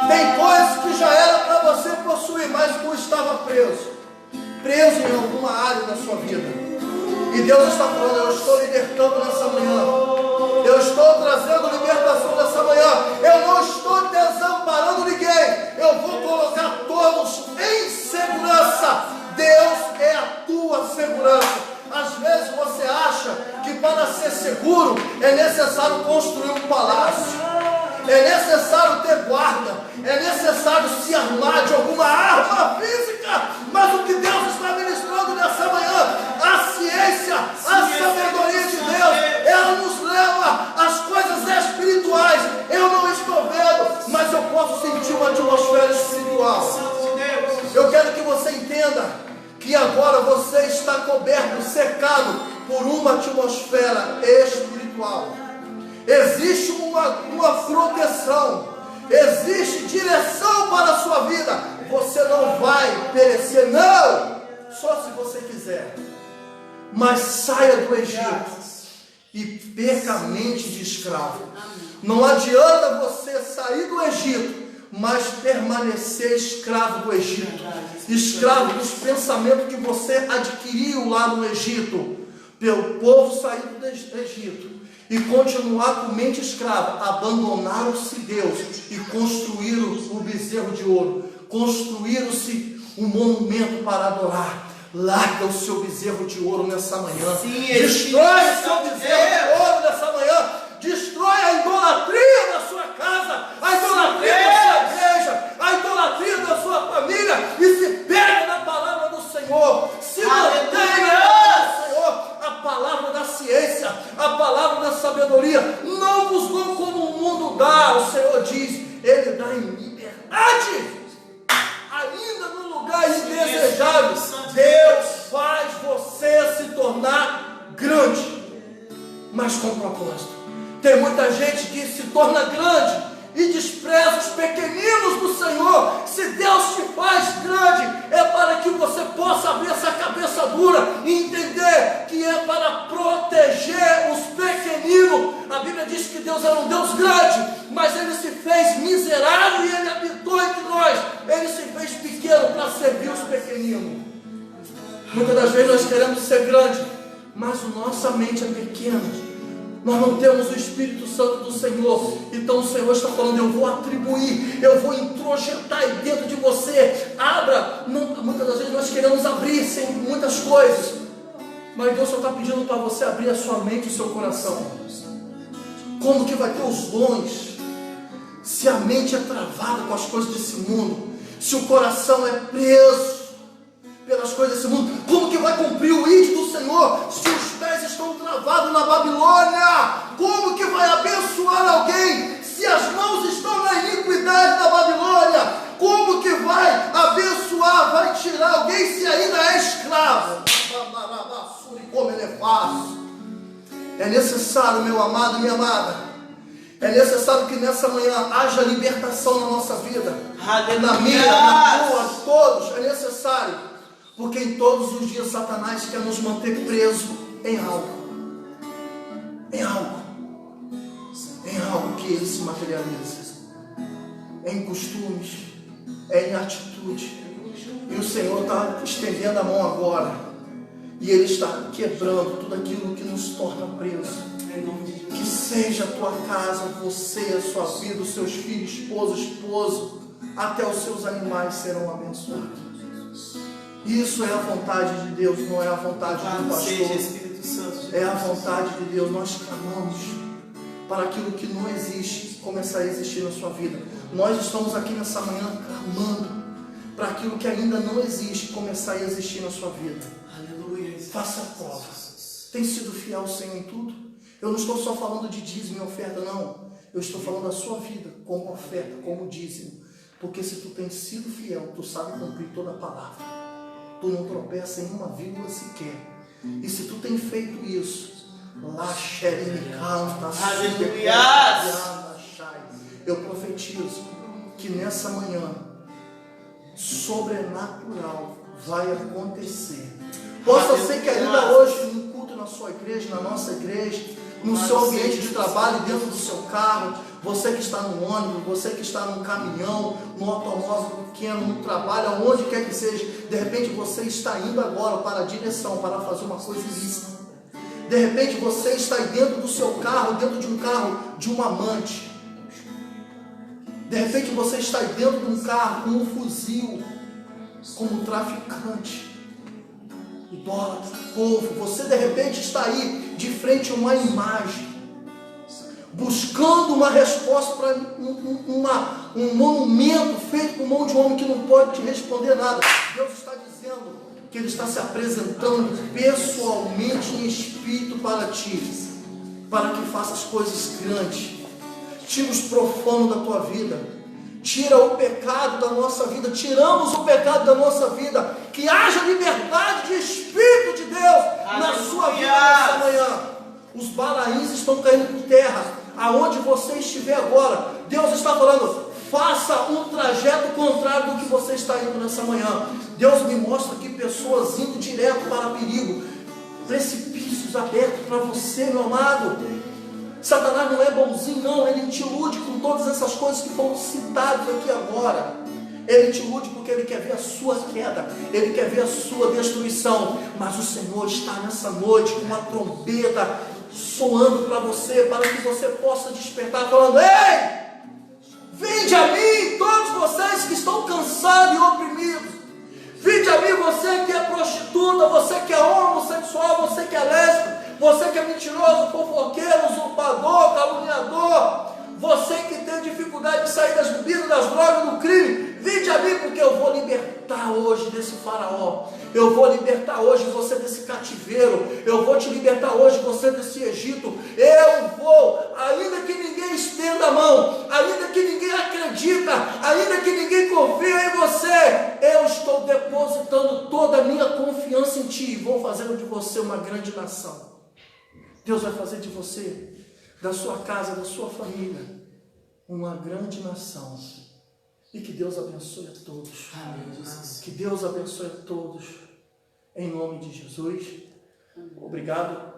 Tem coisas que já era para você possuir, mas tu estava preso em alguma área da sua vida. E Deus está falando: eu estou libertando nessa manhã. Eu estou trazendo libertação nessa manhã. Eu não estou desamparando ninguém. Eu vou colocar todos em segurança. Deus é a tua segurança. Às vezes você acha que para ser seguro é necessário construir um palácio, é necessário ter guarda, é necessário se armar de alguma arma física. Mas o que Deus está ministrando nessa manhã, a ciência, a sabedoria de Deus, ela nos leva às coisas espirituais. Eu não estou vendo, mas eu posso sentir uma atmosfera espiritual. Eu quero que você entenda que agora você está coberto, cercado por uma atmosfera espiritual. Existe uma proteção, existe direção para a sua vida. Você não vai perecer, não, só se você quiser. Mas saia do Egito e perca a mente de escravo. Não adianta você sair do Egito, mas permanecer escravo do Egito, escravo dos pensamentos que você adquiriu lá no Egito. Pelo povo sair do Egito e continuar com mente escrava, abandonaram-se Deus e construíram o bezerro de ouro, construíram-se um monumento para adorar. Larga o seu bezerro de ouro nessa manhã. Sim, destrói o seu bezerro de ouro nessa manhã. Destrói a idolatria da sua casa, a idolatria da sua igreja, a idolatria da sua família, e se pega na palavra do Senhor. Se mantenha no Senhor, a palavra da ciência, a palavra da sabedoria. Não vos dou como o mundo dá. O Senhor diz: Ele dá em liberdade, ainda no lugar indesejável. Deus faz você se tornar grande, mas com propósito. Tem muita gente que se torna grande e despreza os pequeninos do Senhor. Se Deus te faz grande, é para que você possa abrir essa cabeça dura e entender que é para proteger os pequeninos. A Bíblia diz que Deus era um Deus grande, mas Ele se fez miserável e Ele habitou entre nós. Ele se fez pequeno para servir os pequeninos. Muitas das vezes nós queremos ser grande, mas a nossa mente é pequena. Nós não temos o Espírito Santo do Senhor. Então o Senhor está falando: eu vou atribuir, eu vou introjetar aí dentro de você. Abra. Muitas das vezes nós queremos abrir sem muitas coisas, mas Deus só está pedindo para você abrir a sua mente e o seu coração. Como que vai ter os dons se a mente é travada com as coisas desse mundo, se o coração é preso pelas coisas desse mundo, como que vai cumprir o ídolo do Senhor se os pés estão travados na Babilônia? Como que vai abençoar alguém se as mãos estão na iniquidade da Babilônia? Como que vai abençoar, vai tirar alguém se ainda é escravo? Como ele é fácil. É necessário, meu amado e minha amada, é necessário que nessa manhã haja libertação na nossa vida, na minha, na tua, de todos. É necessário, porque em todos os dias Satanás quer nos manter preso em algo, que ele se materializa, em costumes, em atitude. E o Senhor está estendendo a mão agora, e Ele está quebrando tudo aquilo que nos torna presos. Que seja a tua casa, você, a sua vida, os seus filhos, esposo, até os seus animais serão abençoados. Isso é a vontade de Deus, não é a vontade do pastor. É a vontade de Deus. Nós clamamos para aquilo que não existe começar a existir na sua vida. Nós estamos aqui nessa manhã clamando para aquilo que ainda não existe começar a existir na sua vida. Aleluia. Faça a prova. Tem sido fiel ao Senhor em tudo? Eu não estou só falando de dízimo e oferta, não. Eu estou falando da sua vida como oferta, como dízimo. Porque se tu tens sido fiel, tu sabe cumprir toda a palavra. Tu não tropeça em uma vírgula sequer. E se tu tens feito isso, eu profetizo que nessa manhã sobrenatural vai acontecer. Possa ser que ainda hoje, no culto na sua igreja, na nossa igreja, no seu ambiente de trabalho, dentro do seu carro, você que está no ônibus, você que está no caminhão, no automóvel pequeno, no trabalho, aonde quer que seja, de repente você está indo agora para a direção, para fazer uma coisa ilícita. De repente você está aí dentro do seu carro, dentro de um carro de um amante. De repente você está aí dentro de um carro com um fuzil, como traficante, idólatra, povo. Você de repente está aí de frente a uma imagem, buscando uma resposta para um monumento feito por mão de um homem que não pode te responder nada. Deus está dizendo que Ele está se apresentando pessoalmente em espírito para ti, para que faças coisas grandes. Tira os profanos da tua vida, tira o pecado da nossa vida, tiramos o pecado da nossa vida, que haja liberdade de Espírito de Deus na sua vida nessa manhã. Os balaíns estão caindo por terra, aonde você estiver agora, Deus está falando, faça um trajeto contrário do que você está indo nessa manhã. Deus me mostra aqui pessoas indo direto para perigo, precipícios abertos para você, meu amado. Satanás não é bonzinho, não. Ele te ilude com todas essas coisas que foram citadas aqui agora. Ele te ilude porque ele quer ver a sua queda, ele quer ver a sua destruição. Mas o Senhor está nessa noite com uma trombeta soando para você, para que você possa despertar, falando: ei, vinde a mim, todos vocês que estão cansados e oprimidos. Vinde a mim, você que é prostituta, você que é homossexual, você que é lésbico, você que é mentiroso, fofoqueiro, usurpador, caluniador, você que tem dificuldade de sair das bebidas, das drogas, do crime, vinde a mim, porque eu vou libertar hoje desse faraó, eu vou libertar hoje você desse cativeiro, eu vou te libertar hoje você desse Egito, eu vou, ainda que ninguém estenda a mão, ainda que ninguém acredita, ainda que ninguém confia em você, eu estou depositando toda a minha confiança em ti, e vou fazer de você uma grande nação. Deus vai fazer de você, da sua casa, da sua família, uma grande nação. E que Deus abençoe a todos. Amém. Que Deus abençoe a todos. Em nome de Jesus. Obrigado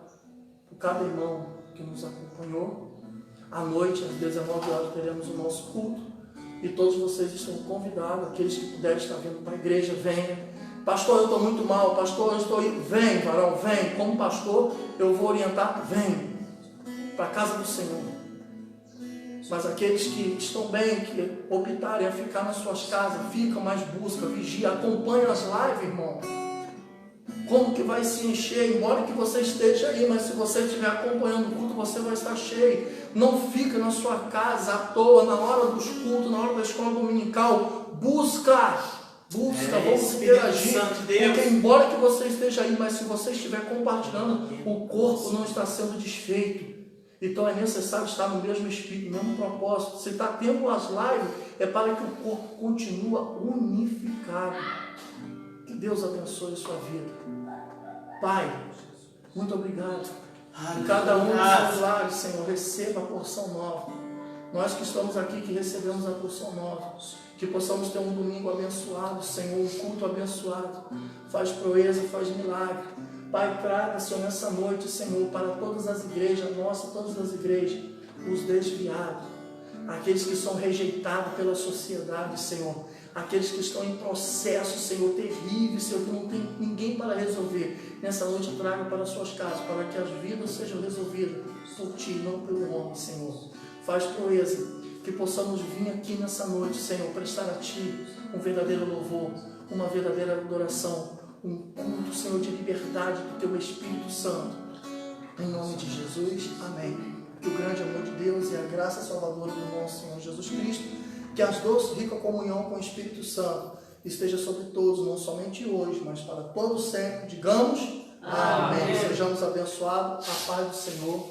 por cada irmão que nos acompanhou. À noite, às 19 horas, teremos o nosso culto. E todos vocês estão convidados. Aqueles que puderem estar vindo para a igreja, venham. Pastor, eu estou muito mal. Pastor, eu estou indo. Vem, varão, vem. Como pastor, eu vou orientar. Vem para a casa do Senhor. Mas aqueles que estão bem, que optarem a ficar nas suas casas, ficam, mas busca, vigia, acompanha as lives, irmão. Como que vai se encher, embora que você esteja aí, mas se você estiver acompanhando o culto, você vai estar cheio. Não fica na sua casa à toa, na hora dos cultos, na hora da escola dominical. Busca, vamos interagir. Porque embora que você esteja aí, mas se você estiver compartilhando, o corpo não está sendo desfeito. Então é necessário estar no mesmo espírito, no mesmo propósito. Se está tendo as lives, é para que o corpo continue unificado. Que Deus abençoe a sua vida. Pai, muito obrigado. Que cada um dos seus lares, Senhor, receba a porção nova. Nós que estamos aqui, que recebemos a porção nova. Que possamos ter um domingo abençoado, Senhor, um culto abençoado. Faz proeza, faz milagre. Pai, traga, Senhor, nessa noite, Senhor, para todas as igrejas, nossas, todas as igrejas, os desviados, aqueles que são rejeitados pela sociedade, Senhor, aqueles que estão em processo, Senhor, terrível, Senhor, que não tem ninguém para resolver. Nessa noite, traga para as suas casas, para que as vidas sejam resolvidas por Ti, não pelo homem, Senhor. Faz proeza, que possamos vir aqui nessa noite, Senhor, prestar a Ti um verdadeiro louvor, uma verdadeira adoração, um culto, Senhor, de liberdade do Teu Espírito Santo. Em nome de Jesus, amém. Que o grande amor de Deus e a graça salvadora do nosso Senhor Jesus Cristo, que as doces rica comunhão com o Espírito Santo esteja sobre todos, não somente hoje, mas para todo sempre. Digamos, amém. Sejamos abençoados. A paz do Senhor.